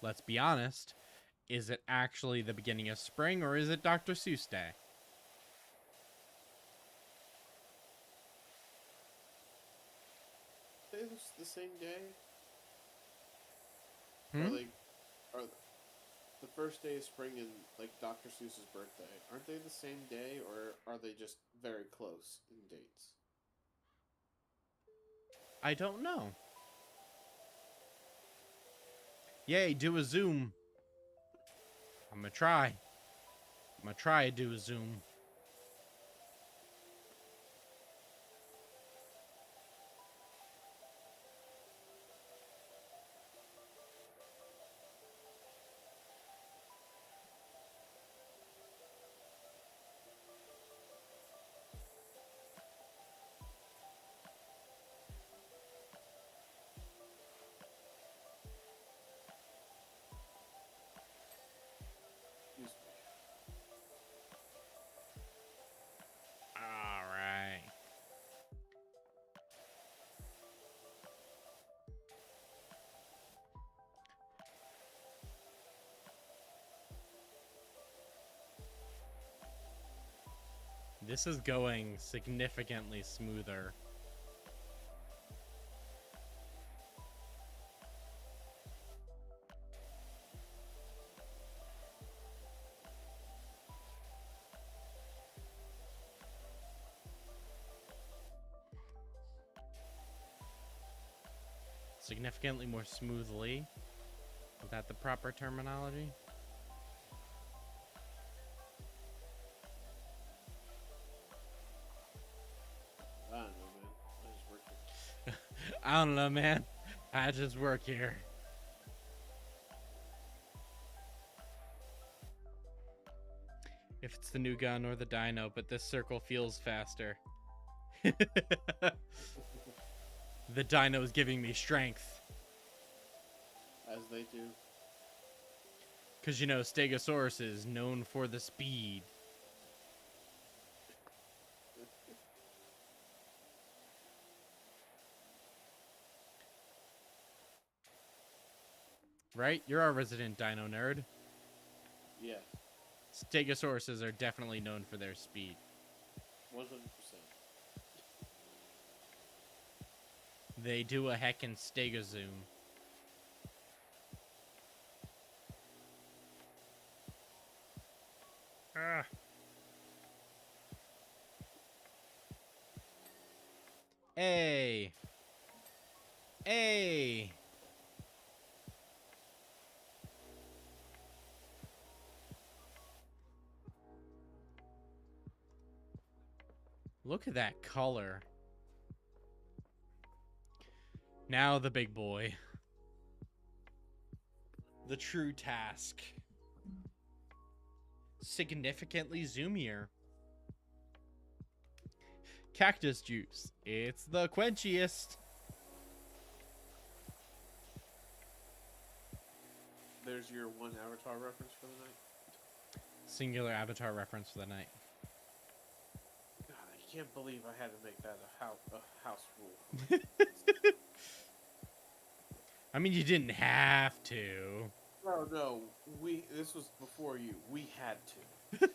Let's be honest. Is it actually the beginning of spring, or is it Dr. Seuss Day? It's the same day. Hmm? Are the first day of spring and like Dr. Seuss's birthday, aren't they the same day, or are they just very close in dates? I don't know. Yay, do a zoom. I'm gonna try. I'm gonna try to do a zoom. Excuse me. All right. This is going significantly smoother. Significantly more smoothly. Is that the proper terminology? I don't know, man. I just work here. I don't know, man. I just work here. If it's the new gun or the dino, but this circle feels faster. The dino is giving me strength. As they do. Because, you know, Stegosaurus is known for the speed. Right? You're our resident dino nerd. Yeah. Stegosauruses are definitely known for their speed. 100%. They do a heckin' stegozoom. Ah. Hey. Hey. Look at that color. Now the big boy. The true task. Significantly zoomier. Cactus juice. It's the quenchiest. There's your one Avatar reference for the night. Singular avatar reference for the night. God, I can't believe I had to make that a house rule. I mean, you didn't have to. No, no. This was before you. We had to.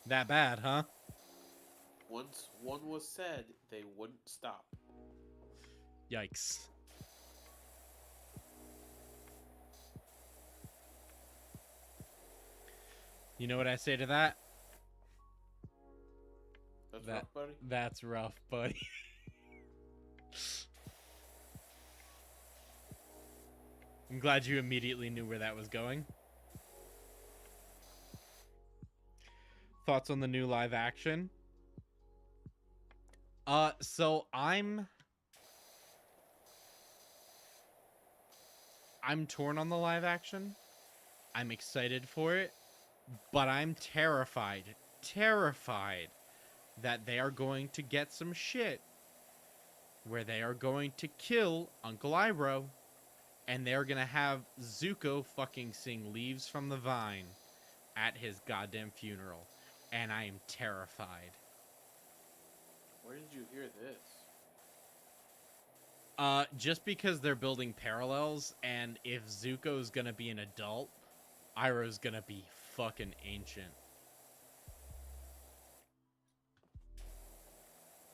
That bad, huh? Once one was said, they wouldn't stop. Yikes. You know what I say to that? That's rough, buddy. That's rough, buddy. I'm glad you immediately knew where that was going. Thoughts on the new live action? So I'm torn on the live action. I'm excited for it, but I'm terrified that they are going to get some shit where they are going to kill Uncle Iroh, and they're gonna have Zuko fucking sing Leaves from the Vine at his goddamn funeral, and I am terrified. Where did you hear this? Just because they're building parallels, and if Zuko's gonna be an adult, Iroh's gonna be fucking ancient.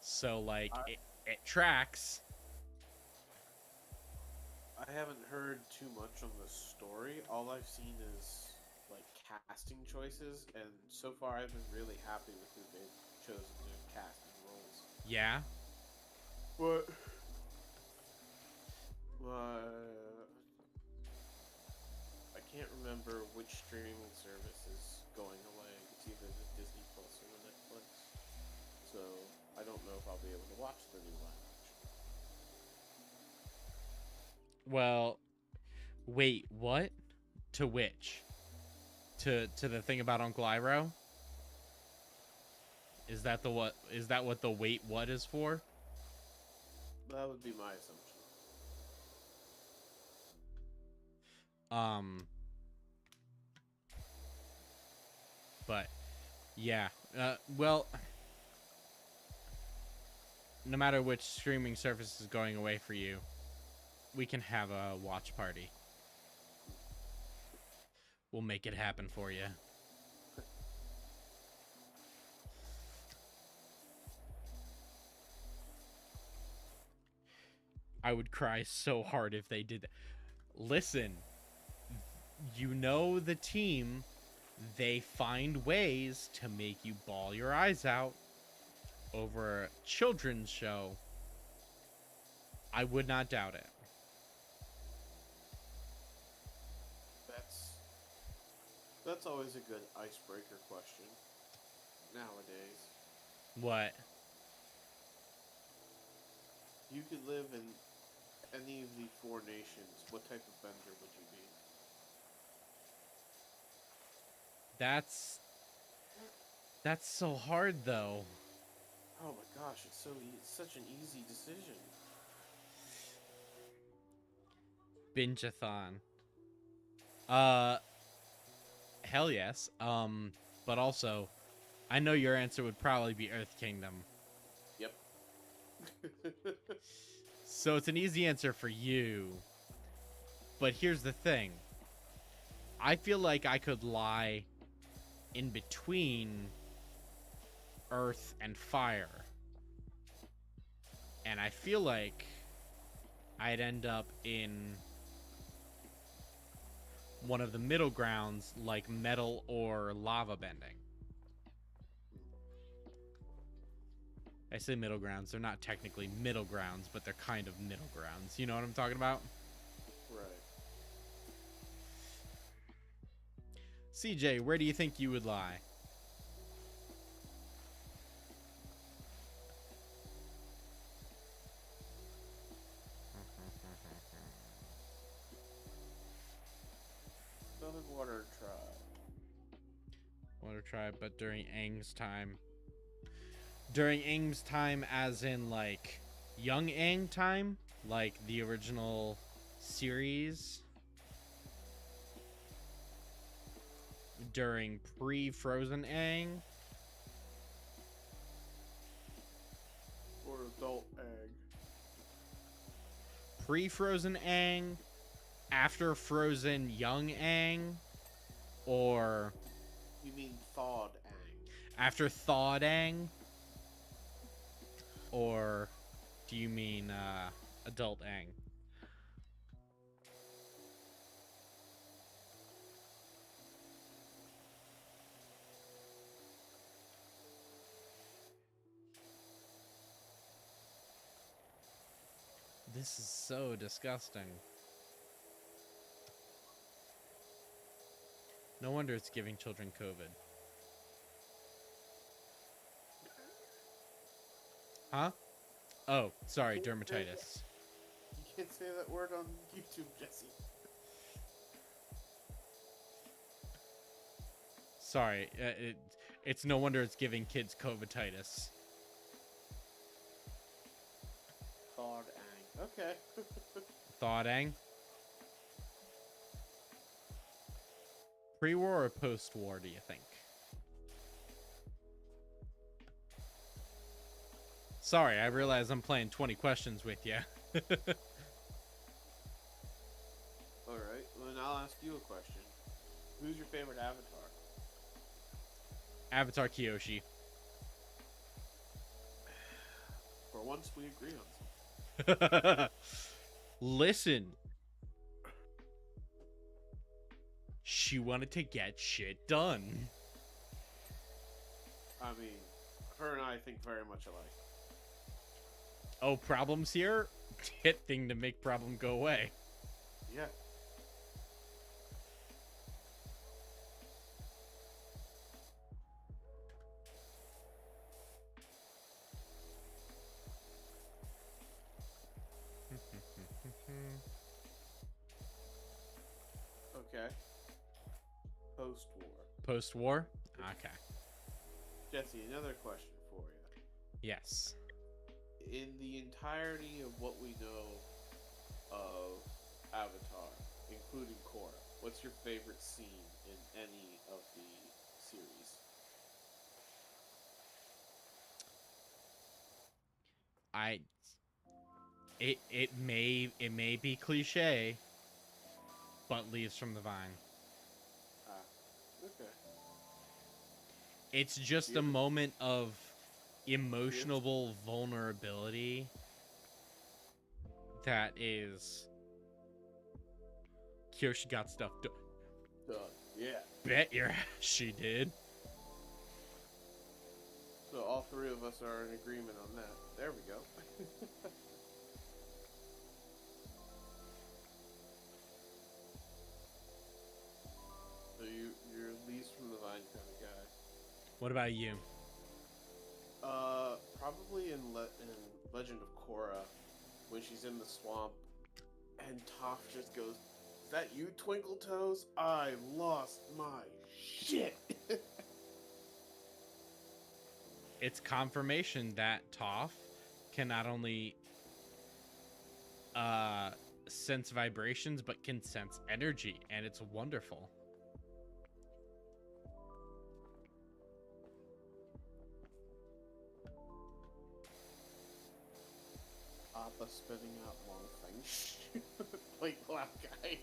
So, like, it tracks. I haven't heard too much on the story. All I've seen is like casting choices, and so far I've been really happy with who they've chosen to cast these roles. Yeah. But I can't remember which streaming service is going away. It's either the Disney Plus or the Netflix. So I don't know if I'll be able to watch the new live action. Well, wait, what? To which? To the thing about Uncle Iroh? Is that what the wait what is for? That would be my assumption. But yeah, well, no matter which streaming service is going away for you, we can have a watch party. We'll make it happen for you. I would cry so hard if they did that. Listen, you know the team, they find ways to make you bawl your eyes out over a children's show. I would not doubt it. That's always a good icebreaker question nowadays. What? You could live in any of the 4 nations. What type of bender would you be? That's so hard though. Oh my gosh, it's such an easy decision. Binge-a-thon. Hell yes. But also, I know your answer would probably be Earth Kingdom. Yep. So it's an easy answer for you. But here's the thing. I feel like I could lie in between Earth and Fire. And I feel like I'd end up in one of the middle grounds, like metal or lava bending. I say middle grounds. They're not technically middle grounds, but they're kind of middle grounds. You know what I'm talking about? Right. CJ, where do you think you would lie? Southern Water Tribe. Water Tribe, but during Aang's time. During Aang's time as in, like, young Aang time? Like, the original series? During pre-Frozen Aang? Or adult egg. Pre-Frozen Aang? After Frozen young Aang? Or You mean thawed Aang? after thawed Aang? Or do you mean adult Aang? This is so disgusting. No wonder it's giving children COVID. Huh? Oh, sorry, dermatitis. You can't say that word on YouTube, Jesse. Sorry, it's no wonder it's giving kids COVIDitis. Thawed Aang. Okay. Thawdang. Pre-war or post-war, do you think? Sorry, I realize I'm playing 20 questions with you. Alright, well then I'll ask you a question. Who's your favorite Avatar? Avatar Kyoshi. For once we agree on something. Listen. She wanted to get shit done. I mean, Her and I think very much alike. Oh, problems here? Hit thing to make problem go away. Yeah. Okay. Post-war. Post-war? Okay. Jesse, another question for you. Yes. In the entirety of what we know of Avatar, including Korra, what's your favorite scene in any of the series? It may be cliche, but Leaves from the Vine. Ah, okay. It's just You a ever- moment of emotional vulnerability that is Kyoshi got stuff done. Yeah. Bet your ass she did. So all three of us are in agreement on that. There we go. So you're Leaves from the Vine kind of guy. What about you? Probably in Legend of Korra, when she's in the swamp, and Toph just goes, "Is that you, Twinkle Toes? I lost my shit." It's confirmation that Toph can not only sense vibrations, but can sense energy, and it's wonderful. Appa spitting out long things. Like black guy.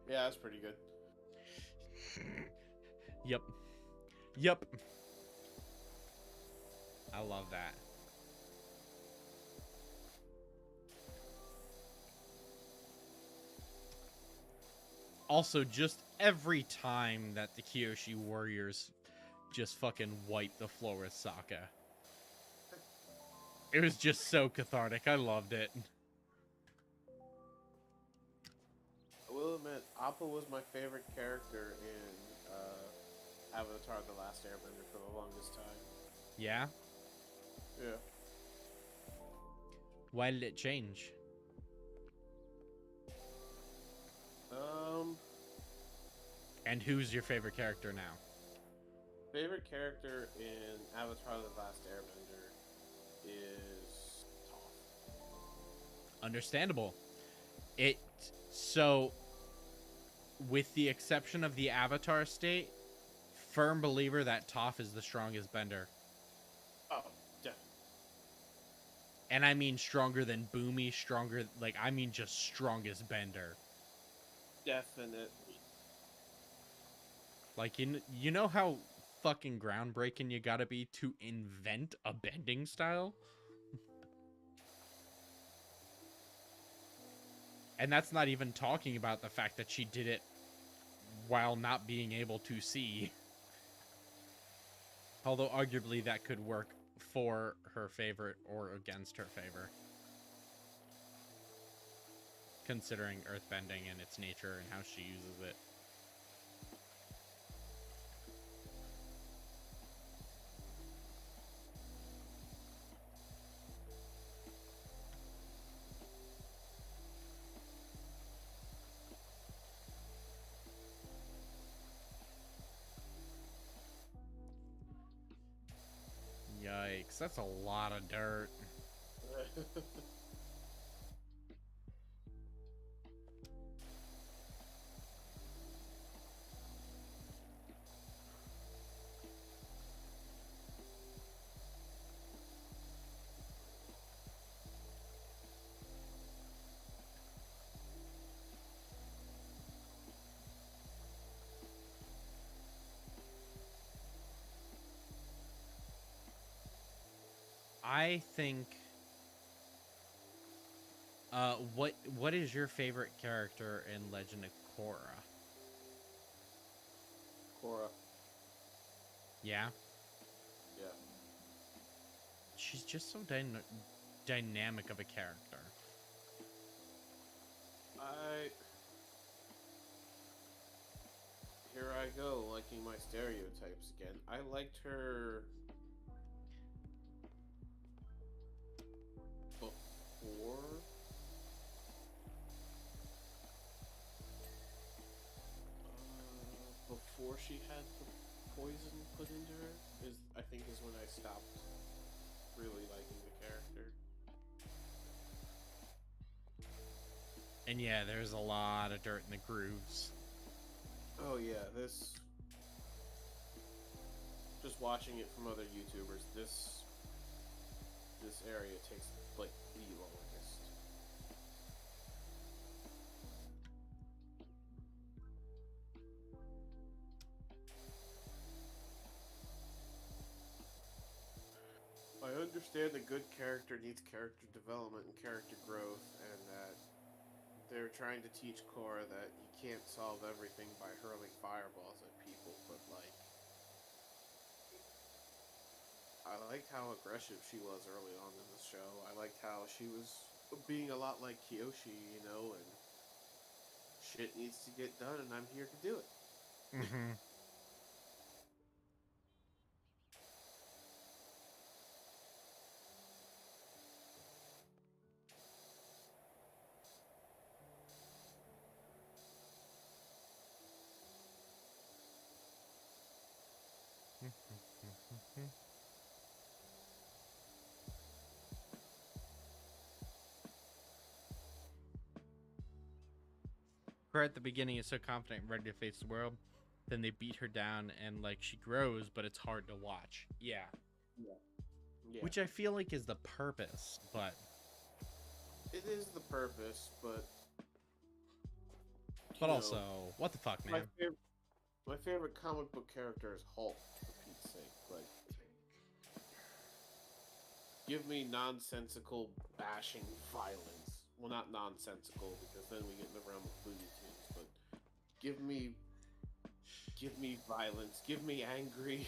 Yeah, that's pretty good. Yep. Yep. I love that. Also, just every time that the Kyoshi Warriors just fucking wipe the floor with Sokka. It was just so cathartic. I loved it. I will admit, Appa was my favorite character in Avatar: The Last Airbender for the longest time. Yeah? Yeah. Why did it change? And who's your favorite character now? Favorite character in Avatar: The Last Airbender is Toph. Understandable. So, with the exception of the Avatar state, firm believer that Toph is the strongest bender. Oh, definitely. And I mean stronger than Boomy, I mean just strongest bender. Definitely. Like, you know how fucking groundbreaking you gotta be to invent a bending style? And that's not even talking about the fact that she did it while not being able to see. Although arguably that could work for her favor or against her favor. Considering earthbending and its nature and how she uses it. Yikes, that's a lot of dirt. I think what is your favorite character in Legend of Korra? Korra. Yeah? she's just so dynamic of a character. Here I go, liking my stereotypes again. I liked her before. Before she had the poison put into her, I think is when I stopped really liking the character. And yeah, there's a lot of dirt in the grooves. Oh yeah, just watching it from other YouTubers, this area takes like the longest. I understand a good character needs character development and character growth, and that they're trying to teach Korra that you can't solve everything by hurling fireballs at people, but like, I liked how aggressive she was early on in the show. I liked how she was being a lot like Kyoshi, and shit needs to get done, and I'm here to do it. Mm-hmm. Her at the beginning is so confident and ready to face the world. Then they beat her down and like she grows, but it's hard to watch. Yeah. Yeah. Which I feel like is the purpose, but It is the purpose, but also, what the fuck, man? My favorite comic book character is Hulk, for Pete's sake. Like, give me nonsensical bashing violence. Well, not nonsensical, because then we get in the realm of Looney Tunes, but give me violence. Give me angry.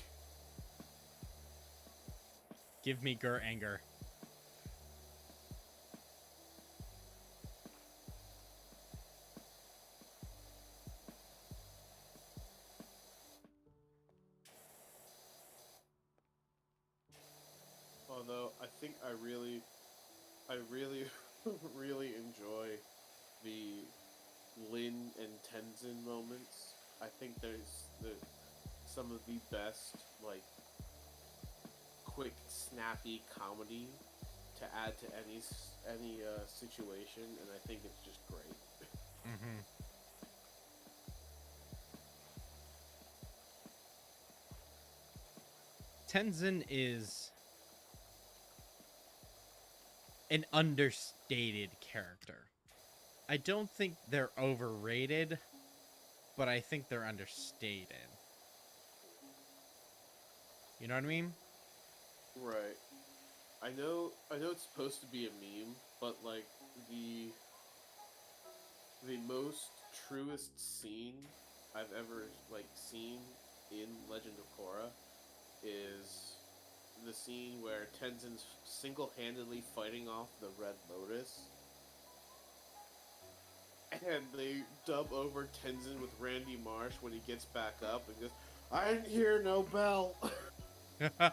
Give me anger. Although I think I really, really enjoy the Lin and Tenzin moments. I think there's some of the best, like, quick, snappy comedy to add to any situation, and I think it's just great. Mm-hmm. Tenzin is an understated character. I don't think they're overrated, but I think they're understated. You know what I mean? Right. I know it's supposed to be a meme, but like the most truest scene I've ever like seen in Legend of Korra is the scene where Tenzin's single-handedly fighting off the Red Lotus, and they dub over Tenzin with Randy Marsh when he gets back up and goes, "I didn't hear no bell." It was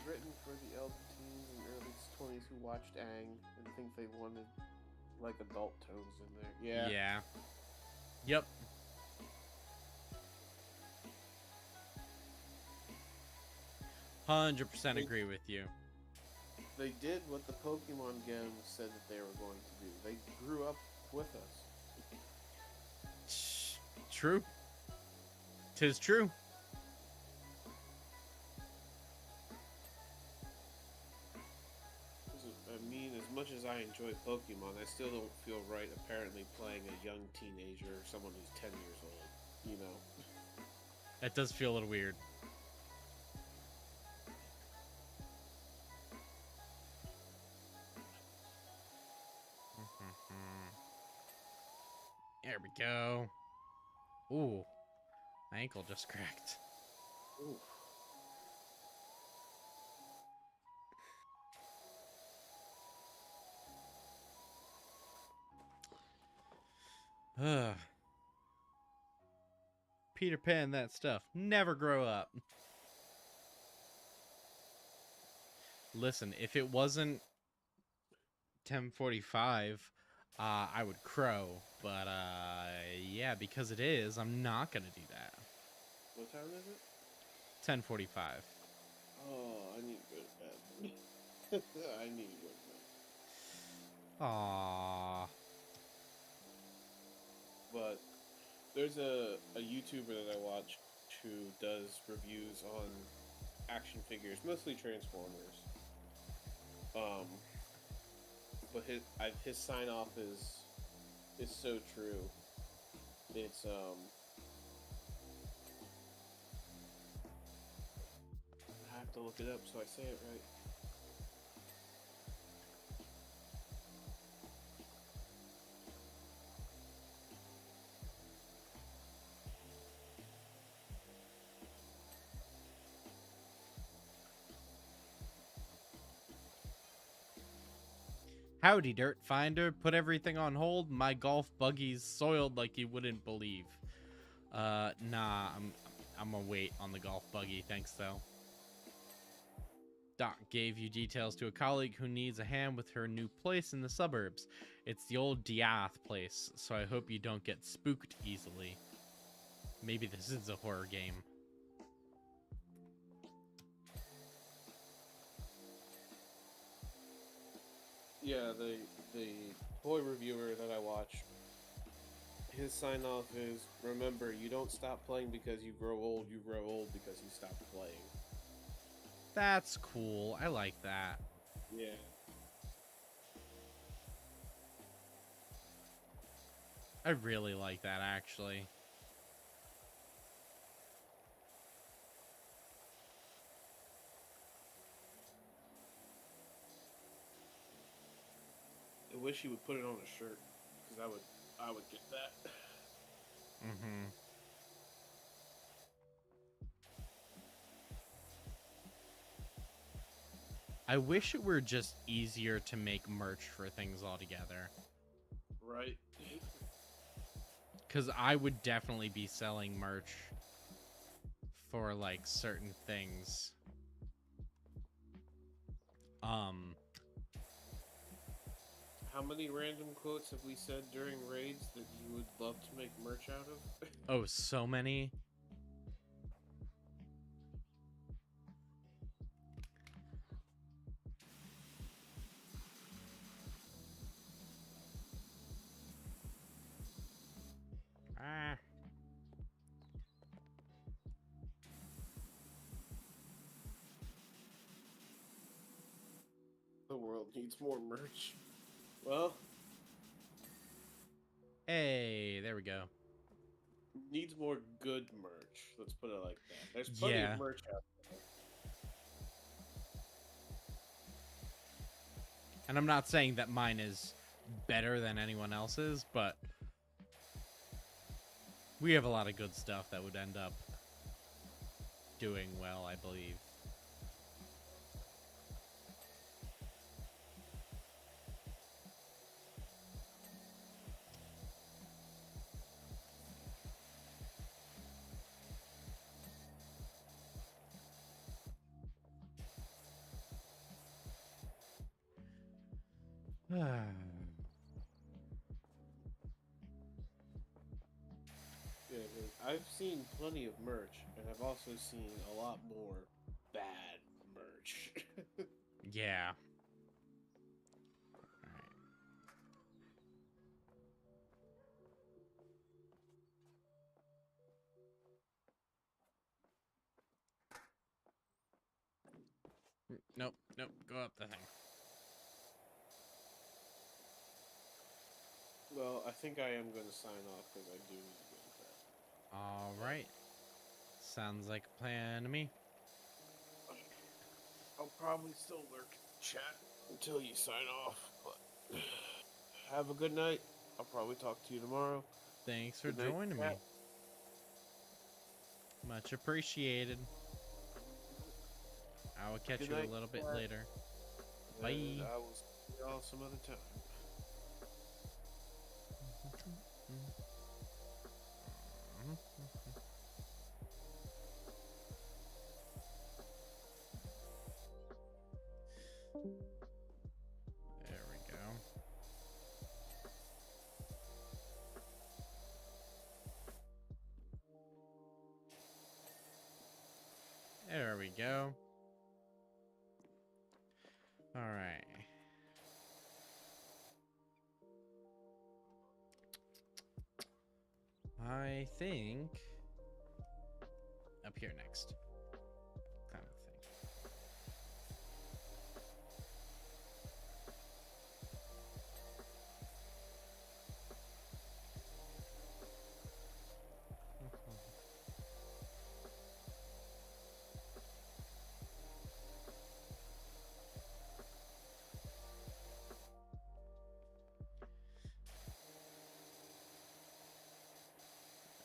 written for the elder teens and early 20s who watched Aang and think they wanted like adult tones in there. Yeah. Yeah. Yep. %, agree with you. They did what the Pokemon games said that they were going to do. They grew up with us. True. 'Tis true. I mean, as much as I enjoy Pokemon, I still don't feel right apparently playing a young teenager or someone who's 10 years old, That does feel a little weird. There we go. Ooh. My ankle just cracked. Ooh. Ugh. Peter Pan, that stuff. Never grow up. Listen, if it wasn't 10:45, I would crow. But yeah, because it is, I'm not gonna do that. What time is it? 10:45. Oh, I need to go to bed. I need to go to bed. Aww. But there's a YouTuber that I watch who does reviews on action figures, mostly Transformers. But his sign off is so true. It's I have to look it up so I say it right. Howdy, Dirt Finder. Put everything on hold. My golf buggy's soiled like you wouldn't believe. Nah, I'm gonna wait on the golf buggy. Thanks, though. Doc gave you details to a colleague who needs a hand with her new place in the suburbs. It's the old Diath place, so I hope you don't get spooked easily. Maybe this is a horror game. Yeah, the toy reviewer that I watch, his sign off is, remember, you don't stop playing because you grow old because you stop playing. That's cool. I like that. Yeah. I really like that, actually. I wish he would put it on a shirt, because I would get that. Mm-hmm. I wish it were just easier to make merch for things altogether. Right. Because I would definitely be selling merch for, like, certain things. How many random quotes have we said during raids that you would love to make merch out of? Oh, so many. Ah. The world needs more merch. Well, Hey, there we go. needs more good merch. Let's put it like that. There's plenty Yeah. of merch out there. And I'm not saying that mine is better than anyone else's, but we have a lot of good stuff that would end up doing well, I believe. Yeah, I've seen plenty of merch, and I've also seen a lot more bad merch. Yeah. Nope, nope, go up the thing. Well, I think I am going to sign off because I do need to go to bed. Alright. Sounds like a plan to me. I'll probably still lurk in chat until you sign off, but have a good night. I'll probably talk to you tomorrow. Thanks for Good night, joining me. chat. Much appreciated. I will catch Good you night, a little bit chat. later. And Bye. I will see y'all some other time. There we go. All right. I think up here next. Kind of thing.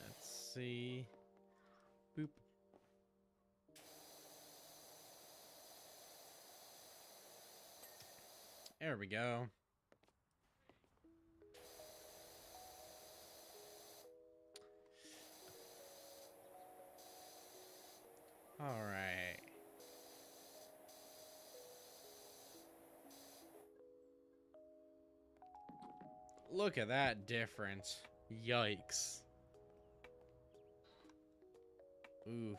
Let's see. Boop. There we go. All right. Look at that difference. Yikes. Oof.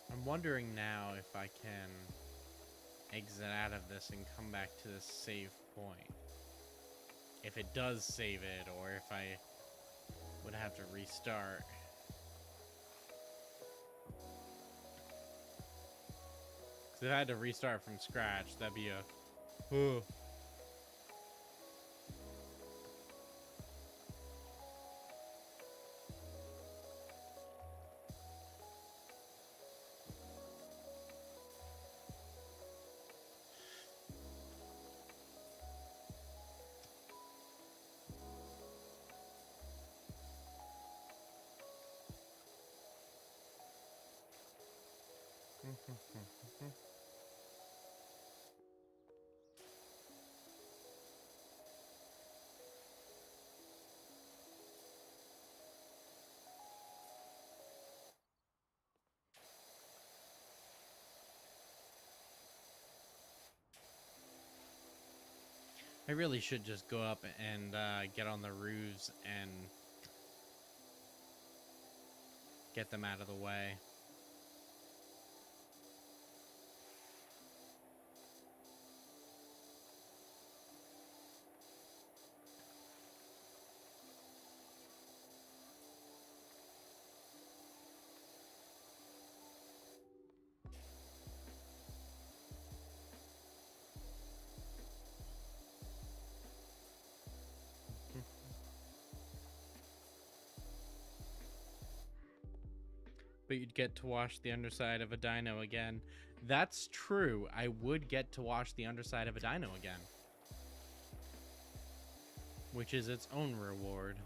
I'm wondering now if I can exit out of this and come back to this save point. If it does save it, or if I would have to restart. Because if I had to restart from scratch, that'd be a... I really should just go up and get on the roofs and get them out of the way. But you'd get to wash the underside of a dino again. That's true. I would get to wash the underside of a dino again. Which is its own reward.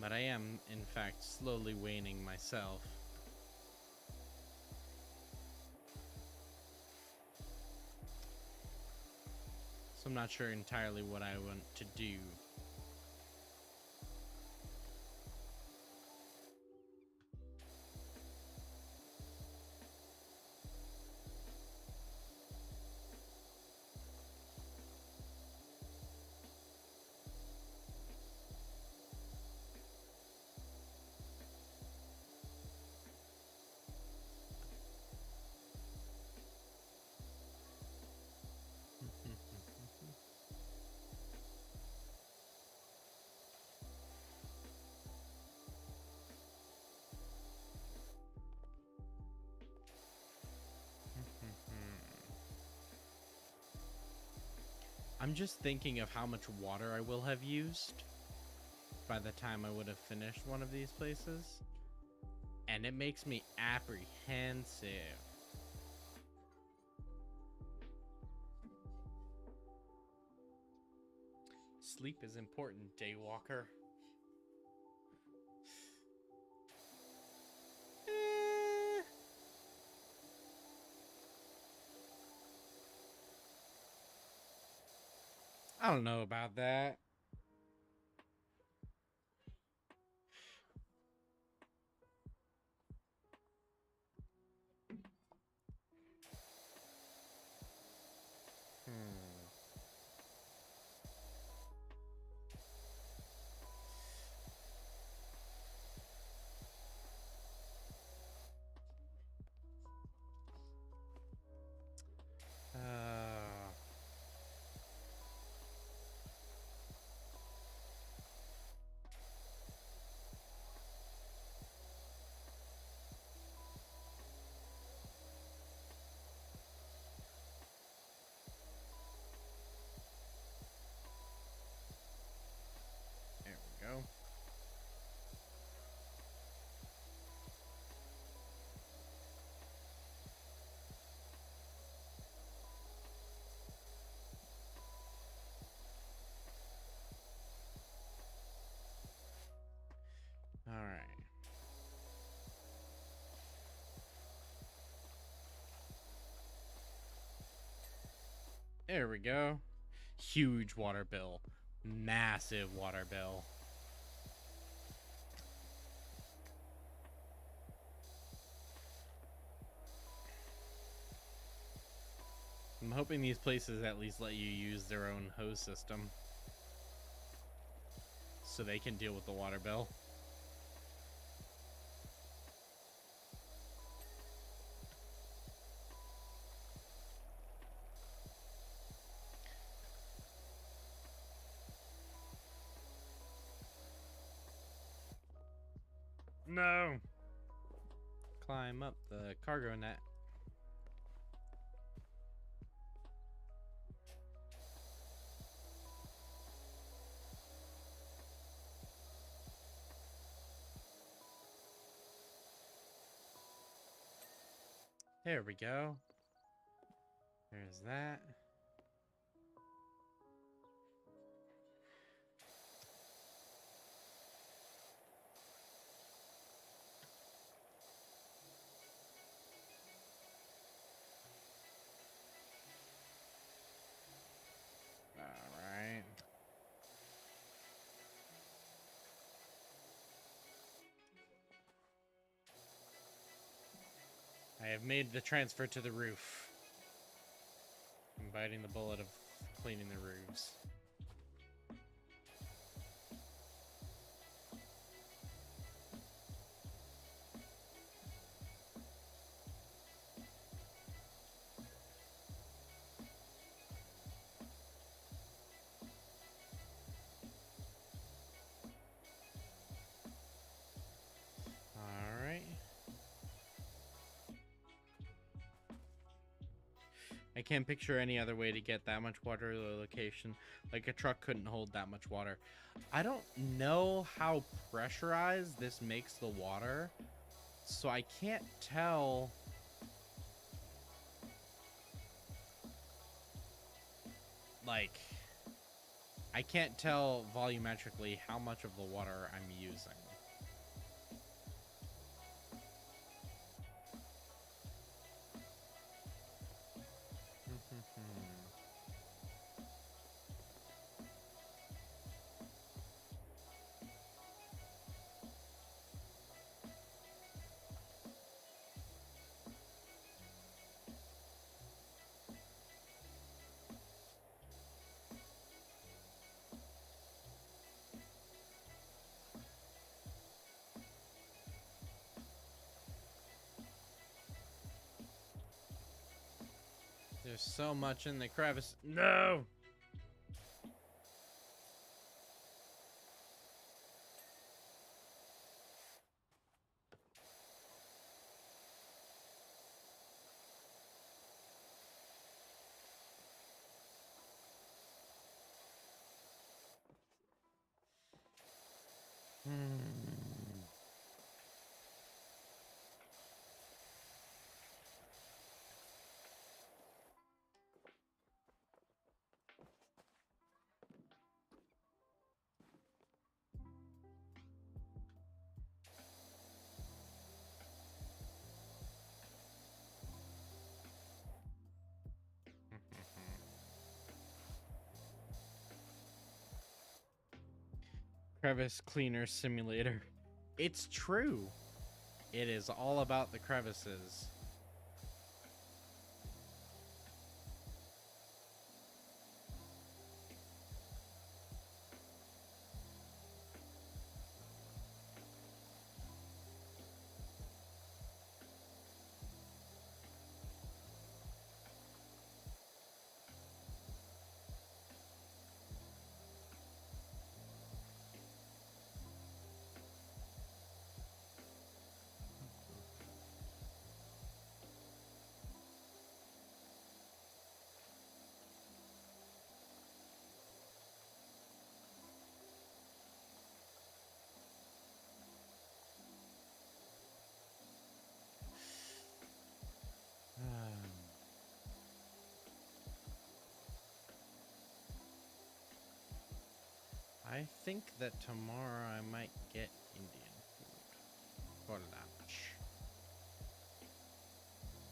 But I am, in fact, slowly waning myself. So I'm not sure entirely what I want to do. I'm just thinking of how much water I will have used by the time I would have finished one of these places. And it makes me apprehensive. Sleep is important, Daywalker. I don't know about that. There we go. All right. There we go. Huge water bill. Massive water bill. I'm hoping these places at least let you use their own hose system so they can deal with the water bill. No! Climb up the cargo net. There we go. There's that. Alright. I have made the transfer to the roof. I'm biting the bullet of cleaning the roofs. I can't picture any other way to get that much water to the location. Like a truck couldn't hold that much water. I don't know how pressurized this makes the water, so I can't tell. Like, I can't tell volumetrically how much of the water I'm using. There's so much in the crevice. No! Crevice Cleaner Simulator. It's true. It is all about the crevices. I think that tomorrow I might get Indian food for lunch.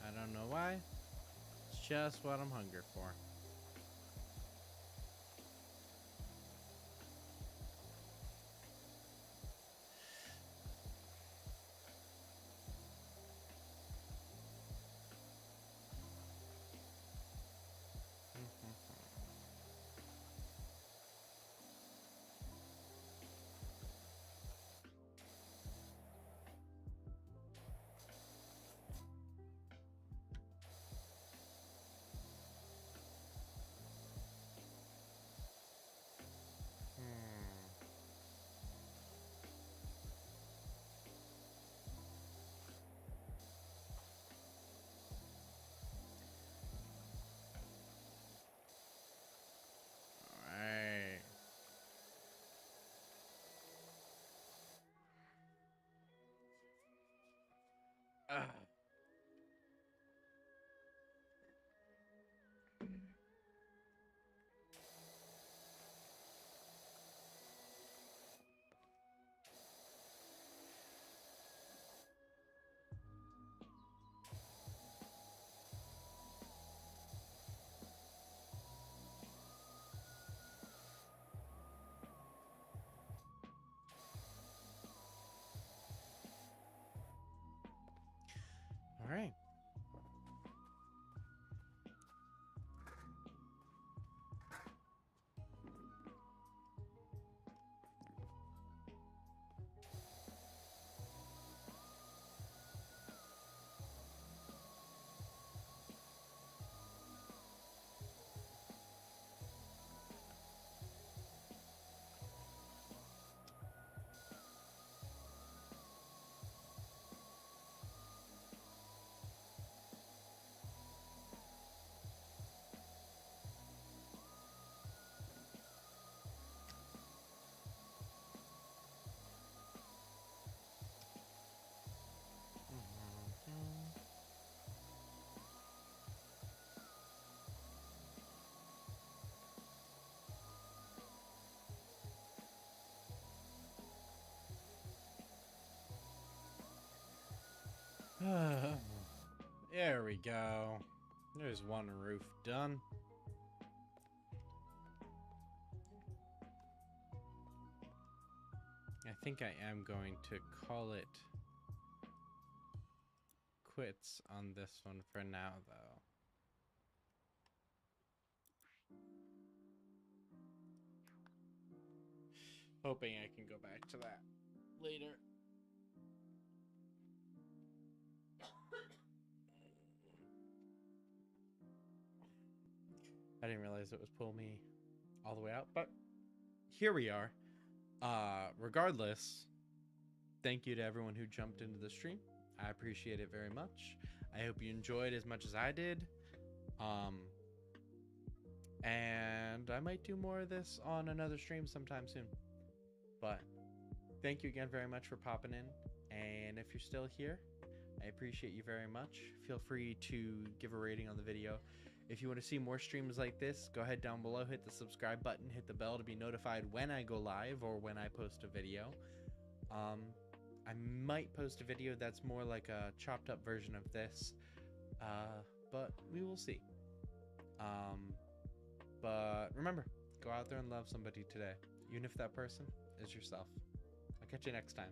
I don't know why. It's just what I'm hungry for. Alright. Alright. There we go. There's one roof done. I think I am going to call it quits on this one for now, though. Hoping I can go back to that later. I didn't realize it was pulling me all the way out, but here we are. Regardless, thank you to everyone who jumped into the stream. I appreciate it very much. I hope you enjoyed as much as I did. And I might do more of this on another stream sometime soon. But thank you again very much for popping in. And if you're still here, I appreciate you very much. Feel free to give a rating on the video. If you want to see more streams like this, go ahead down below, hit the subscribe button, hit the bell to be notified when I go live or when I post a video. I might post a video that's more like a chopped up version of this, but we will see. But remember, go out there and love somebody today, even if that person as yourself. I'll catch you next time.